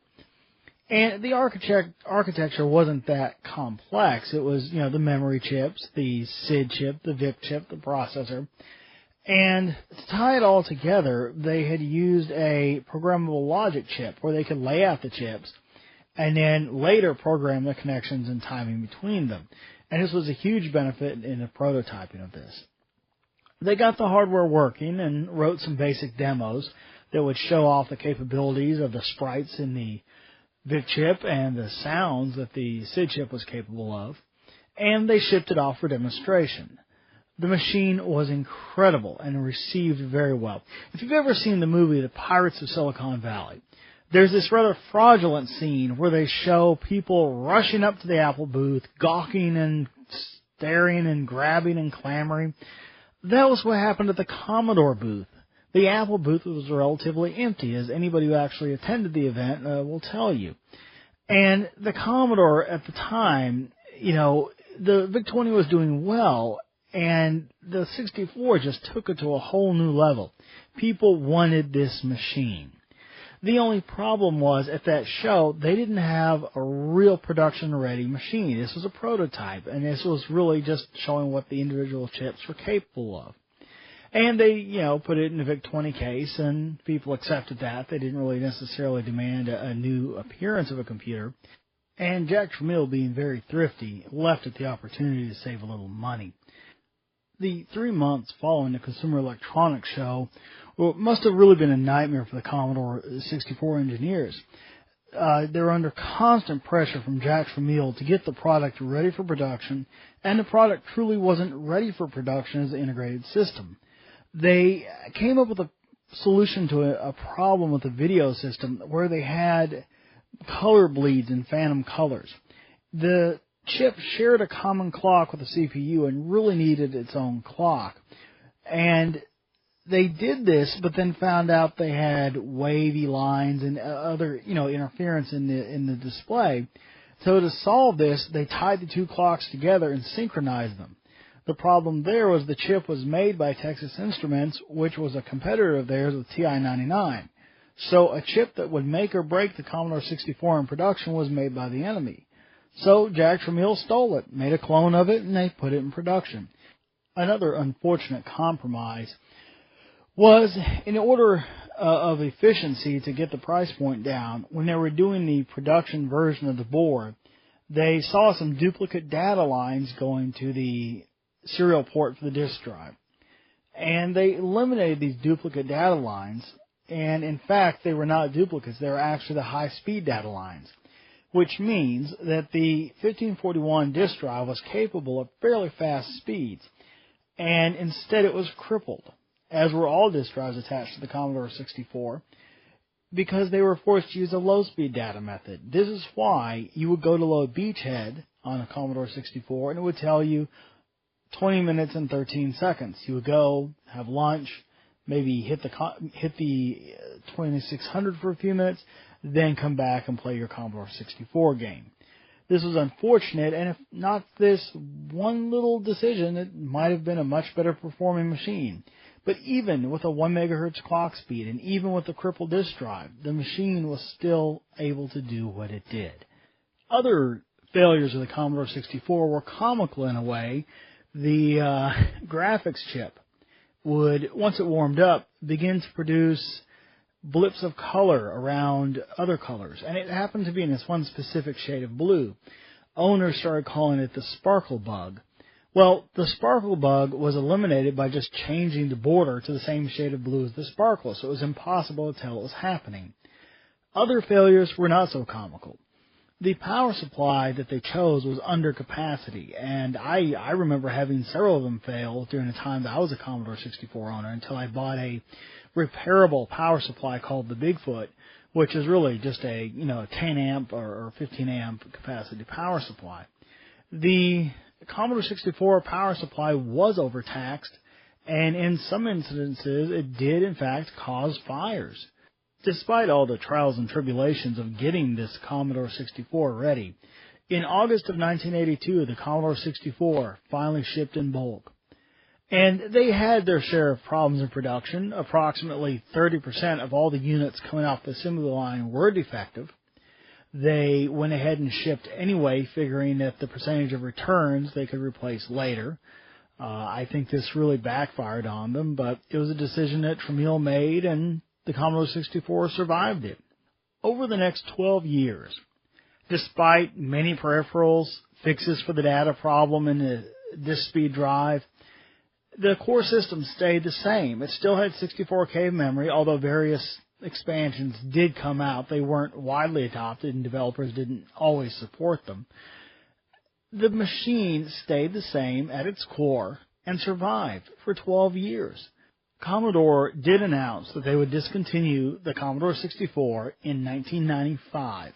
And the architecture wasn't that complex. It was, the memory chips, the SID chip, the VIC chip, the processor. And to tie it all together, they had used a programmable logic chip where they could lay out the chips and then later program the connections and timing between them. And this was a huge benefit in the prototyping of this. They got the hardware working and wrote some basic demos that would show off the capabilities of the sprites in the VIC chip and the sounds that the SID chip was capable of. And they shipped it off for demonstration. The machine was incredible and received very well. If you've ever seen the movie The Pirates of Silicon Valley, there's this rather fraudulent scene where they show people rushing up to the Apple booth, gawking and staring and grabbing and clamoring. That was what happened at the Commodore booth. The Apple booth was relatively empty, as anybody who actually attended the event will tell you. And the Commodore at the time, the VIC-20 was doing well, and the 64 just took it to a whole new level. People wanted this machine. The only problem was, at that show, they didn't have a real production-ready machine. This was a prototype, and this was really just showing what the individual chips were capable of. And they, put it in a VIC-20 case, and people accepted that. They didn't really necessarily demand a new appearance of a computer. And Jack Tramiel, being very thrifty, left it the opportunity to save a little money. The 3 months following the Consumer Electronics Show must have really been a nightmare for the Commodore 64 engineers. They were under constant pressure from Jack Tramiel to get the product ready for production, and the product truly wasn't ready for production as an integrated system. They came up with a solution to a problem with the video system where they had color bleeds in phantom colors. The chip shared a common clock with the CPU and really needed its own clock. And they did this, but then found out they had wavy lines and other, interference in the display. So to solve this, they tied the two clocks together and synchronized them. The problem there was the chip was made by Texas Instruments, which was a competitor of theirs with TI-99. So a chip that would make or break the Commodore 64 in production was made by the enemy. So Jack Tramiel stole it, made a clone of it, and they put it in production. Another unfortunate compromise was, in order of efficiency to get the price point down, when they were doing the production version of the board, they saw some duplicate data lines going to the serial port for the disk drive. And they eliminated these duplicate data lines, and in fact they were not duplicates, they were actually the high-speed data lines, which means that the 1541 disk drive was capable of fairly fast speeds, and instead it was crippled, as were all disk drives attached to the Commodore 64, because they were forced to use a low-speed data method. This is why you would go to load Beachhead on a Commodore 64, and it would tell you 20 minutes and 13 seconds. You would go, have lunch, maybe hit the 2600 for a few minutes, then come back and play your Commodore 64 game. This was unfortunate, and if not this one little decision, it might have been a much better performing machine. But even with a 1 megahertz clock speed, and even with the crippled disk drive, the machine was still able to do what it did. Other failures of the Commodore 64 were comical in a way. The graphics chip would, once it warmed up, begin to produce blips of color around other colors, and it happened to be in this one specific shade of blue. Owners started calling it the sparkle bug. Well, the sparkle bug was eliminated by just changing the border to the same shade of blue as the sparkle, so it was impossible to tell what was happening. Other failures were not so comical. The power supply that they chose was under capacity, and I remember having several of them fail during the time that I was a Commodore 64 owner until I bought a repairable power supply called the Bigfoot, which is really just a 10 amp or 15 amp capacity power supply. The Commodore 64 power supply was overtaxed, and in some instances it did in fact cause fires. Despite all the trials and tribulations of getting this Commodore 64 ready, in August of 1982, the Commodore 64 finally shipped in bulk. And they had their share of problems in production. Approximately 30% of all the units coming off the assembly line were defective. They went ahead and shipped anyway, figuring that the percentage of returns they could replace later. I think this really backfired on them, but it was a decision that Tramiel made, and the Commodore 64 survived it. Over the next 12 years, despite many peripherals, fixes for the data problem and the disk speed drive, the core system stayed the same. It still had 64K memory, although various expansions did come out. They weren't widely adopted, and developers didn't always support them. The machine stayed the same at its core and survived for 12 years. Commodore did announce that they would discontinue the Commodore 64 in 1995.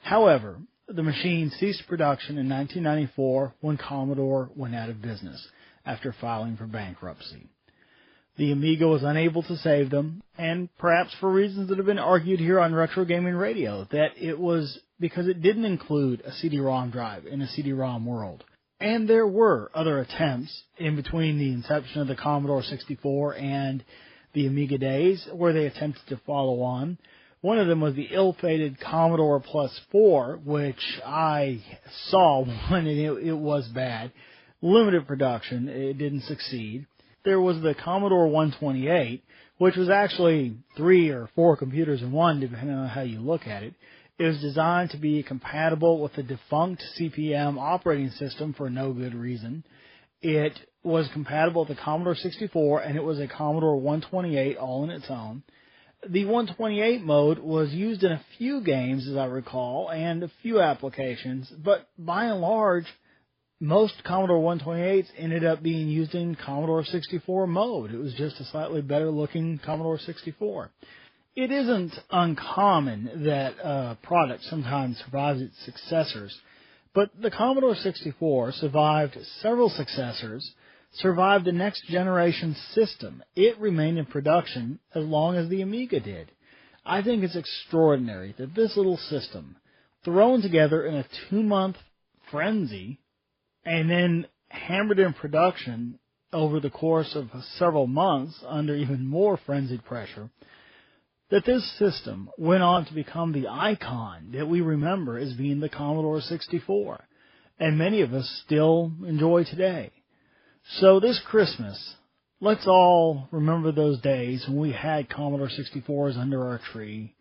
However, the machine ceased production in 1994 when Commodore went out of business after filing for bankruptcy. The Amiga was unable to save them, and perhaps for reasons that have been argued here on Retro Gaming Radio, that it was because it didn't include a CD-ROM drive in a CD-ROM world. And there were other attempts in between the inception of the Commodore 64 and the Amiga days where they attempted to follow on. One of them was the ill-fated Commodore Plus 4, which I saw one, and it was bad. Limited production. It didn't succeed. There was the Commodore 128, which was actually 3 or 4 computers in one, depending on how you look at it. It was designed to be compatible with the defunct CP/M operating system for no good reason. It was compatible with the Commodore 64, and it was a Commodore 128 all on its own. The 128 mode was used in a few games, as I recall, and a few applications, but by and large, most Commodore 128s ended up being used in Commodore 64 mode. It was just a slightly better-looking Commodore 64. It isn't uncommon that a product sometimes survives its successors, but the Commodore 64 survived several successors, survived the next generation system. It remained in production as long as the Amiga did. I think it's extraordinary that this little system, thrown together in a 2-month frenzy, and then hammered in production over the course of several months under even more frenzied pressure, that this system went on to become the icon that we remember as being the Commodore 64, and many of us still enjoy today. So this Christmas, let's all remember those days when we had Commodore 64s under our tree,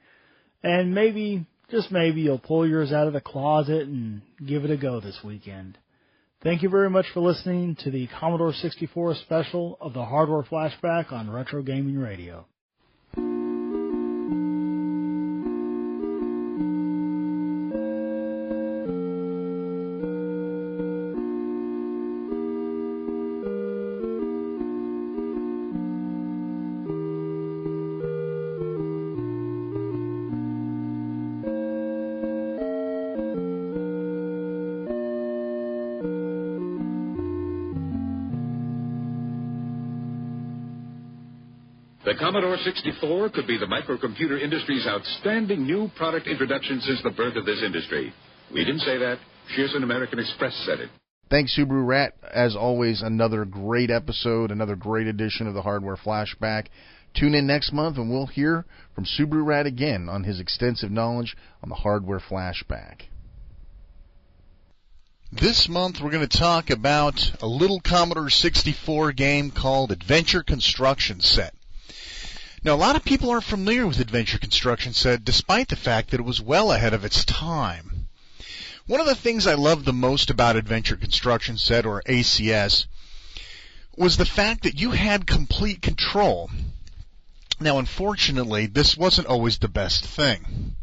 and maybe, just maybe, you'll pull yours out of the closet and give it a go this weekend. Thank you very much for listening to the Commodore 64 special of the Hardware Flashback on Retro Gaming Radio. The Commodore 64 could be the microcomputer industry's outstanding new product introduction since the birth of this industry. We didn't say that. Shearson American Express said it. Thanks, Subarurat. As always, another great episode, another great edition of the Hardware Flashback. Tune in next month and we'll hear from Subarurat again on his extensive knowledge on the Hardware Flashback. This month we're going to talk about a little Commodore 64 game called Adventure Construction Set. Now, a lot of people aren't familiar with Adventure Construction Set, despite the fact that it was well ahead of its time. One of the things I loved the most about Adventure Construction Set, or ACS, was the fact that you had complete control. Now, unfortunately, this wasn't always the best thing.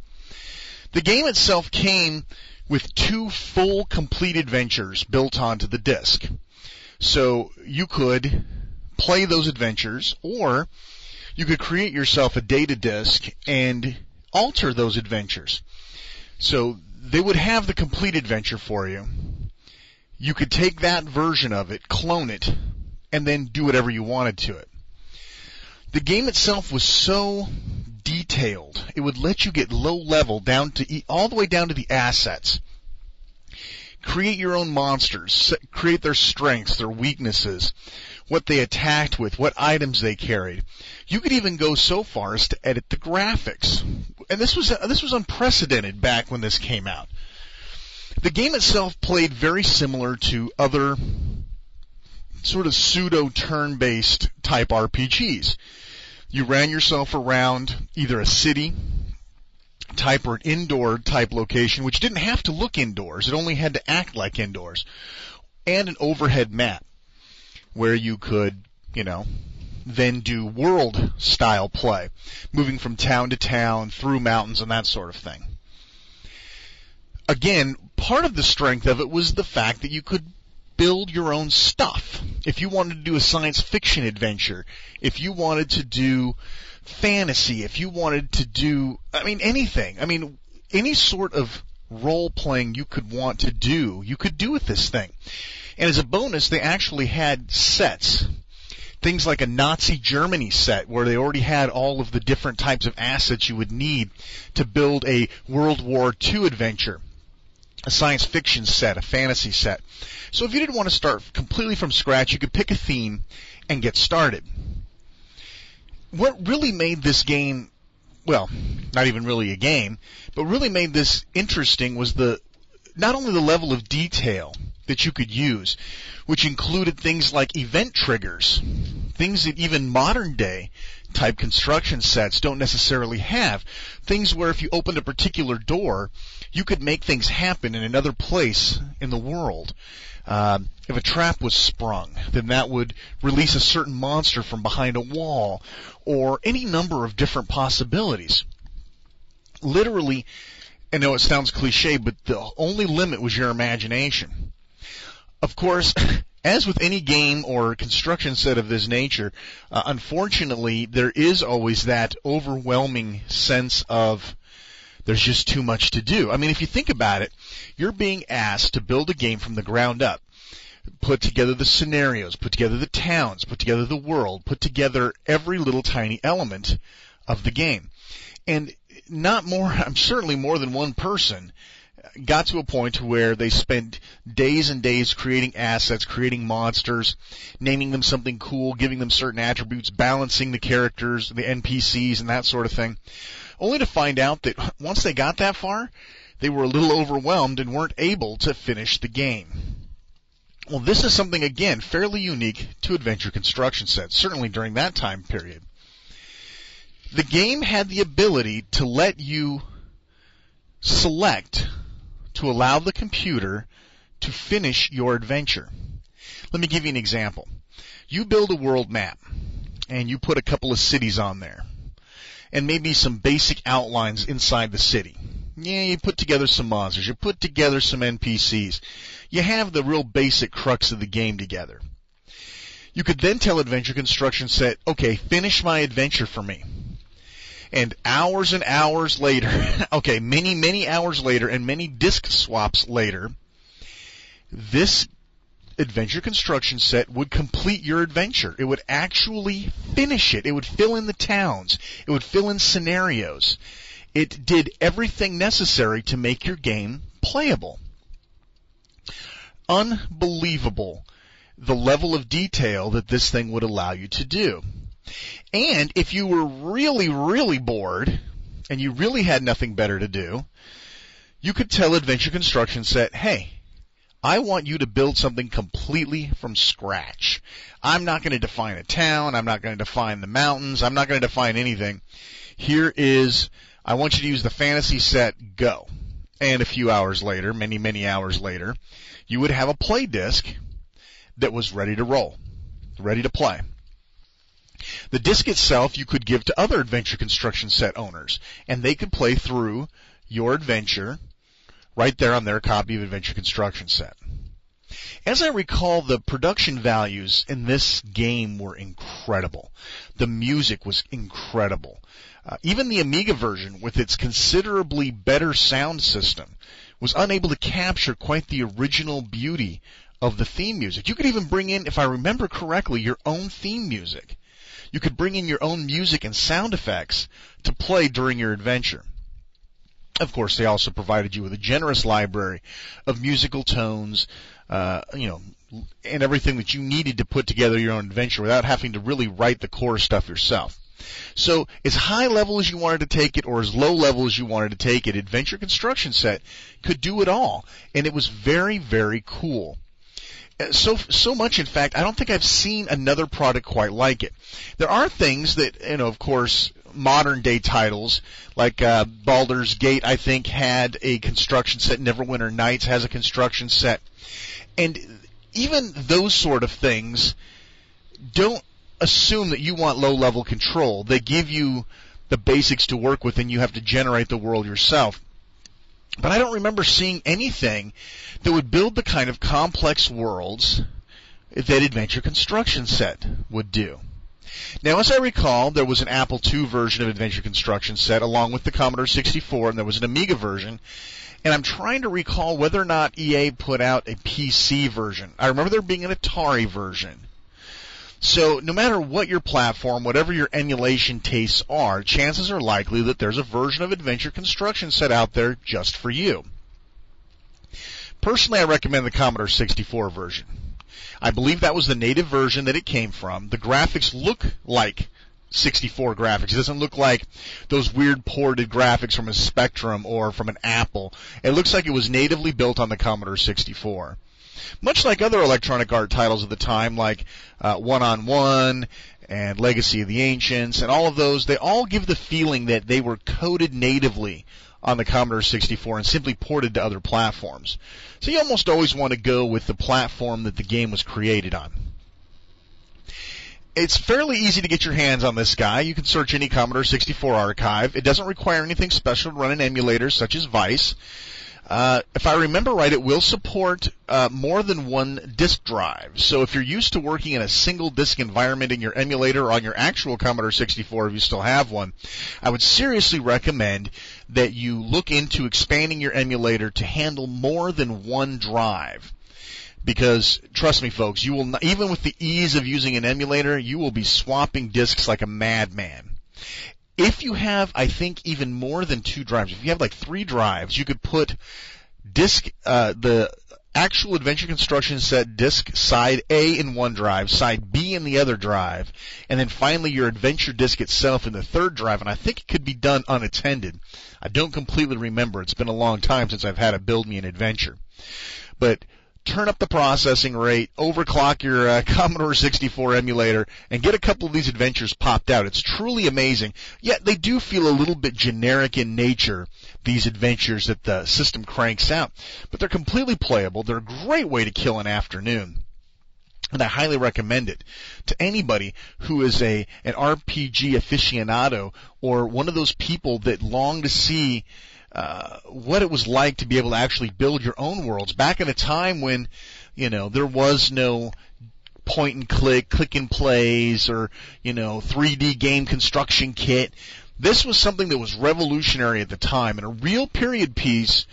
The game itself came with 2 full complete adventures built onto the disc. So you could play those adventures, or you could create yourself a data disk and alter those adventures. So they would have the complete adventure for you. You could take that version of it, clone it, and then do whatever you wanted to it. The game itself was so detailed. It would let you get low level down to all the way down to the assets. Create your own monsters, create their strengths, their weaknesses, what they attacked with, what items they carried. You could even go so far as to edit the graphics. And this was unprecedented back when this came out. The game itself played very similar to other sort of pseudo turn-based type RPGs. You ran yourself around either a city type or an indoor type location, which didn't have to look indoors. It only had to act like indoors. And an overhead map where you could, then do world-style play, moving from town to town, through mountains, and that sort of thing. Again, part of the strength of it was the fact that you could build your own stuff. If you wanted to do a science fiction adventure, if you wanted to do fantasy, if you wanted to do, anything. Any sort of role-playing you could want to do, you could do with this thing. And as a bonus, they actually had sets. Things like a Nazi Germany set where they already had all of the different types of assets you would need to build a World War II adventure. A science fiction set, a fantasy set. So if you didn't want to start completely from scratch, you could pick a theme and get started. What really made this game well, not even really a game, but really made this interesting was not only the level of detail that you could use, which included things like event triggers, things that even modern day type construction sets don't necessarily have, things where if you opened a particular door, you could make things happen in another place in the world. If a trap was sprung, then that would release a certain monster from behind a wall, or any number of different possibilities. Literally, I know it sounds cliche, but the only limit was your imagination. Of course, as with any game or construction set of this nature, unfortunately, there is always that overwhelming sense of there's just too much to do. I mean, if you think about it, you're being asked to build a game from the ground up. Put together the scenarios, put together the towns, put together the world, put together every little tiny element of the game. And certainly more than one person got to a point where they spent days and days creating assets, creating monsters, naming them something cool, giving them certain attributes, balancing the characters, the NPCs, and that sort of thing, only to find out that once they got that far, they were a little overwhelmed and weren't able to finish the game. Well, this is something, again, fairly unique to adventure construction sets, certainly during that time period. The game had the ability to let you select to allow the computer to finish your adventure. Let me give you an example. You build a world map, and you put a couple of cities on there, and maybe some basic outlines inside the city. Yeah, you put together some monsters, you put together some NPCs. You have the real basic crux of the game together. You could then tell Adventure Construction Set, okay, finish my adventure for me. And hours and hours later, okay, many, many hours later and many disk swaps later, this Adventure Construction Set would complete your adventure. It would actually finish it. It would fill in the towns. It would fill in scenarios. It did everything necessary to make your game playable. Unbelievable, the level of detail that this thing would allow you to do. And if you were really, really bored, and you really had nothing better to do, you could tell Adventure Construction Set, hey, I want you to build something completely from scratch. I'm not going to define a town. I'm not going to define the mountains. I'm not going to define anything. Here is, I want you to use the fantasy set, go. And a few hours later, many, many hours later, you would have a play disc that was ready to roll, ready to play. The disc itself you could give to other Adventure Construction Set owners, and they could play through your adventure right there on their copy of Adventure Construction Set. As I recall, the production values in this game were incredible. The music was incredible. Even the Amiga version, with its considerably better sound system, was unable to capture quite the original beauty of the theme music. You could even bring in, if I remember correctly, your own theme music. You could bring in your own music and sound effects to play during your adventure. Of course, they also provided you with a generous library of musical tones, and everything that you needed to put together your own adventure without having to really write the core stuff yourself. So, as high level as you wanted to take it or as low level as you wanted to take it, Adventure Construction Set could do it all, and it was very, very cool. So much, in fact, I don't think I've seen another product quite like it. There are things that, of course, modern day titles, like Baldur's Gate, I think, had a construction set. Neverwinter Nights has a construction set. And even those sort of things don't assume that you want low-level control. They give you the basics to work with, and you have to generate the world yourself. But I don't remember seeing anything that would build the kind of complex worlds that Adventure Construction Set would do. Now, as I recall, there was an Apple II version of Adventure Construction Set along with the Commodore 64, and there was an Amiga version. And I'm trying to recall whether or not EA put out a PC version. I remember there being an Atari version. So no matter what your platform, whatever your emulation tastes are, chances are likely that there's a version of Adventure Construction Set out there just for you. Personally, I recommend the Commodore 64 version. I believe that was the native version that it came from. The graphics look like 64 graphics. It doesn't look like those weird ported graphics from a Spectrum or from an Apple. It looks like it was natively built on the Commodore 64. Much like other Electronic Arts titles of the time, like One-on-One and Legacy of the Ancients, and all of those, they all give the feeling that they were coded natively on the Commodore 64 and simply ported to other platforms. So you almost always want to go with the platform that the game was created on. It's fairly easy to get your hands on this guy. You can search any Commodore 64 archive. It doesn't require anything special to run an emulator such as Vice. If I remember right, it will support more than one disk drive. So if you're used to working in a single disk environment in your emulator or on your actual Commodore 64, if you still have one, I would seriously recommend that you look into expanding your emulator to handle more than one drive. Because, trust me folks, you will not, even with the ease of using an emulator, you will be swapping disks like a madman. If you have, I think, even more than 2 drives, if you have like 3 drives, you could put the actual Adventure Construction Set disk side A in one drive, side B in the other drive, and then finally your adventure disk itself in the third drive, and I think it could be done unattended. I don't completely remember. It's been a long time since I've had to build me an adventure. But turn up the processing rate, overclock your Commodore 64 emulator, and get a couple of these adventures popped out. It's truly amazing. Yet they do feel a little bit generic in nature, these adventures that the system cranks out. But they're completely playable. They're a great way to kill an afternoon. And I highly recommend it to anybody who is an RPG aficionado or one of those people that long to see what it was like to be able to actually build your own worlds. Back in a time when, there was no point and click and plays or, 3D game construction kit. This was something that was revolutionary at the time and a real period piece,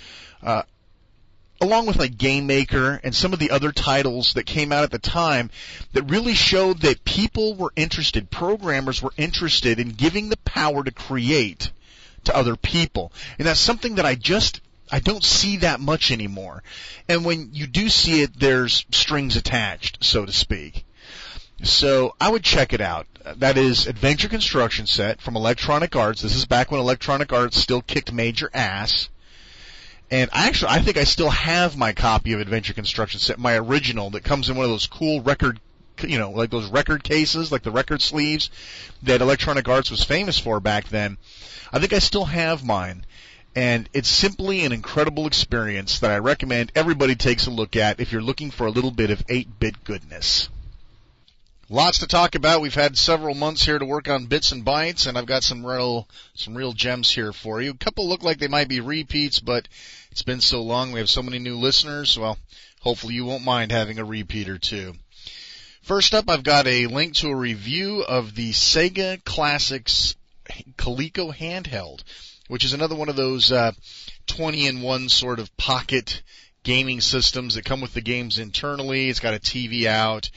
along with like Game Maker and some of the other titles that came out at the time that really showed that people were interested, programmers were interested in giving the power to create to other people. And that's something that I don't see that much anymore. And when you do see it, there's strings attached, so to speak. So I would check it out. That is Adventure Construction Set from Electronic Arts. This is back when Electronic Arts still kicked major ass. And I think I still have my copy of Adventure Construction Set, my original, that comes in one of those cool record, like those record cases, like the record sleeves that Electronic Arts was famous for back then. I think I still have mine, and it's simply an incredible experience that I recommend everybody takes a look at if you're looking for a little bit of 8-bit goodness. Lots to talk about. We've had several months here to work on Bits and Bytes, and I've got some real gems here for you. A couple look like they might be repeats, but it's been so long. We have so many new listeners. Well, hopefully you won't mind having a repeat or two. First up, I've got a link to a review of the Sega Classics Coleco handheld, which is another one of those 20-in-1 sort of pocket gaming systems that come with the games internally. It's got a TV out,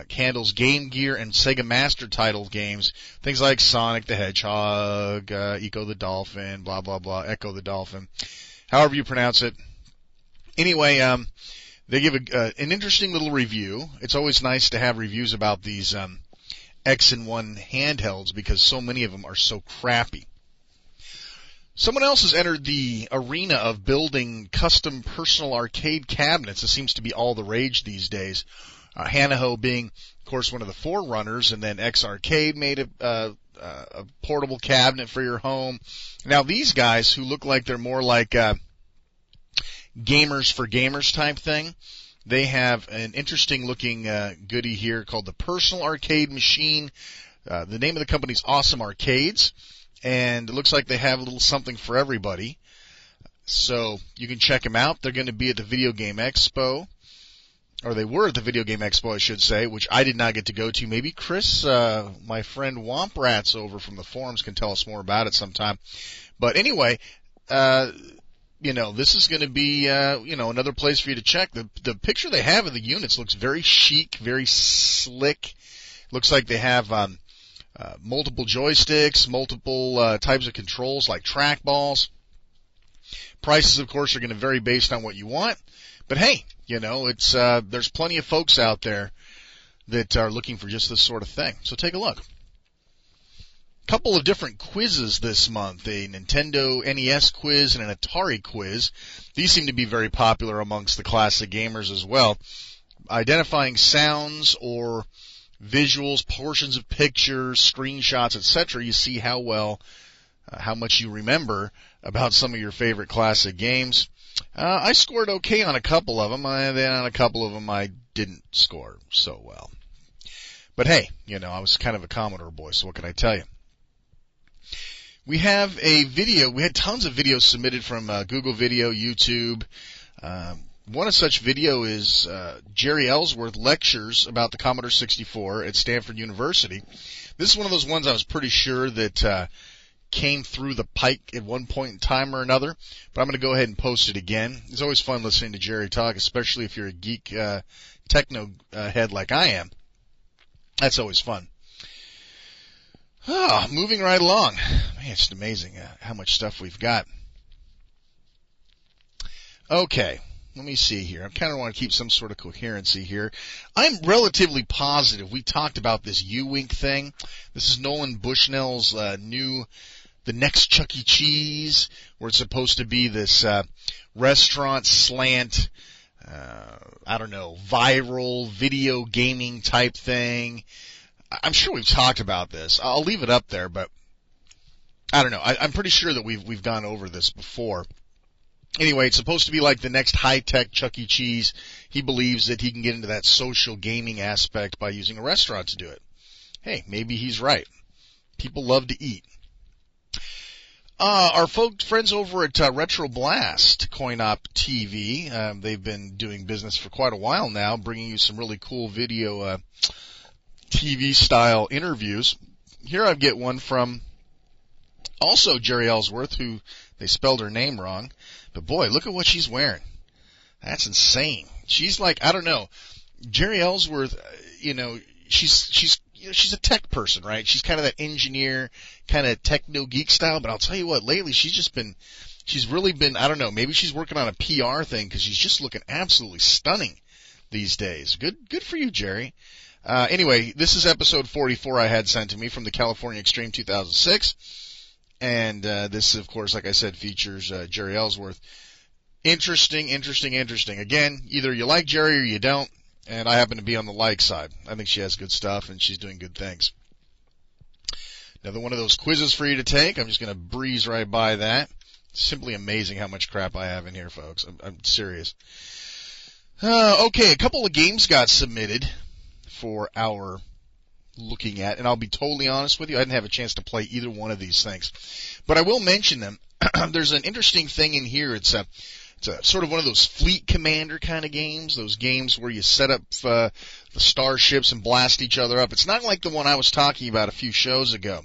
handles Game Gear and Sega Master title games, things like Sonic the Hedgehog, Echo the Dolphin, blah, blah, blah, Echo the Dolphin, however you pronounce it. Anyway, they give an interesting little review. It's always nice to have reviews about these X-in-1 handhelds because so many of them are so crappy. Someone else has entered the arena of building custom personal arcade cabinets. It seems to be all the rage these days. Hanaho being, of course, one of the forerunners, and then X-Arcade made a portable cabinet for your home. Now these guys, who look like they're more like gamers for gamers type thing, they have an interesting looking goodie here called the Personal Arcade Machine. The name of the company's Awesome Arcades, and it looks like they have a little something for everybody. So you can check them out. They're going to be at the Video Game Expo, or they were at the Video Game Expo, I should say, which I did not get to go to. Maybe Chris, my friend Womp Rats over from the forums, can tell us more about it sometime. But anyway, this is going to be, another place for you to check. The picture they have of the units looks very chic, very slick. Looks like they have multiple joysticks, multiple types of controls like trackballs. Prices, of course, are going to vary based on what you want. But hey, it's there's plenty of folks out there that are looking for just this sort of thing. So take a look. Couple of different quizzes this month, a Nintendo NES quiz and an Atari quiz. These seem to be very popular amongst the classic gamers as well. Identifying sounds or visuals, portions of pictures, screenshots, etc. You see how much you remember about some of your favorite classic games. I scored okay on a couple of them, and then on a couple of them I didn't score so well. But hey, I was kind of a Commodore boy, so what can I tell you? We have a video. We had tons of videos submitted from Google Video, YouTube. One of such video is Jerry Ellsworth lectures about the Commodore 64 at Stanford University. This is one of those ones I was pretty sure that came through the pike at one point in time or another, but I'm going to go ahead and post it again. It's always fun listening to Jerry talk, especially if you're a geek techno head like I am. That's always fun. Moving right along. Man, it's just amazing how much stuff we've got. Okay, let me see here. I kind of want to keep some sort of coherency here. I'm relatively positive we talked about this U-Wink thing. This is Nolan Bushnell's The Next Chuck E. Cheese, where it's supposed to be this restaurant slant, viral video gaming type thing. I'm sure we've talked about this. I'll leave it up there, but I don't know. I'm pretty sure that we've gone over this before. Anyway, it's supposed to be like the next high-tech Chuck E. Cheese. He believes that he can get into that social gaming aspect by using a restaurant to do it. Hey, maybe he's right. People love to eat. Our friends over at Retro Blast, Coin-Op TV, they've been doing business for quite a while now, bringing you some really cool video TV-style interviews. Here I get one from also Jerry Ellsworth, who they spelled her name wrong. But boy, look at what she's wearing. That's insane. She's like, I don't know. Jerry Ellsworth, she's a tech person, right? She's kind of that engineer, kind of techno geek style. But I'll tell you what, lately she's really been, I don't know, maybe she's working on a PR thing because she's just looking absolutely stunning these days. Good for you, Jerry. Anyway, this is episode 44 I had sent to me from the California Extreme 2006. And this, of course, like I said, features Jerry Ellsworth. Interesting. Again, either you like Jerry or you don't, and I happen to be on the like side. I think she has good stuff, and she's doing good things. Another one of those quizzes for you to take. I'm just going to breeze right by that. Simply amazing how much crap I have in here, folks. I'm serious. Okay, a couple of games got submitted for our looking at, and I'll be totally honest with you, I didn't have a chance to play either one of these things, but I will mention them. There's an interesting thing in here. It's a sort of one of those Fleet Commander kind of games, those games where you set up the starships and blast each other up. It's not like the one I was talking about a few shows ago,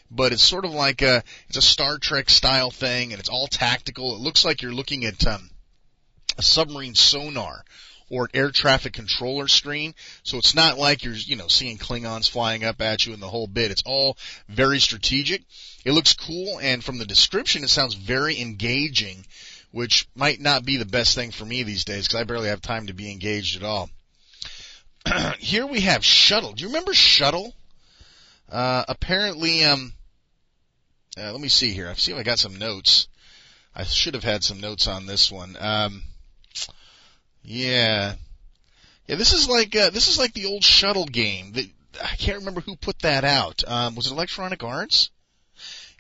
but it's sort of like it's a Star Trek style thing, and it's all tactical. It looks like you're looking at a submarine sonar or an air traffic controller screen. So it's not like you're, seeing Klingons flying up at you and the whole bit. It's all very strategic. It looks cool, and from the description, it sounds very engaging, which might not be the best thing for me these days because I barely have time to be engaged at all. Here we have Shuttle. Do you remember Shuttle? Apparently, let me see here. I'll see if I got some notes. I should have had some notes on this one. Yeah. This is like the old Shuttle game. I can't remember who put that out. Was it Electronic Arts?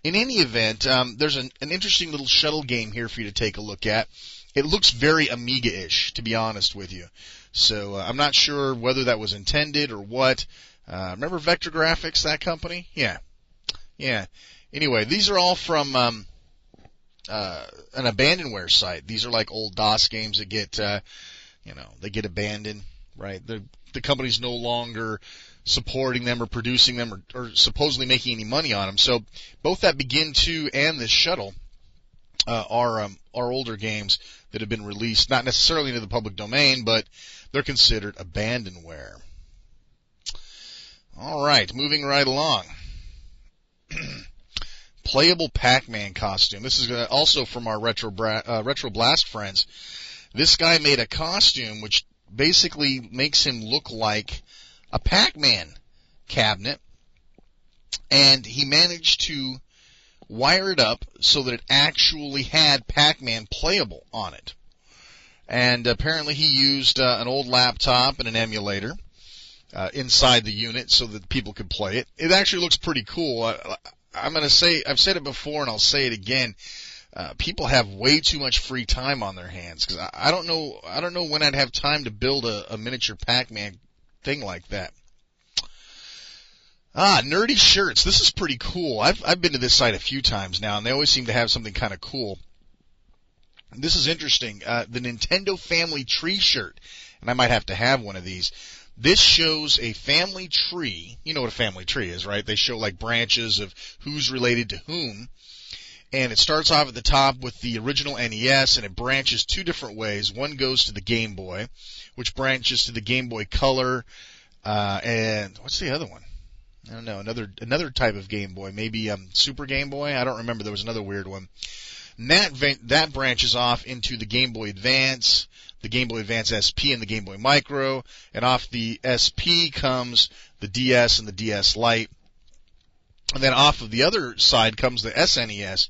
In any event, there's an interesting little Shuttle game here for you to take a look at. It looks very Amiga-ish, to be honest with you. So I'm not sure whether that was intended or what. Remember Vector Graphics, that company? Yeah. Anyway, these are all from an abandonware site. These are like old DOS games that get, they get abandoned, right? The company's no longer supporting them or producing them or supposedly making any money on them. So both that Begin 2 and this Shuttle are older games that have been released, not necessarily into the public domain, but they're considered abandonware. All right, moving right along. Playable Pac-Man costume. This is also from our Retro Blast friends. This guy made a costume which basically makes him look like a Pac-Man cabinet. and he managed to wire it up so that it actually had Pac-Man playable on it. And apparently he used an old laptop and an emulator inside the unit so that people could play it. It actually looks pretty cool. I'm going to say, I've said it before and I'll say it again. People have way too much free time on their hands, because I don't know when I'd have time to build a miniature Pac-Man thing like that. Nerdy shirts. This is pretty cool. I've been to this site a few times now, and they always seem to have something kind of cool. This is interesting. The Nintendo Family Tree shirt, and I might have to have one of these. This shows a family tree. You know what a family tree is, right? They show like branches of who's related to whom. And it starts off at the top with the original NES, and it branches two different ways. One goes to the Game Boy, which branches to the Game Boy Color, and what's the other one? I don't know, another type of Game Boy, maybe Super Game Boy. I don't remember. There was another weird one. And that branches off into the Game Boy Advance, the Game Boy Advance SP, and the Game Boy Micro. And off the SP comes the DS and the DS Lite. And then off of the other side comes the SNES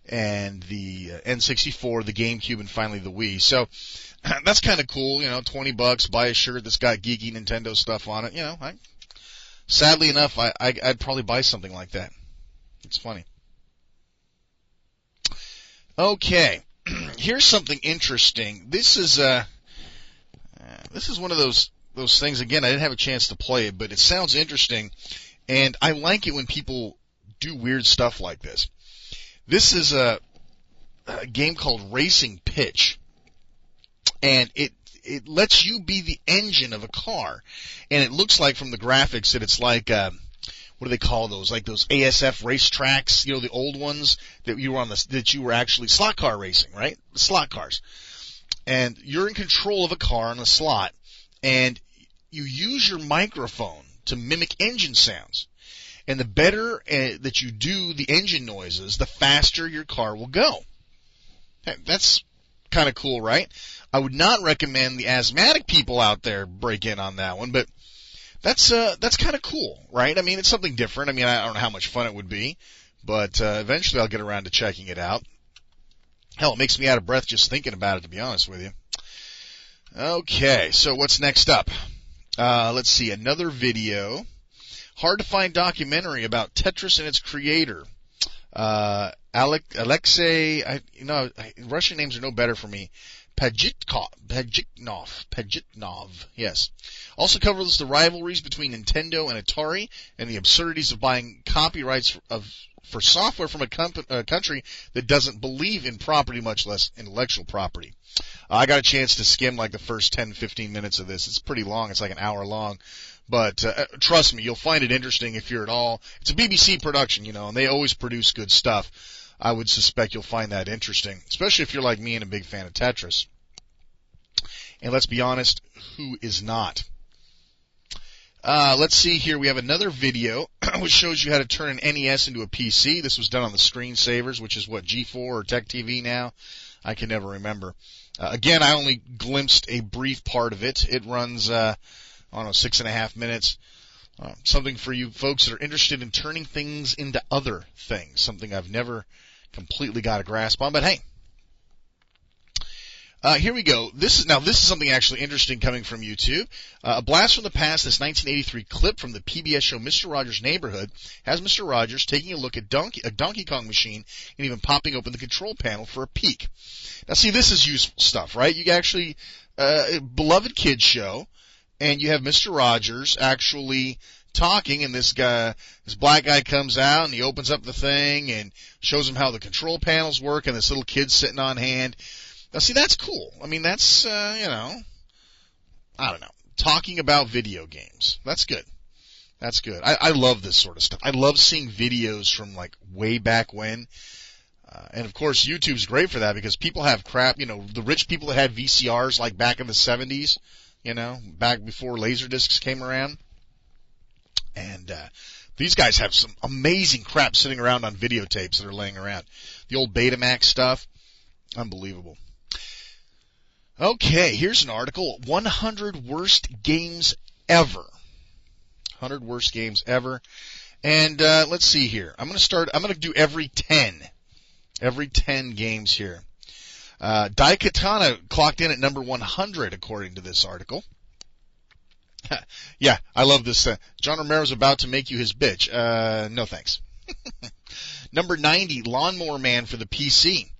and the N64, the GameCube, and finally the Wii. So that's kind of cool, you know, $20, buy a shirt that's got geeky Nintendo stuff on it. You know, sadly enough, I'd probably buy something like that. It's funny. Okay, here's something interesting. This is one of those things. Again, I didn't have a chance to play it, but it sounds interesting. And I like it when people do weird stuff like this. This is a game called Racing Pitch. And it lets you be the engine of a car. And it looks like from the graphics that it's like, what do they call those? Like those ASF racetracks, you know, the old ones that you were actually slot car racing, right? Slot cars. And you're in control of a car on a slot. And you use your microphone to mimic engine sounds. And the better that you do the engine noises, the faster your car will go. That's kind of cool, right? I would not recommend the asthmatic people out there break in on that one, but that's kind of cool, right? I mean, it's something different. I mean, I don't know how much fun it would be, but eventually I'll get around to checking it out. Hell, it makes me out of breath just thinking about it, to be honest with you. Okay, so what's next up? Let's see, another video. Hard to find documentary about Tetris and its creator. Alexei, Russian names are no better for me. Pajitnov, yes. Also covers the rivalries between Nintendo and Atari and the absurdities of buying copyrights for software from a country that doesn't believe in property, much less intellectual property. I got a chance to skim like the first 10-15 minutes of this. It's pretty long. It's like an hour long. But trust me, you'll find it interesting if you're at all. It's a BBC production, you know, and they always produce good stuff. I would suspect you'll find that interesting, especially if you're like me and a big fan of Tetris. And let's be honest, who is not? Let's see here. We have another video which shows you how to turn an NES into a PC. This was done on the screensavers, which is what, G4 or Tech TV now? I can never remember. Again, I only glimpsed a brief part of it. It runs, 6.5 minutes. Something for you folks that are interested in turning things into other things. Something I've never completely got a grasp on, but hey. Here we go. This is something actually interesting coming from YouTube. A blast from the past, this 1983 clip from the PBS show Mr. Rogers' Neighborhood has Mr. Rogers taking a look at a Donkey Kong machine and even popping open the control panel for a peek. Now see, this is useful stuff, right? You actually, beloved kids show, and you have Mr. Rogers actually talking, and this black guy comes out and he opens up the thing and shows him how the control panels work, and this little kid's sitting on hand. Now, see, that's cool. I mean, that's, I don't know, talking about video games. That's good. That's good. I love this sort of stuff. I love seeing videos from, like, way back when. And, of course, YouTube's great for that because people have crap, you know, the rich people that had VCRs, like, back in the 70s, you know, back before Laserdiscs came around. And these guys have some amazing crap sitting around on videotapes that are laying around. The old Betamax stuff, unbelievable. Okay, here's an article, 100 Worst Games Ever. 100 Worst Games Ever. And let's see here. I'm going to do every 10 games here. Daikatana clocked in at number 100 according to this article. Yeah, I love this. John Romero's about to make you his bitch. No thanks. Number 90, Lawnmower Man for the PC.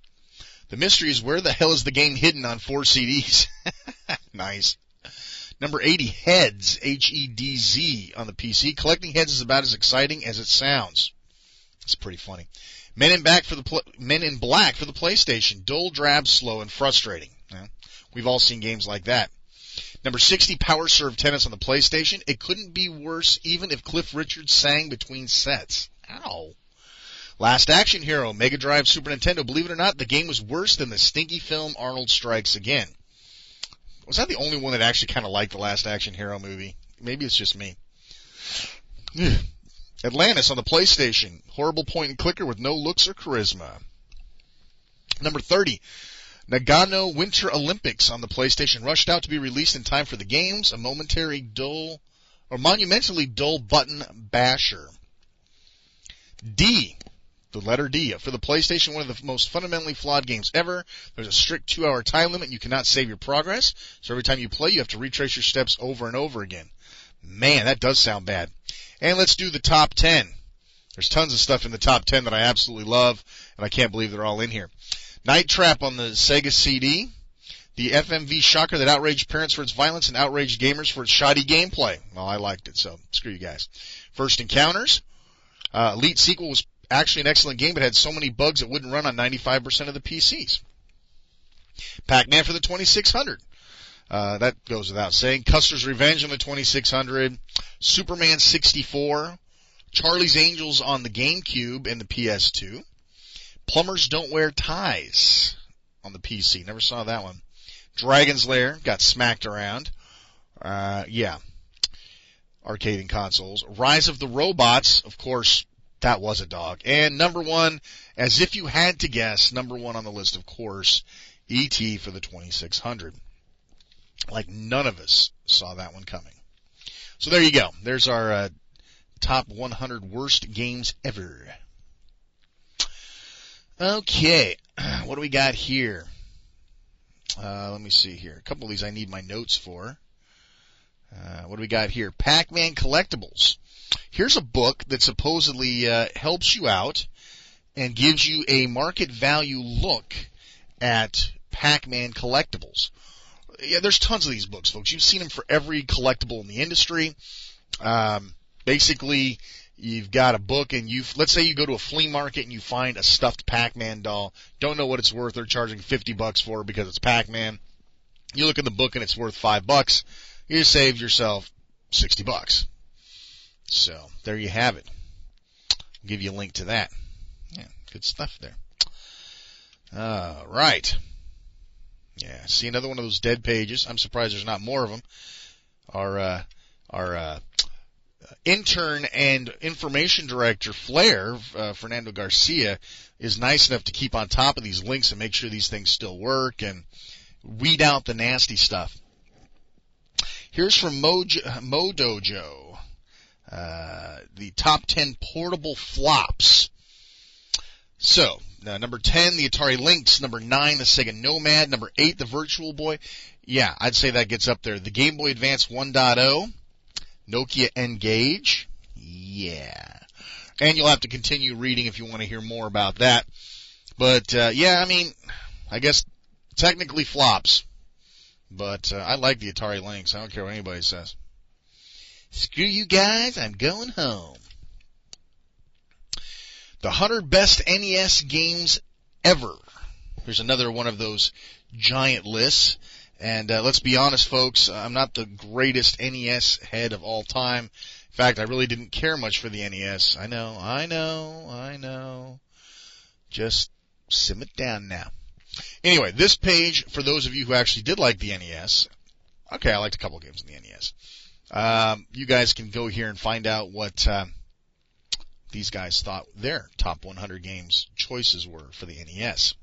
The mystery is, where the hell is the game hidden on 4 CDs? Nice. Number 80, Heads, H-E-D-Z on the PC. Collecting heads is about as exciting as it sounds. It's pretty funny. Men in Black for the PlayStation. Dull, drab, slow, and frustrating. We've all seen games like that. Number 60, Power Serve Tennis on the PlayStation. It couldn't be worse even if Cliff Richard sang between sets. Ow. Last Action Hero, Mega Drive, Super Nintendo. Believe it or not, the game was worse than the stinky film Arnold Strikes Again. Was I the only one that actually kind of liked the Last Action Hero movie? Maybe it's just me. Atlantis on the PlayStation. Horrible point and clicker with no looks or charisma. Number 30, Nagano Winter Olympics on the PlayStation. Rushed out to be released in time for the games. A monumentally dull button basher. D. The letter D. For the PlayStation, one of the most fundamentally flawed games ever. There's a strict 2-hour time limit. You cannot save your progress. So every time you play, you have to retrace your steps over and over again. Man, that does sound bad. And let's do the top 10. There's tons of stuff in the top 10 that I absolutely love, and I can't believe they're all in here. Night Trap on the Sega CD. The FMV shocker that outraged parents for its violence and outraged gamers for its shoddy gameplay. Well, I liked it, so screw you guys. First Encounters. Elite Sequel was actually an excellent game, but had so many bugs it wouldn't run on 95% of the PCs. Pac-Man for the 2600. That goes without saying. Custer's Revenge on the 2600. Superman 64. Charlie's Angels on the GameCube and the PS2. Plumbers Don't Wear Ties on the PC. Never saw that one. Dragon's Lair got smacked around. Yeah. Arcade and consoles. Rise of the Robots, of course, that was a dog. And number 1, as if you had to guess, number 1 on the list, of course, E.T. for the 2600. Like none of us saw that one coming. So there you go. There's our top 100 worst games ever. Okay, what do we got here? Let me see here. A couple of these I need my notes for. What do we got here? Pac-Man Collectibles. Here's a book that supposedly helps you out and gives you a market value look at Pac-Man Collectibles. Yeah, there's tons of these books, folks. You've seen them for every collectible in the industry. Basically, you've got a book and let's say you go to a flea market and you find a stuffed Pac-Man doll. Don't know what it's worth. They're charging $50 for it because it's Pac-Man. You look in the book and it's worth $5. You saved yourself $60. So, there you have it. I'll give you a link to that. Yeah, good stuff there. Alright. Yeah, see another one of those dead pages. I'm surprised there's not more of them. Our intern and information director, Flair, Fernando Garcia, is nice enough to keep on top of these links and make sure these things still work and weed out the nasty stuff. Here's from Modojo, the top 10 portable flops. So, number 10, the Atari Lynx. Number 9, the Sega Nomad. Number 8, the Virtual Boy. Yeah, I'd say that gets up there. The Game Boy Advance 1.0. Nokia N-Gage. Yeah. And you'll have to continue reading if you want to hear more about that. But, yeah, I mean, I guess technically flops. But I like the Atari Lynx. I don't care what anybody says. Screw you guys, I'm going home. The 100 best NES games ever. Here's another one of those giant lists. And let's be honest, folks, I'm not the greatest NES head of all time. In fact, I really didn't care much for the NES. I know. Just sim it down now. Anyway, this page, for those of you who actually did like the NES, okay, I liked a couple games in the NES. You guys can go here and find out what these guys thought their top 100 games choices were for the NES.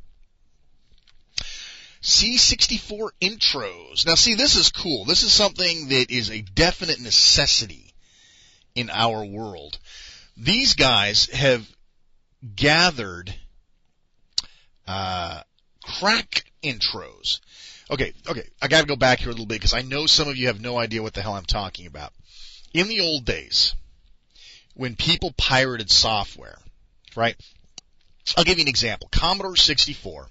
C64 intros. Now, see, this is cool. This is something that is a definite necessity in our world. These guys have gathered crack intros. Okay, I got to go back here a little bit because I know some of you have no idea what the hell I'm talking about. In the old days, when people pirated software, right? I'll give you an example. Commodore 64,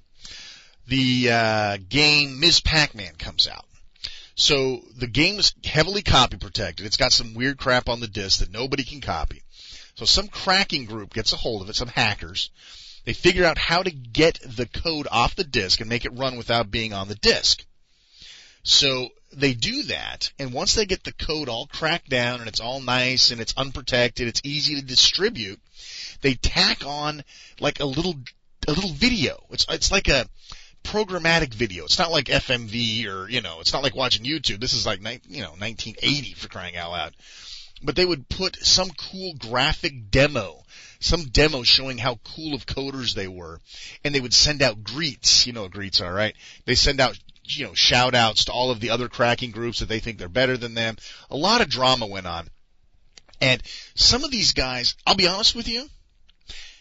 the game Ms. Pac-Man comes out. So the game is heavily copy protected. It's got some weird crap on the disk that nobody can copy. So some cracking group gets a hold of it, some hackers. They figure out how to get the code off the disk and make it run without being on the disk. So they do that, and once they get the code all cracked down and it's all nice and it's unprotected, it's easy to distribute, they tack on like a little video. It's like a programmatic video. It's not like FMV or, it's not like watching YouTube. This is like, 1980 for crying out loud. But they would put some cool graphic demo, some demo showing how cool of coders they were, and they would send out greets. You know what greets are, right? They send out, shout outs to all of the other cracking groups that they think they're better than them. A lot of drama went on. And some of these guys, I'll be honest with you,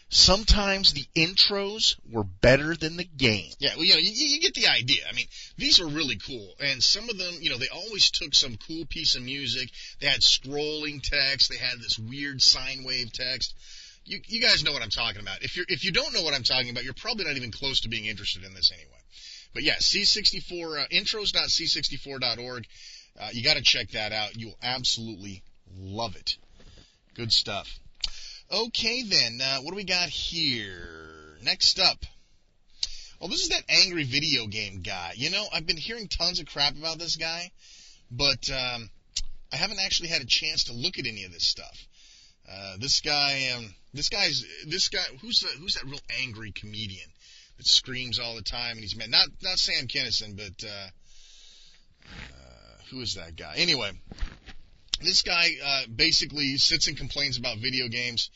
sometimes the intros were better than the game. Yeah, well, you get the idea. I mean, these are really cool. And some of them, they always took some cool piece of music. They had scrolling text. They had this weird sine wave text. You guys know what I'm talking about. If you don't know what I'm talking about, you're probably not even close to being interested in this anyway. But yeah, C64, intros.c64.org. You got to check that out. You'll absolutely love it. Good stuff. Okay, then, what do we got here? Next up. Well, this is that angry video game guy. I've been hearing tons of crap about this guy, but I haven't actually had a chance to look at any of this stuff. This guy, who's that real angry comedian that screams all the time and he's mad? Not Sam Kinison, but who is that guy? Anyway. This guy basically sits and complains about video games.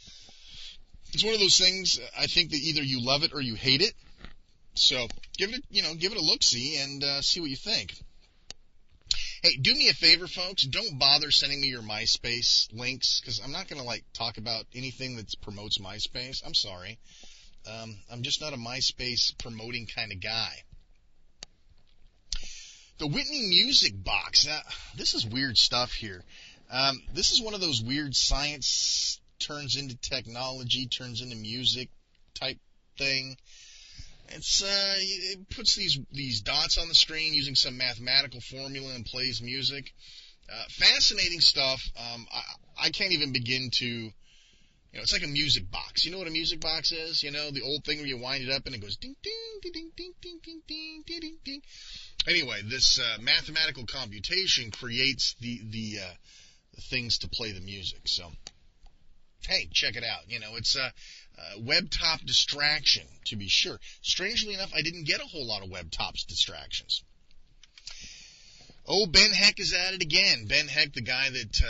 It's one of those things, I think, that either you love it or you hate it. So give it a look-see and see what you think. Hey, do me a favor, folks. Don't bother sending me your MySpace links because I'm not going to talk about anything that promotes MySpace. I'm sorry. I'm just not a MySpace promoting kind of guy. The Whitney Music Box. Now, this is weird stuff here. This is one of those weird science turns into technology, turns into music type thing. It puts these dots on the screen using some mathematical formula and plays music. Fascinating stuff. I can't even begin to, it's like a music box. You know what a music box is? The old thing where you wind it up and it goes ding, ding, ding, ding, ding, ding, ding, ding, ding, ding, ding. Anyway, this mathematical computation creates the things to play the music. So, hey, check it out. It's a web top distraction, to be sure. Strangely enough, I didn't get a whole lot of web tops distractions. Oh, Ben Heck is at it again. Ben Heck, the guy that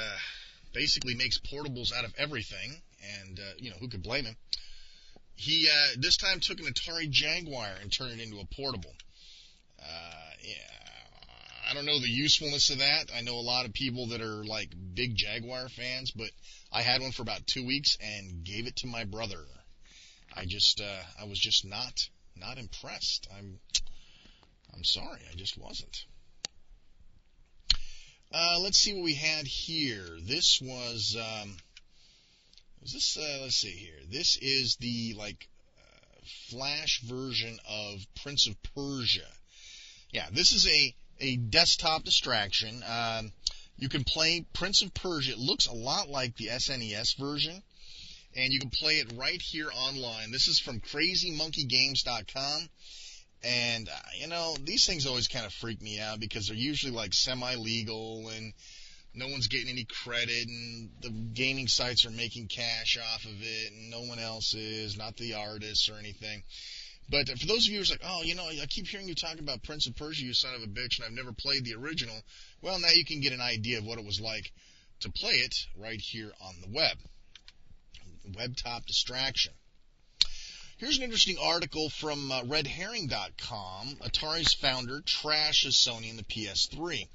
basically makes portables out of everything, and, who could blame him? He this time took an Atari Jaguar and turned it into a portable. I don't know the usefulness of that. I know a lot of people that are big Jaguar fans, but I had one for about 2 weeks and gave it to my brother. I was just not impressed. I'm sorry, I just wasn't. Let's see what we had here. This was let's see here. This is the Flash version of Prince of Persia. Yeah, this is a desktop distraction. You can play Prince of Persia. It looks a lot like the SNES version, and you can play it right here online. This is from crazymonkeygames.com, and, these things always kind of freak me out because they're usually, semi-legal, and no one's getting any credit, and the gaming sites are making cash off of it, and no one else is, not the artists or anything. But for those of you who are I keep hearing you talk about Prince of Persia, you son of a bitch, and I've never played the original. Well, now you can get an idea of what it was like to play it right here on the web. Web top distraction. Here's an interesting article from redherring.com. Atari's founder trashes Sony and the PS3.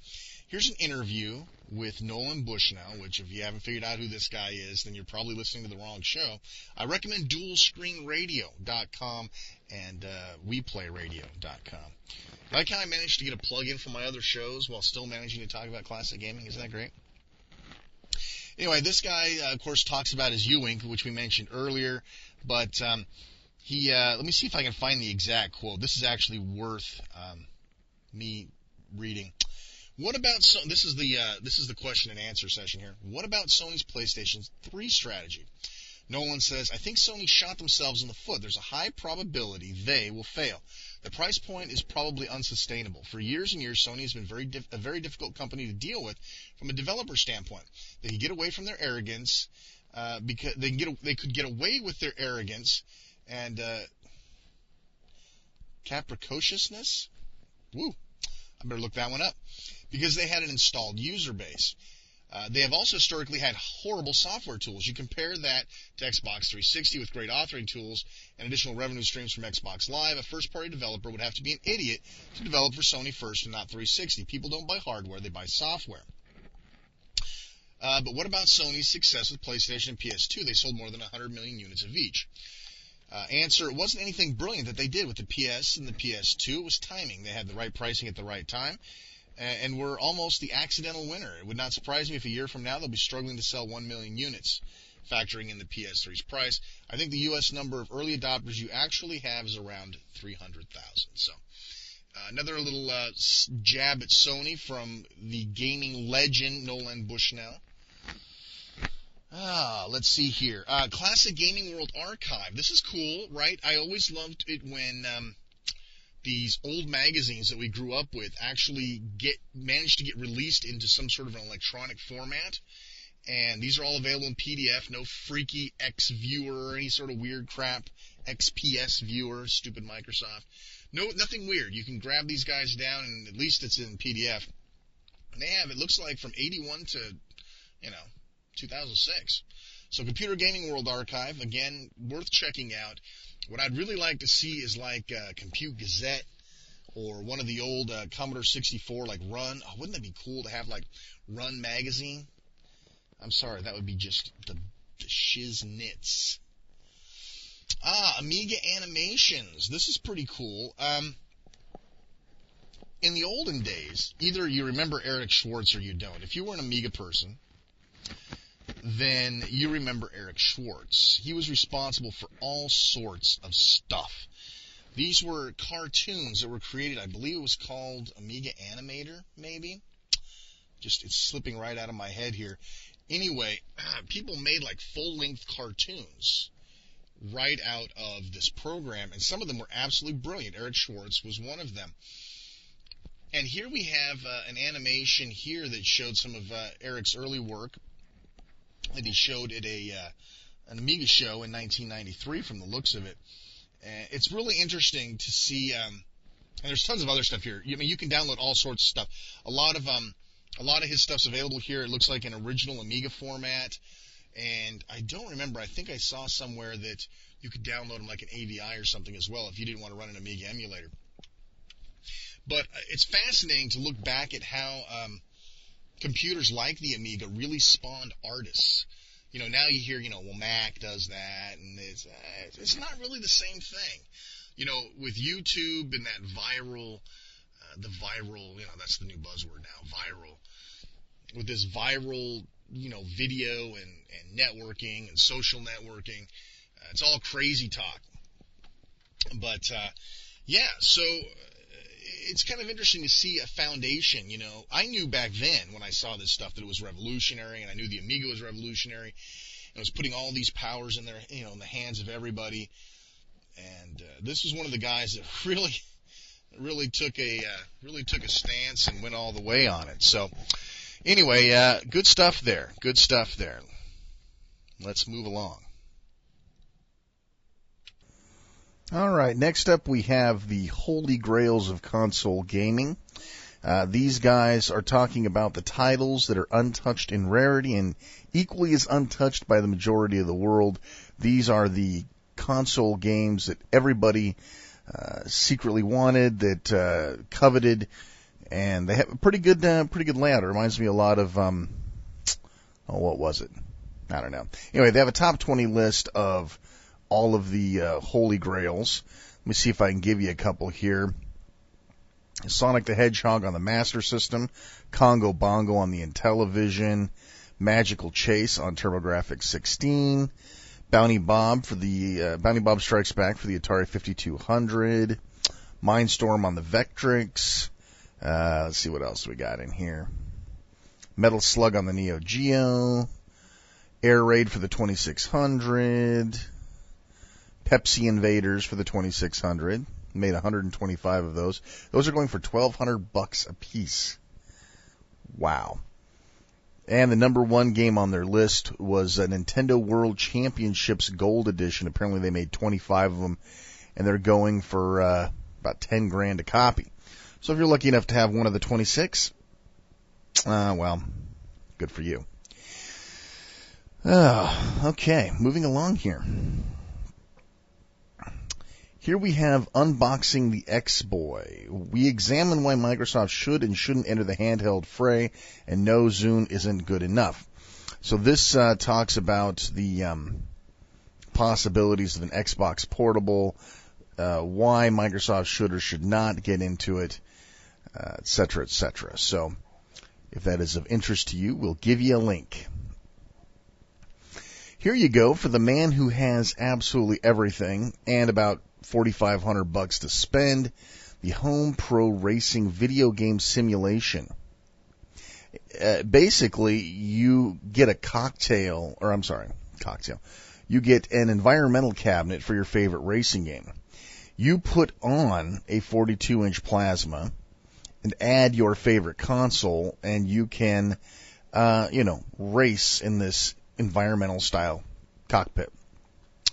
Here's an interview with Nolan Bushnell, which if you haven't figured out who this guy is, then you're probably listening to the wrong show. I recommend dualscreenradio.com and WePlayRadio.com. Like how I managed to get a plug-in for my other shows while still managing to talk about classic gaming? Isn't that great? Anyway, this guy, of course, talks about his U-Wing, which we mentioned earlier, but let me see if I can find the exact quote. This is actually worth me reading. What about this is the question and answer session here. What about Sony's PlayStation 3 strategy? Nolan says, I think Sony shot themselves in the foot. There's a high probability they will fail. The price point is probably unsustainable. For years and years, Sony has been a very difficult company to deal with from a developer standpoint. They can get away from their arrogance because they could get away with their arrogance and capriciousness. Woo! I better look that one up because they had an installed user base. They have also historically had horrible software tools. You compare that to Xbox 360 with great authoring tools and additional revenue streams from Xbox Live. A first-party developer would have to be an idiot to develop for Sony first and not 360. People don't buy hardware, they buy software. But what about Sony's success with PlayStation and PS2? They sold more than 100 million units of each. Answer, it wasn't anything brilliant that they did with the PS and the PS2. It was timing. They had the right pricing at the right time. And we're almost the accidental winner. It would not surprise me if a year from now they'll be struggling to sell 1 million units, factoring in the PS3's price. I think the U.S. number of early adopters you actually have is around 300,000. So another little jab at Sony from the gaming legend Nolan Bushnell. Let's see here. Classic Gaming World Archive. This is cool, right? I always loved it when these old magazines that we grew up with actually managed to get released into some sort of an electronic format. And these are all available in PDF, no freaky X viewer or any sort of weird crap, XPS viewer, stupid Microsoft. No, nothing weird. You can grab these guys down and at least it's in PDF. And they have, it looks like from 81 to, 2006. So Computer Gaming World Archive, again, worth checking out. What I'd really like to see is like Compute Gazette or one of the old Commodore 64, like Run. Oh, wouldn't that be cool to have like Run magazine? I'm sorry, that would be just the shiznits. Amiga Animations. This is pretty cool. In the olden days, either you remember Eric Schwartz or you don't. If you were an Amiga person, then you remember Eric Schwartz. He was responsible for all sorts of stuff. These were cartoons that were created, I believe it was called Amiga Animator, maybe? Just, it's slipping right out of my head here. Anyway, people made like full-length cartoons right out of this program, and some of them were absolutely brilliant. Eric Schwartz was one of them. And here we have an animation here that showed some of Eric's early work that he showed at an Amiga show in 1993 from the looks of it. It's really interesting to see, and there's tons of other stuff here. I mean, you can download all sorts of stuff. A lot of his stuff's available here. It looks like an original Amiga format, and I don't remember. I think I saw somewhere that you could download them like an AVI or something as well if you didn't want to run an Amiga emulator. But it's fascinating to look back at how computers like the Amiga really spawned artists. Now you hear, well, Mac does that, and it's not really the same thing. With YouTube and that viral, that's the new buzzword now, viral. With this viral, video and networking and social networking, it's all crazy talk. But, so it's kind of interesting to see a foundation, I knew back then when I saw this stuff that it was revolutionary, and I knew the Amiga was revolutionary, and it was putting all these powers in their, in the hands of everybody. And this was one of the guys that really took a stance and went all the way on it. So anyway, good stuff there. Good stuff there. Let's move along. All right, next up we have the Holy Grails of console gaming. These guys are talking about the titles that are untouched in rarity and equally as untouched by the majority of the world. These are the console games that everybody secretly wanted, that coveted, And they have a pretty good layout. It reminds me a lot of, what was it? I don't know. Anyway, they have a top 20 list of all of the holy grails. Let me see if I can give you a couple here. Sonic the Hedgehog on the Master System, Congo Bongo on the Intellivision, Magical Chase on TurboGrafx 16, Bounty Bob Strikes Back for the Atari 5200, Mindstorm on the Vectrix. Let's see what else we got in here. Metal Slug on the Neo Geo, Air Raid for the 2600, Pepsi Invaders for the 2600. Made 125 of those. Those are going for $1,200 a piece. Wow. And the number one game on their list was a Nintendo World Championships Gold Edition. Apparently they made 25 of them, and they're going for about $10,000 a copy. So if you're lucky enough to have one of the 26, well, good for you. Okay, moving along here. Here we have Unboxing the X-Boy. We examine why Microsoft should and shouldn't enter the handheld fray, and no, Zune isn't good enough. So this talks about the possibilities of an Xbox Portable, why Microsoft should or should not get into it, et cetera, et cetera. So if that is of interest to you, we'll give you a link. Here you go for the man who has absolutely everything and about $4,500 to spend, the Home Pro Racing video game simulation. Basically, you get You get an environmental cabinet for your favorite racing game. You put on a 42-inch plasma and add your favorite console, and you can, race in this environmental style cockpit.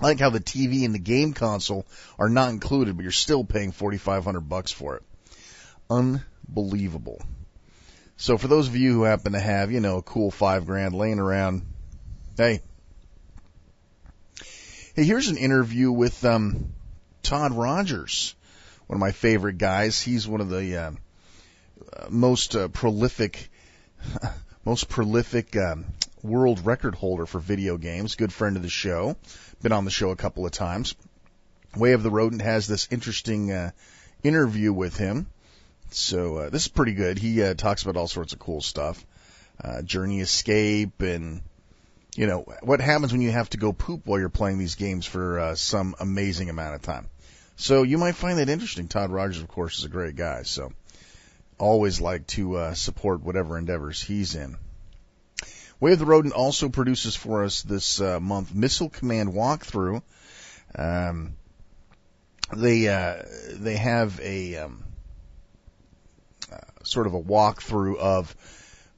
I like how the TV and the game console are not included, but you're still paying $4,500 for it. Unbelievable. So for those of you who happen to have, a cool $5,000 laying around, hey, here's an interview with Todd Rogers, one of my favorite guys. He's one of the most prolific world record holder for video games. Good friend of the show. Been on the show a couple of times. Way of the Rodent has this interesting interview with him. So this is pretty good. He talks about all sorts of cool stuff. Journey Escape and, what happens when you have to go poop while you're playing these games for some amazing amount of time. So you might find that interesting. Todd Rogers, of course, is a great guy. So always like to support whatever endeavors he's in. Way of the Rodent also produces for us this month Missile Command Walkthrough. They have a sort of a walkthrough of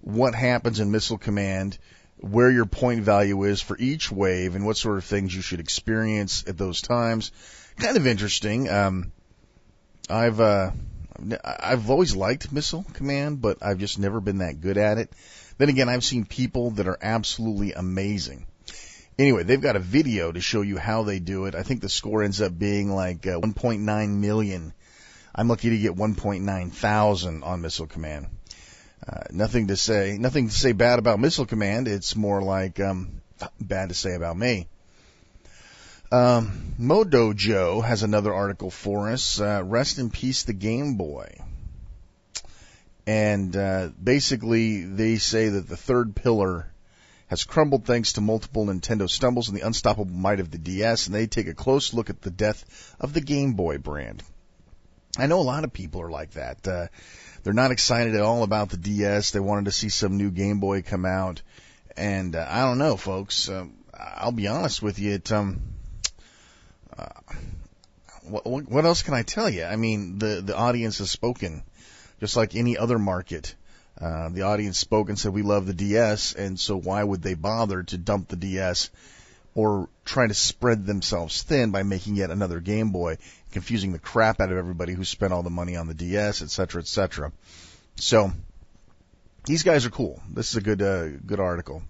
what happens in Missile Command, where your point value is for each wave, and what sort of things you should experience at those times. Kind of interesting. I've always liked Missile Command, but I've just never been that good at it. Then again, I've seen people that are absolutely amazing. Anyway, they've got a video to show you how they do it. I think the score ends up being like 1.9 million. I'm lucky to get 1.9 thousand on Missile Command. Nothing to say bad about Missile Command. It's more like bad to say about me. Modojo has another article for us. Rest in peace, the Game Boy. And basically, they say that the third pillar has crumbled thanks to multiple Nintendo stumbles and the unstoppable might of the DS, and they take a close look at the death of the Game Boy brand. I know a lot of people are like that. They're not excited at all about the DS. They wanted to see some new Game Boy come out. And I don't know, folks. I'll be honest with you. What else can I tell you? I mean, the audience has spoken. Just like any other market, the audience spoke and said, we love the DS, and so why would they bother to dump the DS or try to spread themselves thin by making yet another Game Boy, confusing the crap out of everybody who spent all the money on the DS, et cetera, et cetera. So, these guys are cool. This is a good article.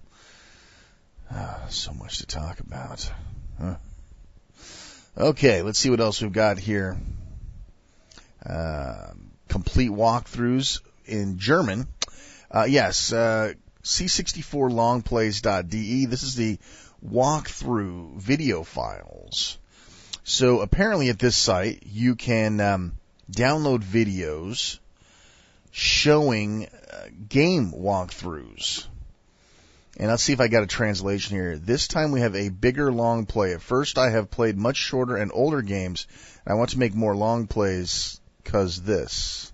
So much to talk about. Okay, let's see what else we've got here. Complete walkthroughs in German. Yes, c64longplays.de. This is the walkthrough video files. So apparently at this site, you can download videos showing game walkthroughs. And let's see if I got a translation here. This time we have a bigger long play. At first I have played much shorter and older games. And I want to make more long plays because this.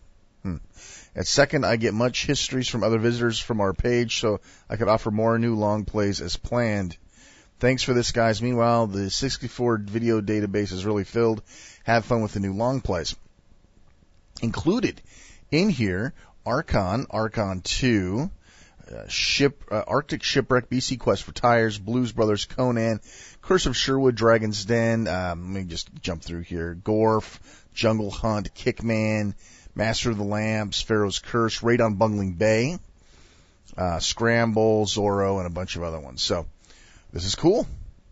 At second, I get much histories from other visitors from our page, so I could offer more new long plays as planned. Thanks for this, guys. Meanwhile, the 64 video database is really filled. Have fun with the new long plays. Included in here, Archon 2, Arctic Shipwreck, BC Quest for Tires, Blues Brothers, Conan, Curse of Sherwood, Dragon's Den, let me just jump through here, Gorf, Jungle Hunt, Kickman, Master of the Lamps, Pharaoh's Curse, Raid on Bungling Bay, Scramble, Zorro, and a bunch of other ones. So, this is cool.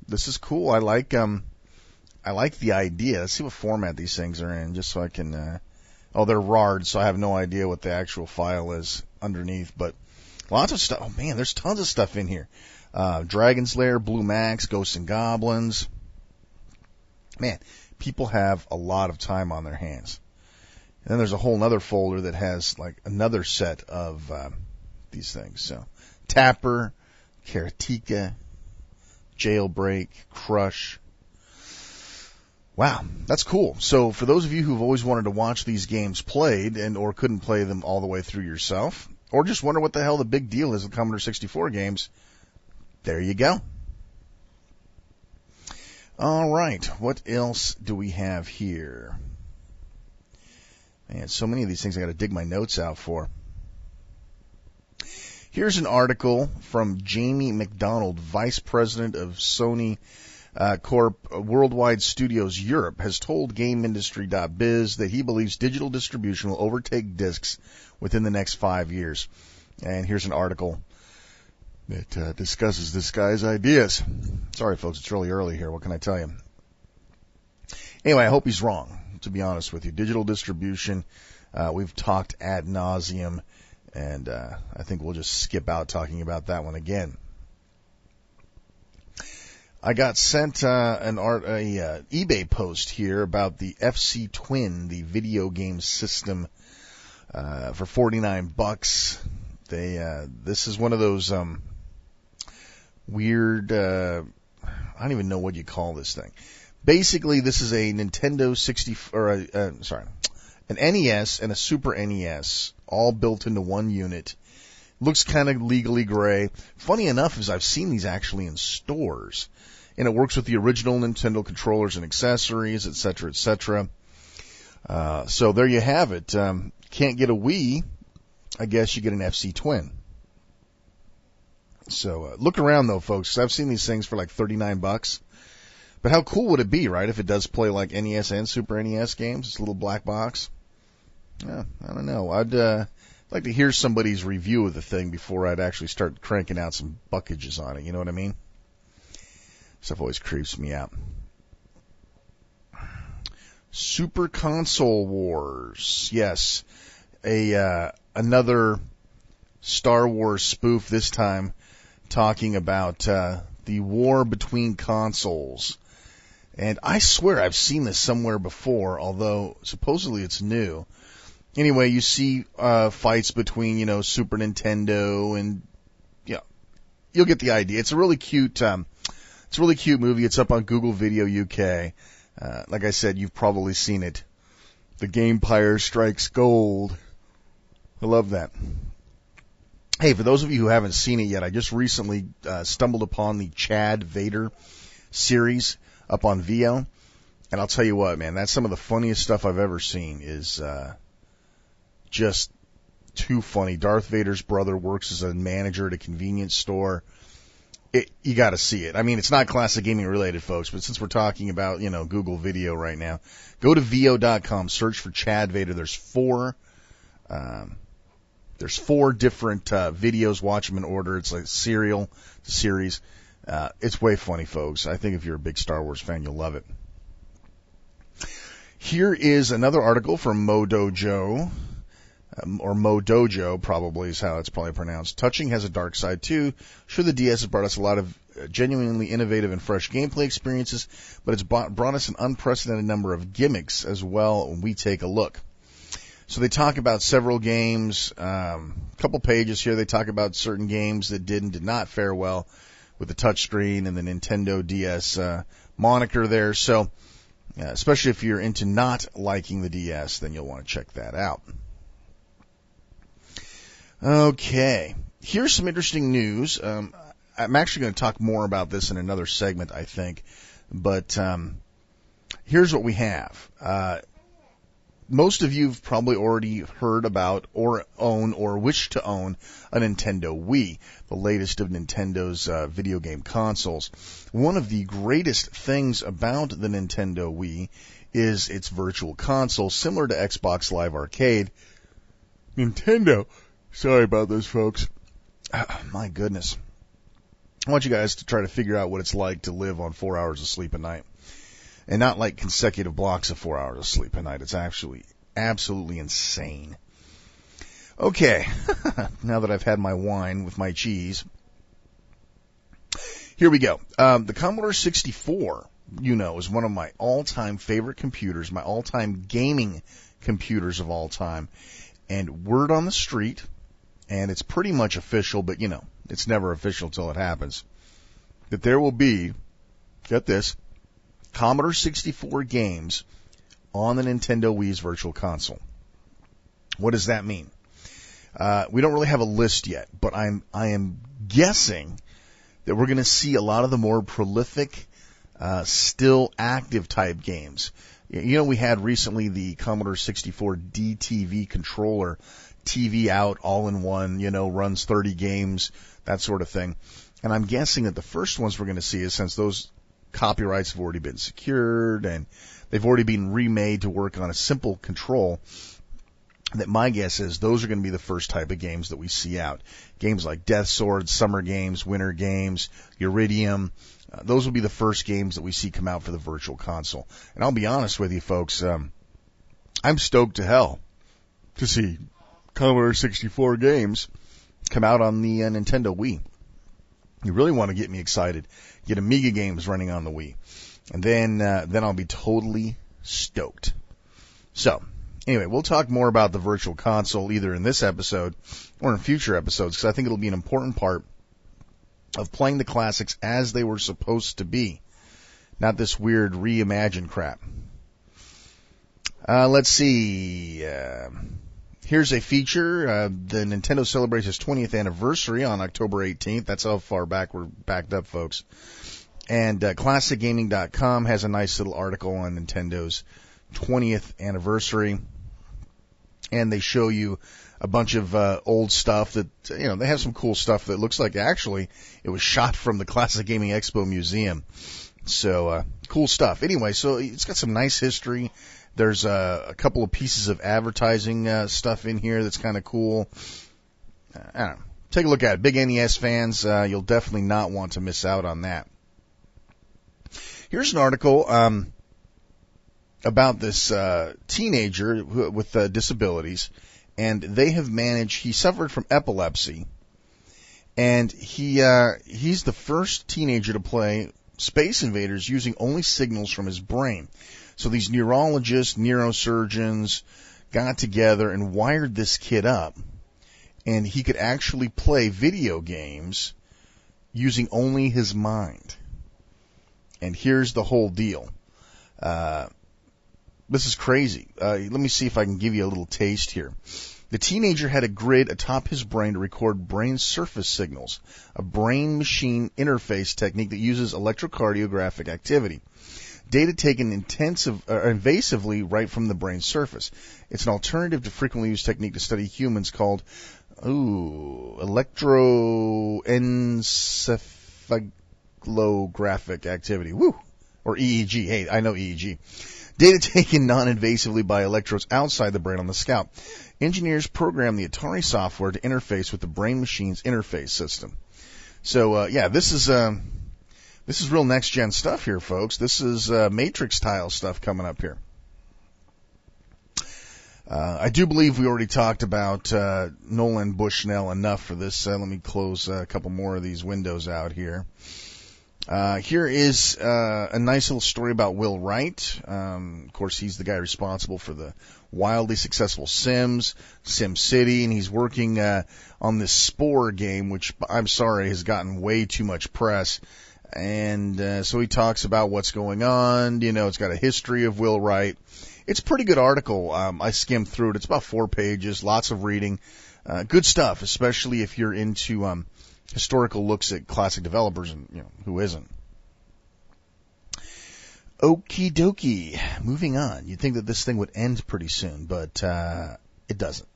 This is cool. I like the idea. Let's see what format these things are in, just so I can, they're RAR'd, so I have no idea what the actual file is underneath, but lots of stuff. Oh man, there's tons of stuff in here. Dragon's Lair, Blue Max, Ghosts and Goblins. Man, people have a lot of time on their hands. And then there's a whole other folder that has like another set of these things. So, Tapper, Karateka, Jailbreak, Crush. Wow, that's cool. So for those of you who've always wanted to watch these games played and or couldn't play them all the way through yourself, or just wonder what the hell the big deal is with Commodore 64 games, there you go. All right, what else do we have here? Man, so many of these things I got to dig my notes out for. Here's an article from Jamie McDonald, Vice President of Sony Corp Worldwide Studios Europe, has told GameIndustry.biz that he believes digital distribution will overtake discs within the next 5 years. And here's an article that discusses this guy's ideas. Sorry, folks, it's really early here. What can I tell you? Anyway, I hope he's wrong, to be honest with you. Digital distribution, we've talked ad nauseum, and I think we'll just skip out talking about that one again. I got sent an eBay post here about the FC Twin, the video game system, for $49. This is one of those weird, I don't even know what you call this thing. Basically, this is a Nintendo 60 or an NES and a Super NES all built into one unit. Looks kind of legally gray. Funny enough is I've seen these actually in stores. And it works with the original Nintendo controllers and accessories, etc., etc. So there you have it. Can't get a Wii, I guess you get an FC Twin. So look around though, folks. I've seen these things for like $39. But how cool would it be, right, if it does play like NES and Super NES games? It's a little black box. Yeah, I don't know. I'd like to hear somebody's review of the thing before I'd actually start cranking out some buckages on it. You know what I mean? Stuff always creeps me out. Super Console Wars. Yes. Another Star Wars spoof, this time talking about the war between consoles. And I swear I've seen this somewhere before, although supposedly it's new. Anyway, you see fights between, Super Nintendo and, you'll get the idea. It's a really cute movie. It's up on Google Video UK. Like I said, you've probably seen it. The Gamepire Strikes Gold. I love that. Hey, for those of you who haven't seen it yet, I just recently stumbled upon the Chad Vader series up on Vio. And I'll tell you what, man, that's some of the funniest stuff I've ever seen. Is just too funny. Darth Vader's brother works as a manager at a convenience store. You got to see it. I mean, it's not classic gaming related, folks, but since we're talking about, Google Video right now, go to Vio.com, search for Chad Vader. There's four different videos. Watch them in order. It's like serial series. It's way funny, folks. I think if you're a big Star Wars fan, you'll love it. Here is another article from MoDojo. or Modojo probably is how it's probably pronounced. Touching has a dark side too. Sure, the DS has brought us a lot of genuinely innovative and fresh gameplay experiences, but it's brought us an unprecedented number of gimmicks as well when we take a look. So they talk about several games, a couple pages here. They talk about certain games that did not fare well with the touchscreen and the Nintendo DS moniker there. So especially if you're into not liking the DS, then you'll want to check that out. Okay, here's some interesting news. I'm actually going to talk more about this in another segment, I think. But here's what we have. Most of you have probably already heard about or own or wish to own a Nintendo Wii, the latest of Nintendo's video game consoles. One of the greatest things about the Nintendo Wii is its virtual console, similar to Xbox Live Arcade. Nintendo, sorry about this, folks. My goodness. I want you guys to try to figure out what it's like to live on 4 hours of sleep a night. And not like consecutive blocks of 4 hours of sleep a night. It's actually absolutely insane. Okay, now that I've had my wine with my cheese, here we go. The Commodore 64, is one of my all-time favorite computers, my all-time gaming computers of all time. And word on the street, and it's pretty much official, but it's never official till it happens, that there will be, get this, Commodore 64 games on the Nintendo Wii's Virtual Console. What does that mean? We don't really have a list yet, but I am guessing that we're going to see a lot of the more prolific, still active type games. We had recently the Commodore 64 DTV controller, TV out, all in one, runs 30 games, that sort of thing. And I'm guessing that the first ones we're going to see is, since those copyrights have already been secured and they've already been remade to work on a simple control, that my guess is those are going to be the first type of games that we see out. Games like Death Sword, Summer Games, Winter Games, Uridium, those will be the first games that we see come out for the Virtual Console. And I'll be honest with you folks, I'm stoked to hell to see Commodore 64 games come out on the Nintendo Wii. You really want to get me excited. Get Amiga games running on the Wii. And then I'll be totally stoked. So, anyway, we'll talk more about the Virtual Console either in this episode or in future episodes, because I think it'll be an important part of playing the classics as they were supposed to be. Not this weird reimagined crap. Let's see. Here's a feature. The Nintendo celebrates its 20th anniversary on October 18th. That's how far back we're backed up, folks. And ClassicGaming.com has a nice little article on Nintendo's 20th anniversary. And they show you a bunch of old stuff that, they have some cool stuff that looks like actually it was shot from the Classic Gaming Expo Museum. So, cool stuff. Anyway, so it's got some nice history. There's a couple of pieces of advertising stuff in here that's kind of cool. I don't know. Take a look at it. Big NES fans, you'll definitely not want to miss out on that. Here's an article about this teenager with disabilities, and they have managed. He suffered from epilepsy, and he's the first teenager to play Space Invaders using only signals from his brain. So these neurologists, neurosurgeons got together and wired this kid up, and he could actually play video games using only his mind. And here's the whole deal. This is crazy. Let me see if I can give you a little taste here. The teenager had a grid atop his brain to record brain surface signals, a brain-machine interface technique that uses electrocardiographic activity. Data taken invasively right from the brain surface. It's an alternative to frequently used technique to study humans called electroencephalographic activity. Woo! Or EEG. Hey, I know EEG. Data taken non-invasively by electrodes outside the brain on the scalp. Engineers programmed the Atari software to interface with the brain-machine's interface system. So, this is real next-gen stuff here, folks. This is Matrix-style stuff coming up here. I do believe we already talked about Nolan Bushnell enough for this. Let me close a couple more of these windows out here. Here is a nice little story about Will Wright. Of course, he's the guy responsible for the wildly successful Sims, SimCity, and he's working on this Spore game, which I'm sorry has gotten way too much press. And so he talks about what's going on. You know, it's got a history of Will Wright. It's a pretty good article. I skimmed through it. It's about 4 pages, lots of reading. Good stuff, especially if you're into historical looks at classic developers, and you know, who isn't? Okie dokie. Moving on. You'd think that this thing would end pretty soon, but it doesn't.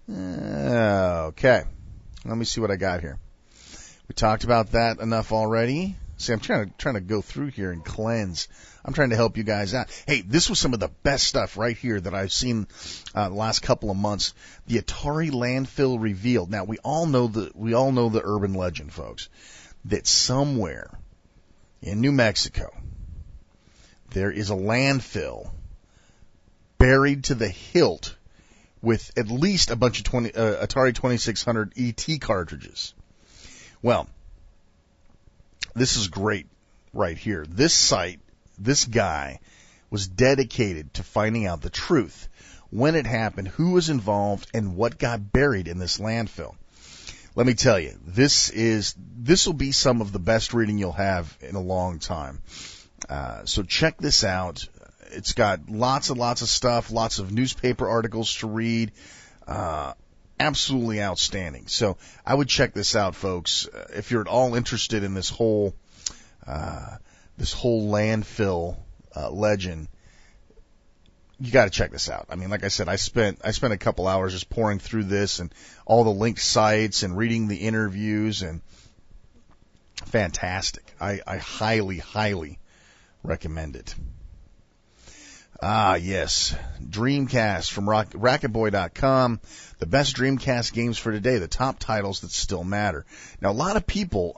Okay. Let me see what I got here. We talked about that enough already. See, I'm trying to go through here and cleanse. I'm trying to help you guys out. Hey, this was some of the best stuff right here that I've seen the last couple of months. The Atari landfill revealed. Now we all know the urban legend, folks, that somewhere in New Mexico there is a landfill buried to the hilt with at least a bunch of Atari 2600 ET cartridges. Well, this is great right here. This site, this guy, was dedicated to finding out the truth, when it happened, who was involved, and what got buried in this landfill. Let me tell you, this will be some of the best reading you'll have in a long time. So check this out. It's got lots and lots of stuff, lots of newspaper articles to read. Absolutely outstanding. So I would check this out, folks. If you're at all interested in this whole landfill legend, you got to check this out. I mean, like I said, I spent a couple hours just pouring through this and all the linked sites and reading the interviews, and fantastic. I highly, highly recommend it. Ah, yes. Dreamcast from Racketboy.com. The best Dreamcast games for today. The top titles that still matter. Now, a lot of people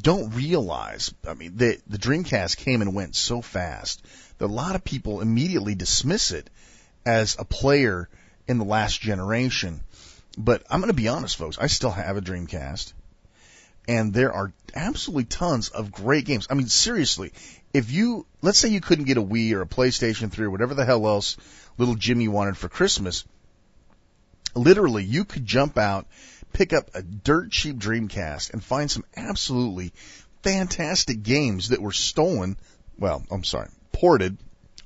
don't realize, I mean, the Dreamcast came and went so fast that a lot of people immediately dismiss it as a player in the last generation. But I'm going to be honest, folks. I still have a Dreamcast. And there are absolutely tons of great games. I mean, seriously, let's say you couldn't get a Wii or a PlayStation 3 or whatever the hell else little Jimmy wanted for Christmas, literally you could jump out, pick up a dirt cheap Dreamcast, and find some absolutely fantastic games that were ported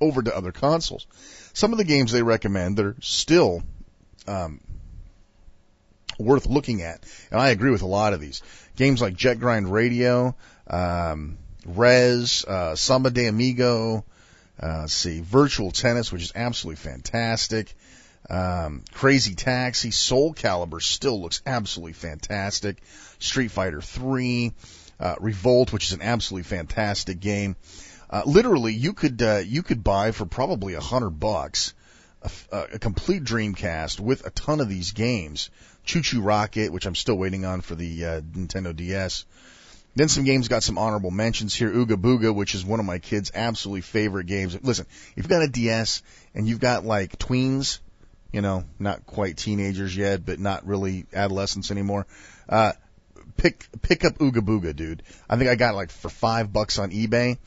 over to other consoles. Some of the games they recommend that are still worth looking at, and I agree with a lot of these. Games like Jet Grind Radio, Rez, Samba de Amigo, Virtual Tennis, which is absolutely fantastic, Crazy Taxi, Soul Calibur still looks absolutely fantastic, Street Fighter 3, Revolt, which is an absolutely fantastic game. Literally, you could buy for probably $100 a complete Dreamcast with a ton of these games. Choo Choo Rocket, which I'm still waiting on for the Nintendo DS. Then some games got some honorable mentions here. Ooga Booga, which is one of my kids' absolutely favorite games. Listen, if you've got a DS and you've got like tweens, you know, not quite teenagers yet, but not really adolescents anymore, pick up Ooga Booga, dude. I think I got it like for $5 on eBay.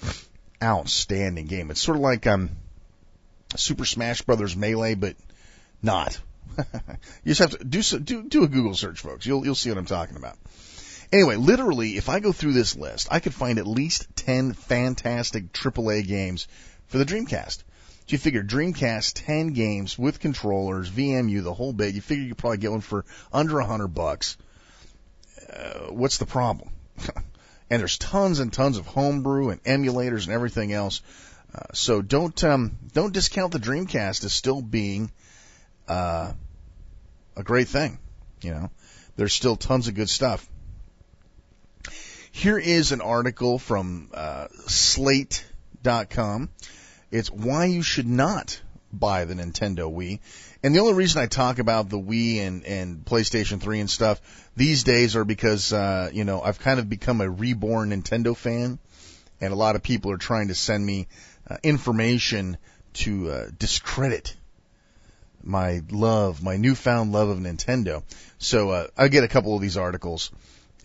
Outstanding game. It's sort of like Super Smash Brothers Melee, but not. You just have to do a Google search, folks. You'll see what I'm talking about. Anyway, literally, if I go through this list, I could find at least 10 fantastic AAA games for the Dreamcast. So you figure Dreamcast, 10 games with controllers, VMU, the whole bit. You figure you could probably get one for under $100. What's the problem? And there's tons and tons of homebrew and emulators and everything else. So don't discount the Dreamcast as still being a great thing. You know, there's still tons of good stuff. Here is an article from Slate.com. It's why you should not buy the Nintendo Wii. And the only reason I talk about the Wii and PlayStation 3 and stuff these days are because, I've kind of become a reborn Nintendo fan. And a lot of people are trying to send me information discredit my newfound love of Nintendo. So I get a couple of these articles,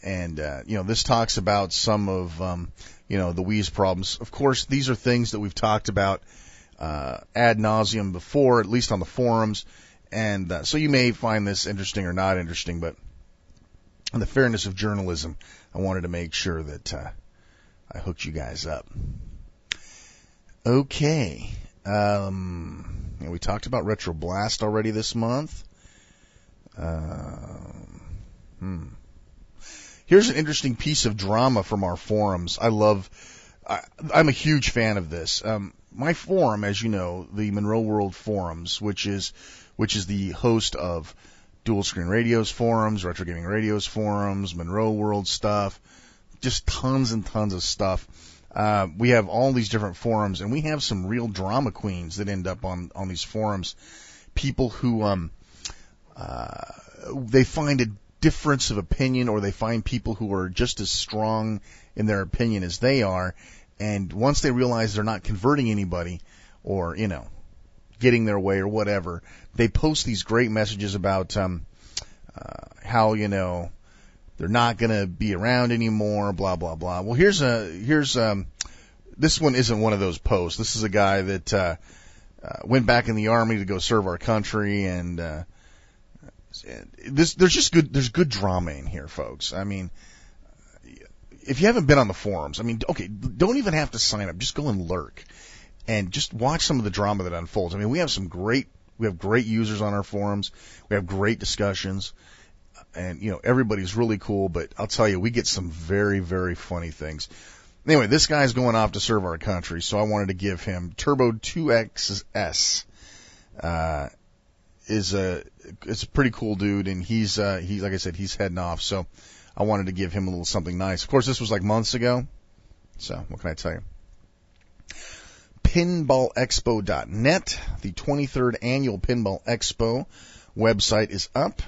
and this talks about some of the Wii's problems. Of course, these are things that we've talked about ad nauseum before, at least on the forums, and so you may find this interesting or not interesting, but in the fairness of journalism, I wanted to make sure that I hooked you guys up. Okay. We talked about Retro Blast already this month. Here's an interesting piece of drama from our forums. I'm a huge fan of this. My forum, as you know, the Monroe World Forums, which is the host of Dual Screen Radio's forums, Retro Gaming Radio's forums, Monroe World stuff, just tons and tons of stuff. We have all these different forums, and we have some real drama queens that end up on these forums. People who they find a difference of opinion, or they find people who are just as strong in their opinion as they are, and once they realize they're not converting anybody, or getting their way or whatever, they post these great messages about how they're not going to be around anymore, blah blah blah. Well, here's this one isn't one of those posts. This is a guy that went back in the Army to go serve our country, and there's good drama in here, folks. I mean, if you haven't been on the forums, okay, don't even have to sign up. Just go and lurk and just watch some of the drama that unfolds. We have great users on our forums. We have great discussions, and everybody's really cool. But I'll tell you, we get some very, very funny things. Anyway, this guy's going off to serve our country, so I wanted to give him Turbo 2XS. It's a pretty cool dude, and he's like I said, he's heading off, so I wanted to give him a little something nice. Of course, this was like months ago, so what can I tell you? PinballExpo.net, the 23rd annual Pinball Expo website is up,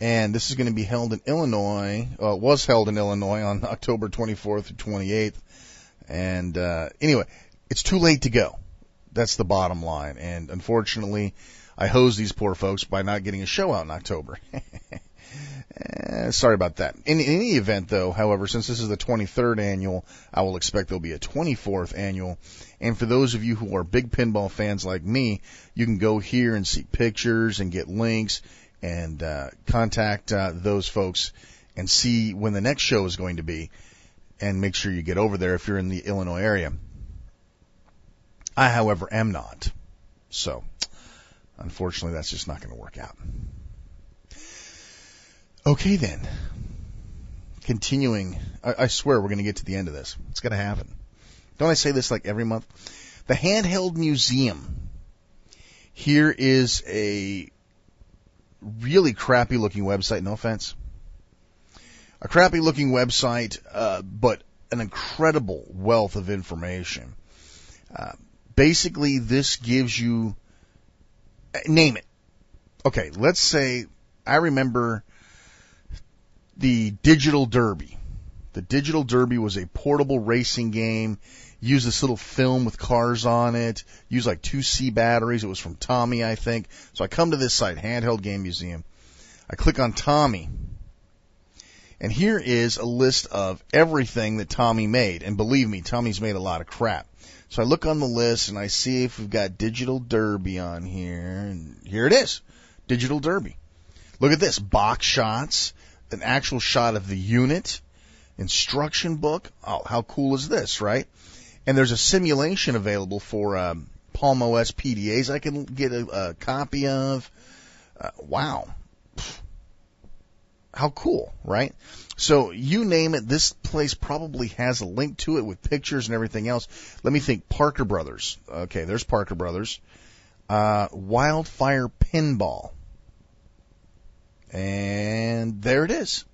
and this is going to be held in Illinois. Was held in Illinois on October 24th to 28th, and anyway, it's too late to go. That's the bottom line, and unfortunately, I hosed these poor folks by not getting a show out in October. Sorry about that. In any event, though, however, since this is the 23rd annual, I will expect there'll be a 24th annual. And for those of you who are big pinball fans like me, you can go here and see pictures and get links and contact those folks and see when the next show is going to be, and make sure you get over there if you're in the Illinois area. I, however, am not. So, unfortunately, that's just not going to work out. Okay, then. Continuing. I swear we're going to get to the end of this. It's going to happen. Don't I say this like every month? The Handheld Museum. Here is a really crappy-looking website. No offense. A crappy-looking website, but an incredible wealth of information. Basically, this gives you... Name it. Okay, let's say I remember the Digital Derby. The Digital Derby was a portable racing game. Used this little film with cars on it. Used like 2C batteries. It was from Tommy, I think. So I come to this site, Handheld Game Museum. I click on Tommy. And here is a list of everything that Tommy made. And believe me, Tommy's made a lot of crap. So I look on the list and I see if we've got Digital Derby on here. And here it is. Digital Derby. Look at this. Box shots. An actual shot of the unit. Instruction book. Oh, how cool is this, right? And there's a simulation available for Palm OS PDAs I can get a copy of. Wow. How cool, right? So you name it, this place probably has a link to it with pictures and everything else. Let me think. Parker Brothers. Okay, there's Parker Brothers. Wildfire Pinball. And there it is.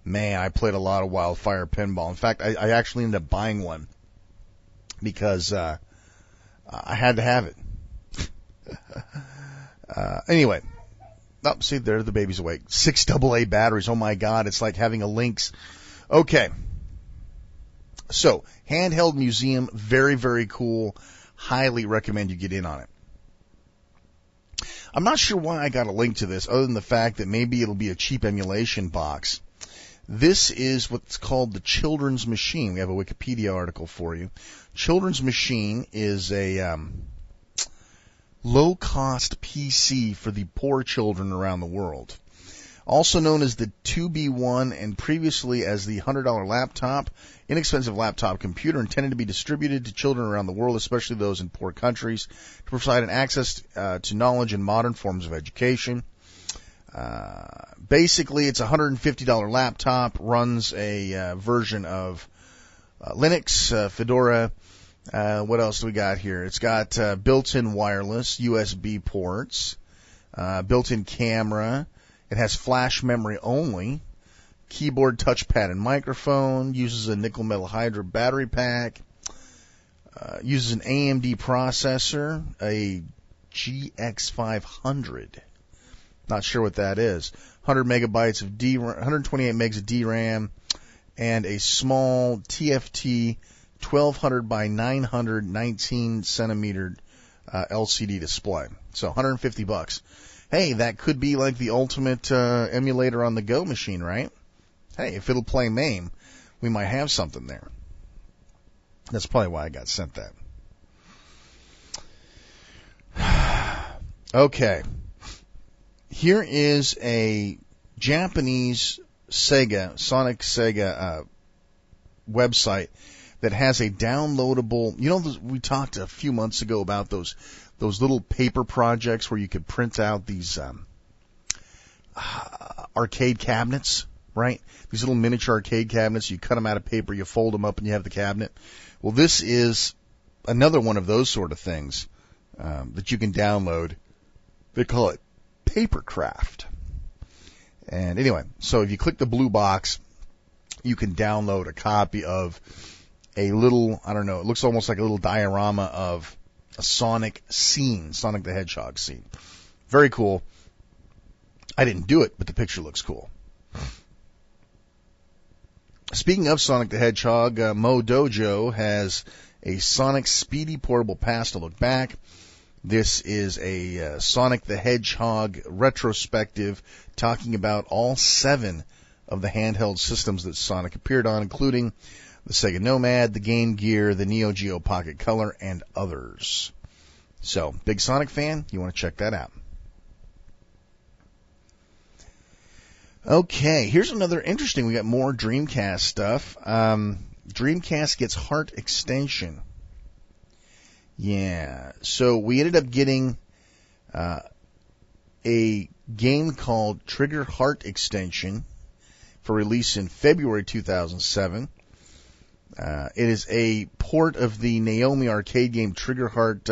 Man, I played a lot of Wildfire Pinball. In fact, I actually ended up buying one because I had to have it. Anyway. Oh, see, there the baby's awake. 6 AA batteries. Oh, my God. It's like having a Lynx. Okay. So, Handheld Museum. Very, very cool. highly recommend you get in on it. I'm not sure why I got a link to this, other than the fact that maybe it'll be a cheap emulation box. This is what's called the Children's Machine. We have a Wikipedia article for you. Children's Machine is a low-cost PC for the poor children around the world. Also known as the 2B1 and previously as the $100 laptop, inexpensive laptop computer intended to be distributed to children around the world, especially those in poor countries, to provide an access to knowledge and modern forms of education. Basically, it's a $150 laptop, runs a version of Linux, Fedora. What else do we got here? It's got built-in wireless USB ports, built-in camera. It has flash memory only, keyboard, touchpad, and microphone, uses a nickel metal hydride battery pack, uses an AMD processor, a GX500. Not sure what that is. 100 megabytes of DRAM, 128 megs of DRAM, and a small TFT 1200 by 900 19 centimeter LCD display. So $150. Hey, that could be like the ultimate emulator on the Go machine, right? Hey, if it'll play MAME, we might have something there. That's probably why I got sent that. Okay. Here is a Japanese Sonic Sega website that has a downloadable, we talked a few months ago about those little paper projects where you could print out these arcade cabinets, right? These little miniature arcade cabinets, you cut them out of paper, you fold them up, and you have the cabinet. Well, this is another one of those sort of things that you can download. They call it Papercraft. And anyway, so if you click the blue box, you can download a copy of a little, I don't know, it looks almost like a little diorama of a Sonic scene, Sonic the Hedgehog scene. Very cool. I didn't do it, but the picture looks cool. Speaking of Sonic the Hedgehog, Mo Dojo has a Sonic Speedy Portable Pass to look back. This is a Sonic the Hedgehog retrospective talking about all 7 of the handheld systems that Sonic appeared on, including the Sega Nomad, the Game Gear, the Neo Geo Pocket Color, and others. So, big Sonic fan? You want to check that out. Okay, here's another interesting. We got more Dreamcast stuff. Dreamcast gets heart extension. Yeah, so we ended up getting a game called Trigger Heart Extension for release in February 2007. It is a port of the Naomi arcade game Trigger Heart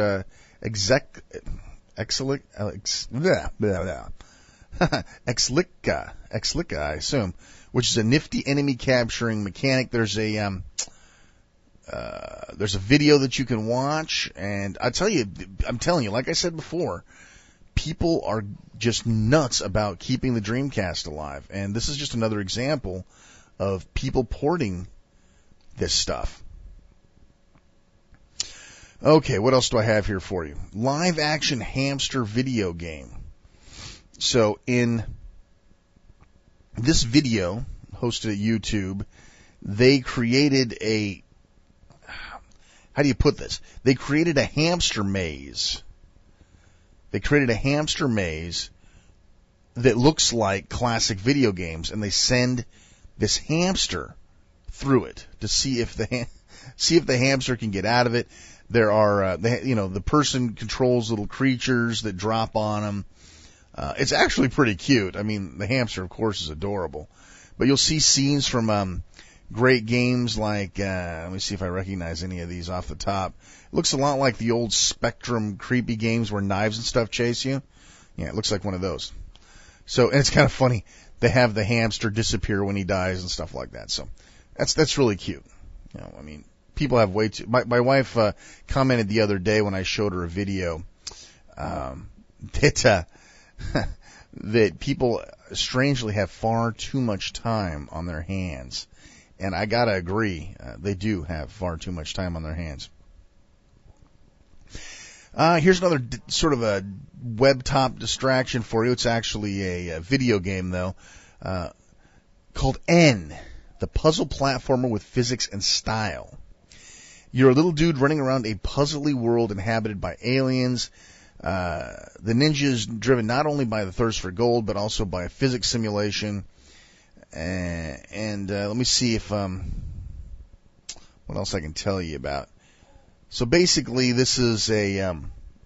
Exlica, I assume, which is a nifty enemy capturing mechanic. There's a video that you can watch, and I'm telling you, like I said before, people are just nuts about keeping the Dreamcast alive, and this is just another example of people porting this stuff. Okay, what else do I have here for you? Live action hamster video game. So in this video, hosted at YouTube, they created a, how do you put this? They created a hamster maze. They created a hamster maze that looks like classic video games, and they send this hamster through it to see if the hamster can get out of it. There are, the person controls little creatures that drop on them. It's actually pretty cute. I mean, the hamster, of course, is adorable. But you'll see scenes from great games like, let me see if I recognize any of these off the top. It looks a lot like the old Spectrum creepy games where knives and stuff chase you. Yeah, it looks like one of those. So, and it's kind of funny. They have the hamster disappear when he dies and stuff like that. So, that's really cute. I mean, people have way too. My wife commented the other day when I showed her a video that people strangely have far too much time on their hands, and I gotta agree, they do have far too much time on their hands. Here's another sort of a web top distraction for you. It's actually a video game, though, called N, the puzzle platformer with physics and style. You're a little dude running around a puzzly world inhabited by aliens. The ninja is driven not only by the thirst for gold, but also by a physics simulation. And let me see if what else I can tell you about. So basically, this is a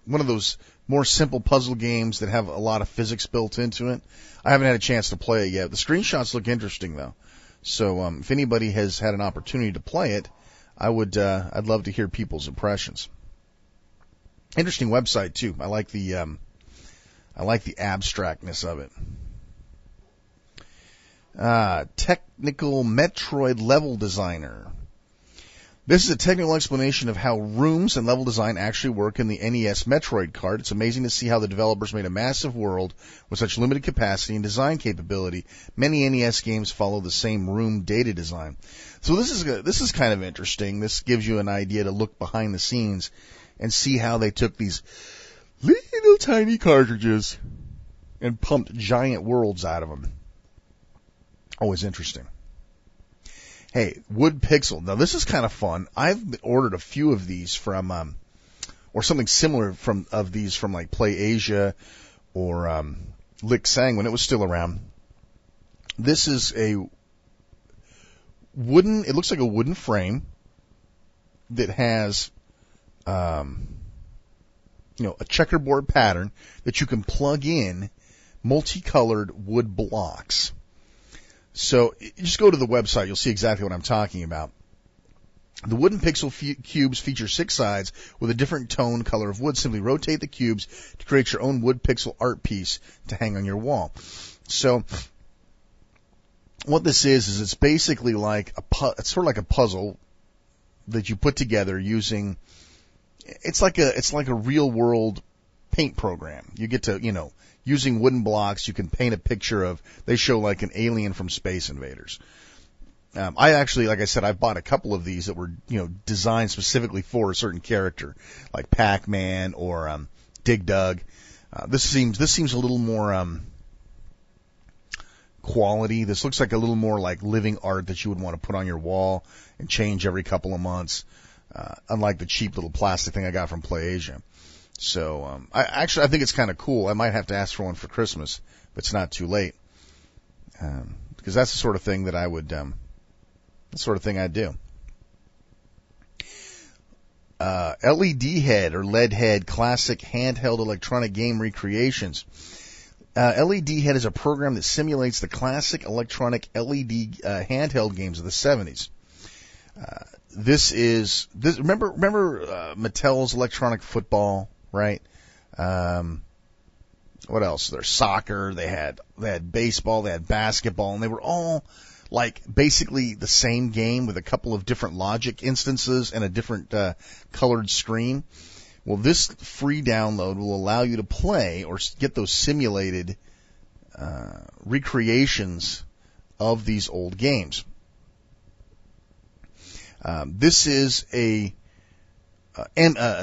one of those more simple puzzle games that have a lot of physics built into it. I haven't had a chance to play it yet. The screenshots look interesting, though. So if anybody has had an opportunity to play it, I'd love to hear people's impressions. Interesting website too. I like the abstractness of it. Technical Metroid Level Designer. This is a technical explanation of how rooms and level design actually work in the NES Metroid card. It's amazing to see how the developers made a massive world with such limited capacity and design capability. Many NES games follow the same room data design. So this is kind of interesting. This gives you an idea to look behind the scenes and see how they took these little tiny cartridges and pumped giant worlds out of them. Always interesting. Hey, Wood Pixel. Now this is kind of fun. I've ordered a few of these from, or something similar from like Play Asia or Lick Sang when it was still around. This is a wooden. It looks like a wooden frame that has, a checkerboard pattern that you can plug in multicolored wood blocks. So just go to the website. You'll see exactly what I'm talking about. The wooden pixel cubes feature 6 sides with a different tone color of wood. Simply rotate the cubes to create your own wood pixel art piece to hang on your wall. So what this is it's basically like it's sort of like a puzzle that you put together using. It's like a real world paint program. You get to, using wooden blocks, you can paint a picture of, they show like an alien from Space Invaders. I actually, like I said, I've bought a couple of these that were, designed specifically for a certain character, like Pac-Man or, Dig Dug. This seems a little more, quality. This looks like a little more like living art that you would want to put on your wall and change every couple of months. Unlike the cheap little plastic thing I got from Play Asia. So, I think it's kind of cool. I might have to ask for one for Christmas, but it's not too late. Because that's the sort of thing that I would, the sort of thing I'd do. LED head or LED head classic handheld electronic game recreations. LED head is a program that simulates the classic electronic LED handheld games of the 70s. Remember Mattel's electronic football, right? What else? There's soccer, they had baseball, they had basketball, and they were all like basically the same game with a couple of different logic instances and a different colored screen. Well, this free download will allow you to play or get those simulated recreations of these old games. This is a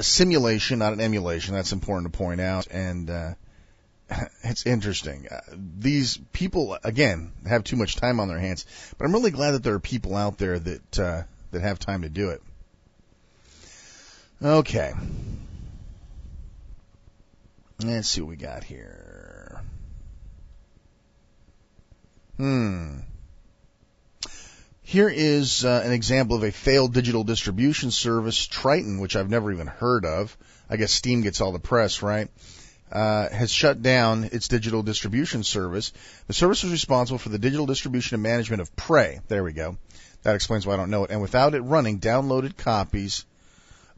simulation, not an emulation. That's important to point out, and it's interesting. These people, again, have too much time on their hands, but I'm really glad that there are people out there that have time to do it. Okay. Let's see what we got here. Here is an example of a failed digital distribution service, Triton, which I've never even heard of. I guess Steam gets all the press, right? Has shut down its digital distribution service. The service was responsible for the digital distribution and management of Prey. There we go. That explains why I don't know it. And without it running, downloaded copies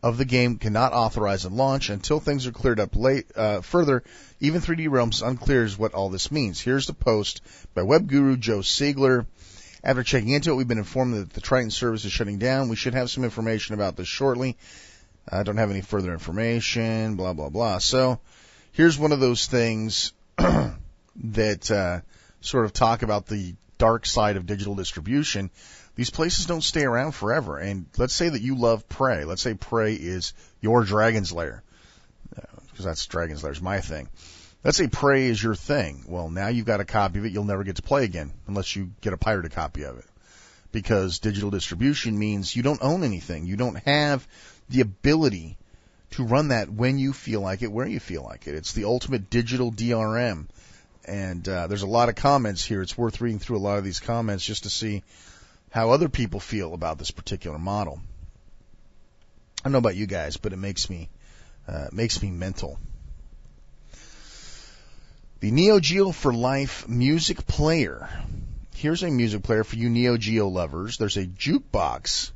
of the game cannot authorize and launch until things are cleared up further. Even 3D Realms is unclear as what all this means. Here's the post by web guru Joe Siegler. After checking into it, we've been informed that the Triton service is shutting down. We should have some information about this shortly. I don't have any further information, blah, blah, blah. So here's one of those things that sort of talk about the dark side of digital distribution. These places don't stay around forever. And let's say that you love Prey. Let's say Prey is your Dragon's Lair. because that's Dragon Slayer's my thing. Let's say Prey is your thing. Well, now you've got a copy of it. You'll never get to play again unless you get a pirated copy of it. Because digital distribution means you don't own anything. You don't have the ability to run that when you feel like it, where you feel like it. It's the ultimate digital DRM. And there's a lot of comments here. It's worth reading through a lot of these comments just to see how other people feel about this particular model. I don't know about you guys, but it makes me mental. The Neo Geo for Life music player. Here's a music player for you Neo Geo lovers. There's a jukebox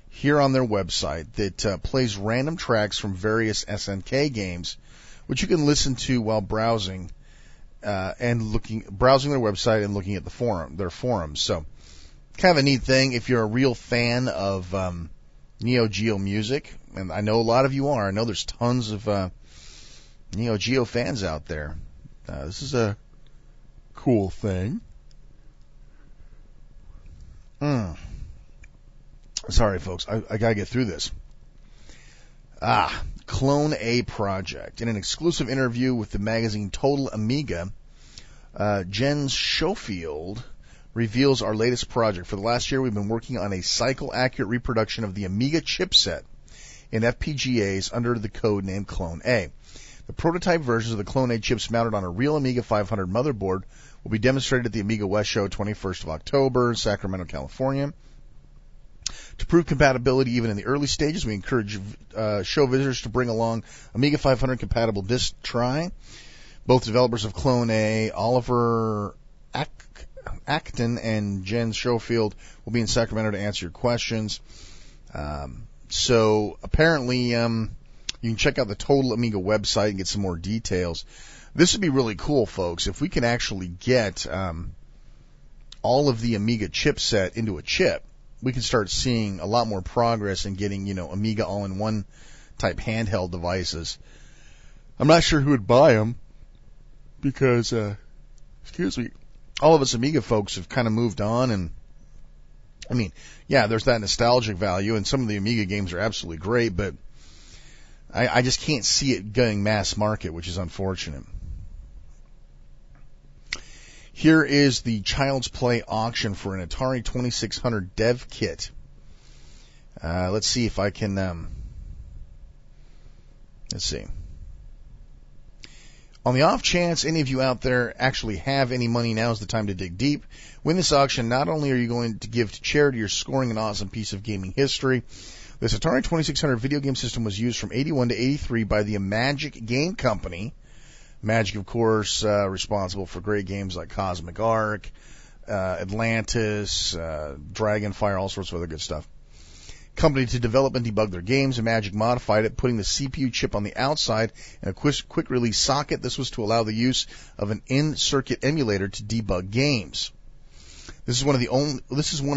here on their website that plays random tracks from various SNK games, which you can listen to while browsing browsing their website and looking at their forums. So, kind of a neat thing if you're a real fan of Neo Geo music, and I know a lot of you are. I know there's tons of Neo Geo fans out there. This is a cool thing. Sorry, folks. I gotta get through this. Clone A Project. In an exclusive interview with the magazine Total Amiga, Jen Schofield reveals our latest project. For the last year, we've been working on a cycle-accurate reproduction of the Amiga chipset in FPGAs under the code name Clone A. The prototype versions of the Clone A chips mounted on a real Amiga 500 motherboard will be demonstrated at the Amiga West Show 21st of October, Sacramento, California. To prove compatibility even in the early stages, we encourage show visitors to bring along Amiga 500 compatible disk try. Both developers of Clone A, Oliver Acton and Jen Schofield, will be in Sacramento to answer your questions. So apparently you can check out the Total Amiga website and get some more details. This would be really cool, folks, if we can actually get all of the Amiga chipset into a chip. We can start seeing a lot more progress in getting, Amiga all-in-one type handheld devices. I'm not sure who would buy them because, all of us Amiga folks have kind of moved on, and there's that nostalgic value, and some of the Amiga games are absolutely great, but I just can't see it going mass market, which is unfortunate. Here is the Child's Play auction for an Atari 2600 dev kit. Let's see if I can, let's see. On the off chance any of you out there actually have any money, now is the time to dig deep. Win this auction, not only are you going to give to charity, you're scoring an awesome piece of gaming history. This Atari 2600 video game system was used from 81 to 83 by the Magic Game Company. Magic, of course, responsible for great games like Cosmic Arc, Atlantis, Dragonfire, all sorts of other good stuff. Company to develop and debug their games, and Magic modified it, putting the CPU chip on the outside and a quick release socket. This was to allow the use of an in-circuit emulator to debug games. This is one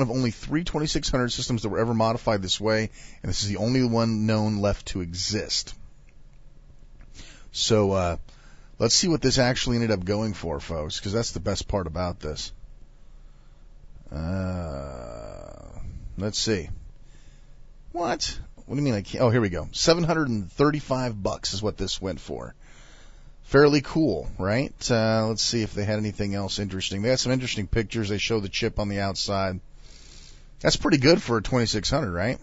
of only 3 2600 systems that were ever modified this way, and this is the only one known left to exist. So, let's see what this actually ended up going for, folks, because that's the best part about this. Let's see. What? What do you mean I can't? Oh, here we go. $735 is what this went for. Fairly cool, right? Let's see if they had anything else interesting. They had some interesting pictures. They show the chip on the outside. That's pretty good for a 2600, right?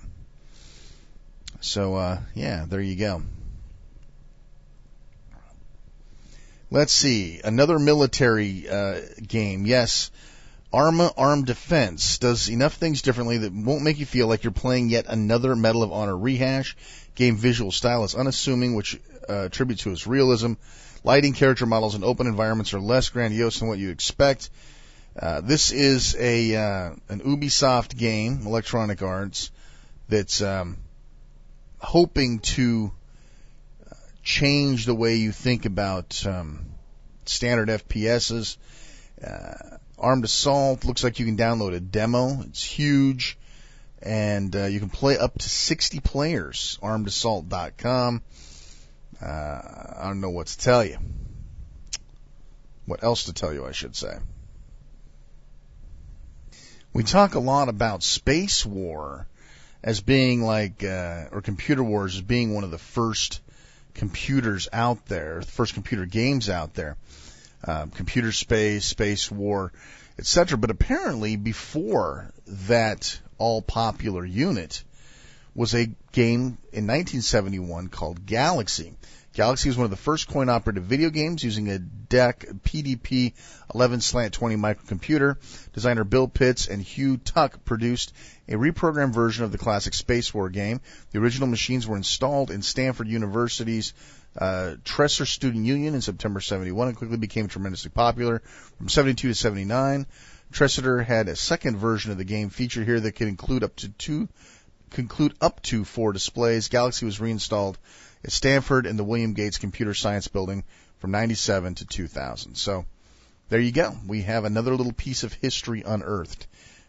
So, there you go. Let's see. Another military game. Yes, Armed Defense does enough things differently that won't make you feel like you're playing yet another Medal of Honor rehash. Game visual style is unassuming, which attributes to its realism. Lighting, character models, and open environments are less grandiose than what you expect. This is an Ubisoft game, Electronic Arts, that's hoping to change the way you think about standard FPSs. Armed Assault looks like you can download a demo. It's huge, and you can play up to 60 players. ArmedAssault.com. I don't know what to tell you. What else to tell you, I should say. We talk a lot about Space War as being like, or Computer Wars as being one of the first computers out there, the first computer games out there. Computer Space, Space War, etc. But apparently before that all-popular unit was a game in 1971 called Galaxy. Galaxy was one of the first coin-operated video games using a DEC PDP 11/20 microcomputer. Designer Bill Pitts and Hugh Tuck produced a reprogrammed version of the classic Space War game. The original machines were installed in Stanford University's Tresser Student Union in September 71 and quickly became tremendously popular. From 72 to 79, Tresser had a second version of the game featured here that could include up to 4 displays. Galaxy was reinstalled at Stanford in the William Gates Computer Science Building from 97 to 2000. So there you go. We have another little piece of history unearthed,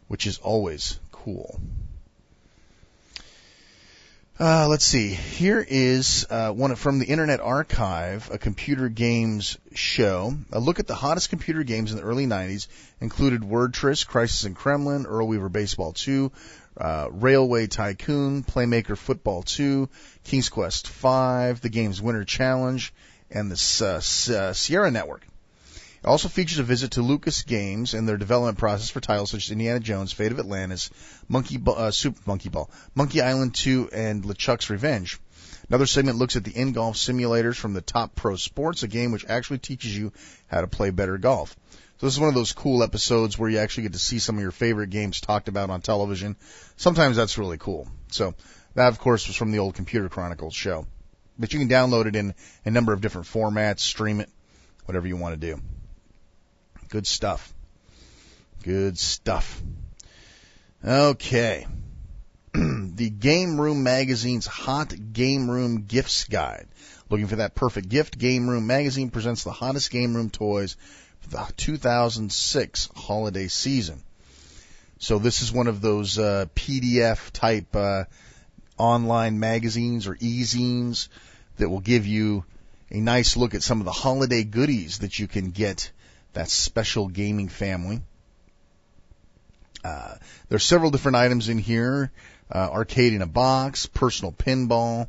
which is always cool. Let's see. Here is one from the Internet Archive, a computer games show. A look at the hottest computer games in the early 90s included Word Tryst, Crisis in Kremlin, Earl Weaver Baseball 2, Railway Tycoon, Playmaker Football 2, King's Quest 5, the game's Winter Challenge, and the Sierra Network. It also features a visit to Lucas Games and their development process for titles such as Indiana Jones, Fate of Atlantis, Monkey Island 2, and LeChuck's Revenge. Another segment looks at the in-golf simulators from the Top Pro Sports, a game which actually teaches you how to play better golf. So this is one of those cool episodes where you actually get to see some of your favorite games talked about on television. Sometimes that's really cool. So that, of course, was from the old Computer Chronicles show. But you can download it in a number of different formats, stream it, whatever you want to do. Good stuff. Good stuff. Okay. The Game Room Magazine's Hot Game Room Gifts Guide. Looking for that perfect gift? Game Room Magazine presents the hottest game room toys for the 2006 holiday season. So this is one of those PDF type online magazines or e-zines that will give you a nice look at some of the holiday goodies that you can get that special gaming family. There's several different items in here. Arcade in a box, personal pinball.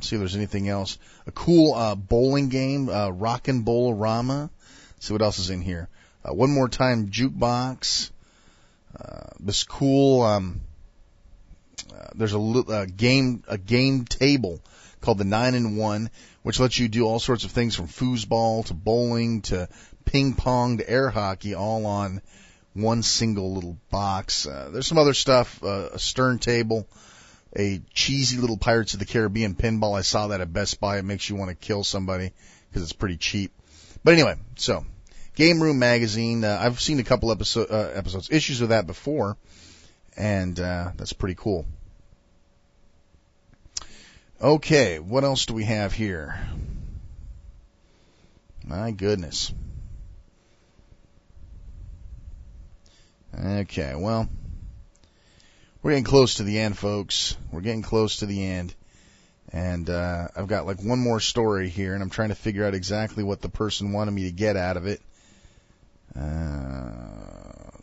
See if there's anything else. A cool bowling game, Rockin' Bowl-O-Rama. See what else is in here. One More Time jukebox. This cool. There's a game table called the 9-in-1, which lets you do all sorts of things from foosball to bowling to ping pong to air hockey, all on one single little box. There's some other stuff, a stern table, a cheesy little Pirates of the Caribbean pinball. I saw that at Best Buy. It makes you want to kill somebody because it's pretty cheap. But anyway, so Game Room Magazine, I've seen a couple issues of that before, and that's pretty cool. Okay, what else do we have here? My goodness. Okay, well, we're getting close to the end, folks. We're getting close to the end. And I've got like one more story here, and I'm trying to figure out exactly what the person wanted me to get out of it.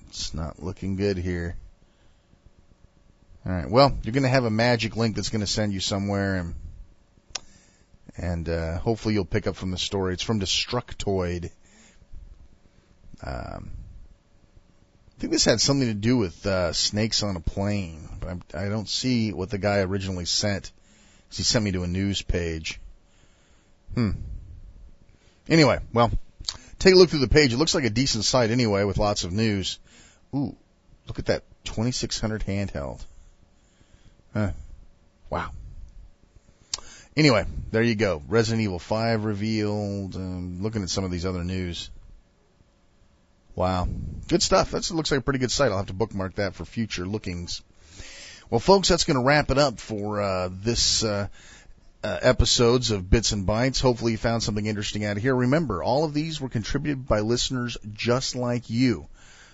It's not looking good here. All right, well, you're going to have a magic link that's going to send you somewhere, and hopefully you'll pick up from the story. It's from Destructoid. I think this had something to do with snakes on a plane, but I don't see what the guy originally sent. He sent me to a news page. Anyway, well, take a look through the page. It looks like a decent site anyway with lots of news. Ooh, look at that 2600 handheld. Wow. Anyway, there you go. Resident Evil 5 revealed. Looking at some of these other news. Wow. Good stuff. That looks like a pretty good site. I'll have to bookmark that for future lookings. Well, folks, that's going to wrap it up for this episodes of Bits and Bytes. Hopefully you found something interesting out of here. Remember, all of these were contributed by listeners just like you.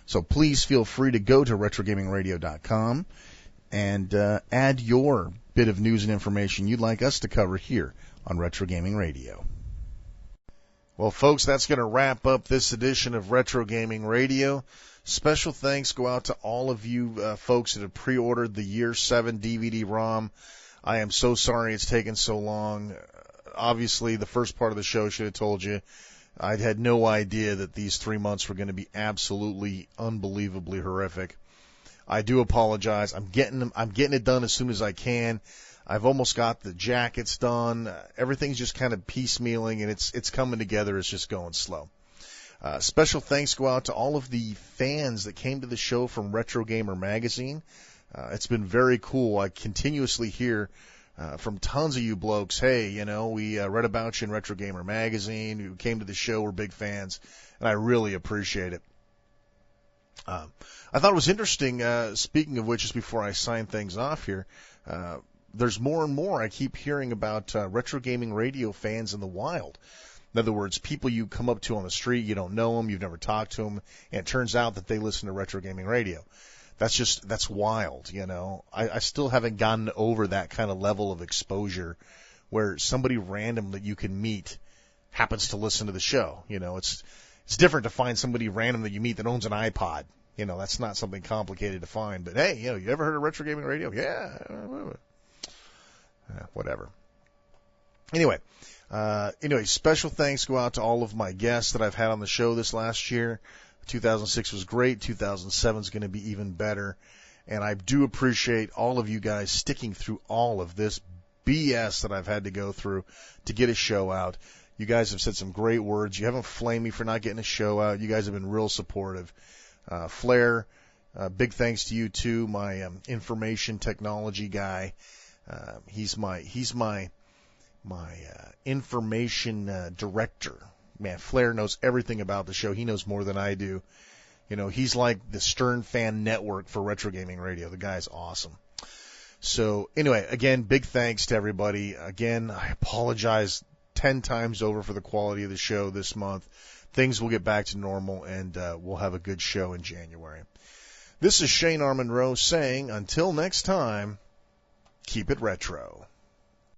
So please feel free to go to RetroGamingRadio.com and add your bit of news and information you'd like us to cover here on Retro Gaming Radio. Well, folks, that's going to wrap up this edition of Retro Gaming Radio. Special thanks go out to all of you folks that have pre-ordered the Year 7 DVD-ROM. I am so sorry it's taken so long. obviously, the first part of the show should have told you I'd had no idea that these 3 months were going to be absolutely unbelievably horrific. I do apologize. I'm getting it done as soon as I can. I've almost got the jackets done. Everything's just kind of piecemealing, and it's coming together. It's just going slow. Special thanks go out to all of the fans that came to the show from Retro Gamer Magazine. It's been very cool. I continuously hear from tons of you blokes, hey, we read about you in Retro Gamer Magazine. You came to the show. We're big fans, and I really appreciate it. I thought it was interesting, speaking of which, just before I sign things off here, there's more and more I keep hearing about Retro Gaming Radio fans in the wild. In other words, people you come up to on the street, you don't know them, you've never talked to them, and it turns out that they listen to Retro Gaming Radio. That's wild, I still haven't gotten over that kind of level of exposure where somebody random that you can meet happens to listen to the show. It's different to find somebody random that you meet that owns an iPod. That's not something complicated to find. But hey, you ever heard of Retro Gaming Radio? Yeah. Whatever. Anyway, special thanks go out to all of my guests that I've had on the show this last year. 2006 was great. 2007 is going to be even better. And I do appreciate all of you guys sticking through all of this BS that I've had to go through to get a show out. You guys have said some great words. You haven't flamed me for not getting a show out. You guys have been real supportive. Flair, big thanks to you too, my information technology guy. He's my information director. Man, Flair knows everything about the show. He knows more than I do. He's like the Stern Fan Network for Retro Gaming Radio. The guy's awesome. So anyway, again, big thanks to everybody. Again, I apologize 10 times over for the quality of the show this month. Things will get back to normal, and we'll have a good show in January. This is Shane R. Monroe saying, until next time, keep it retro.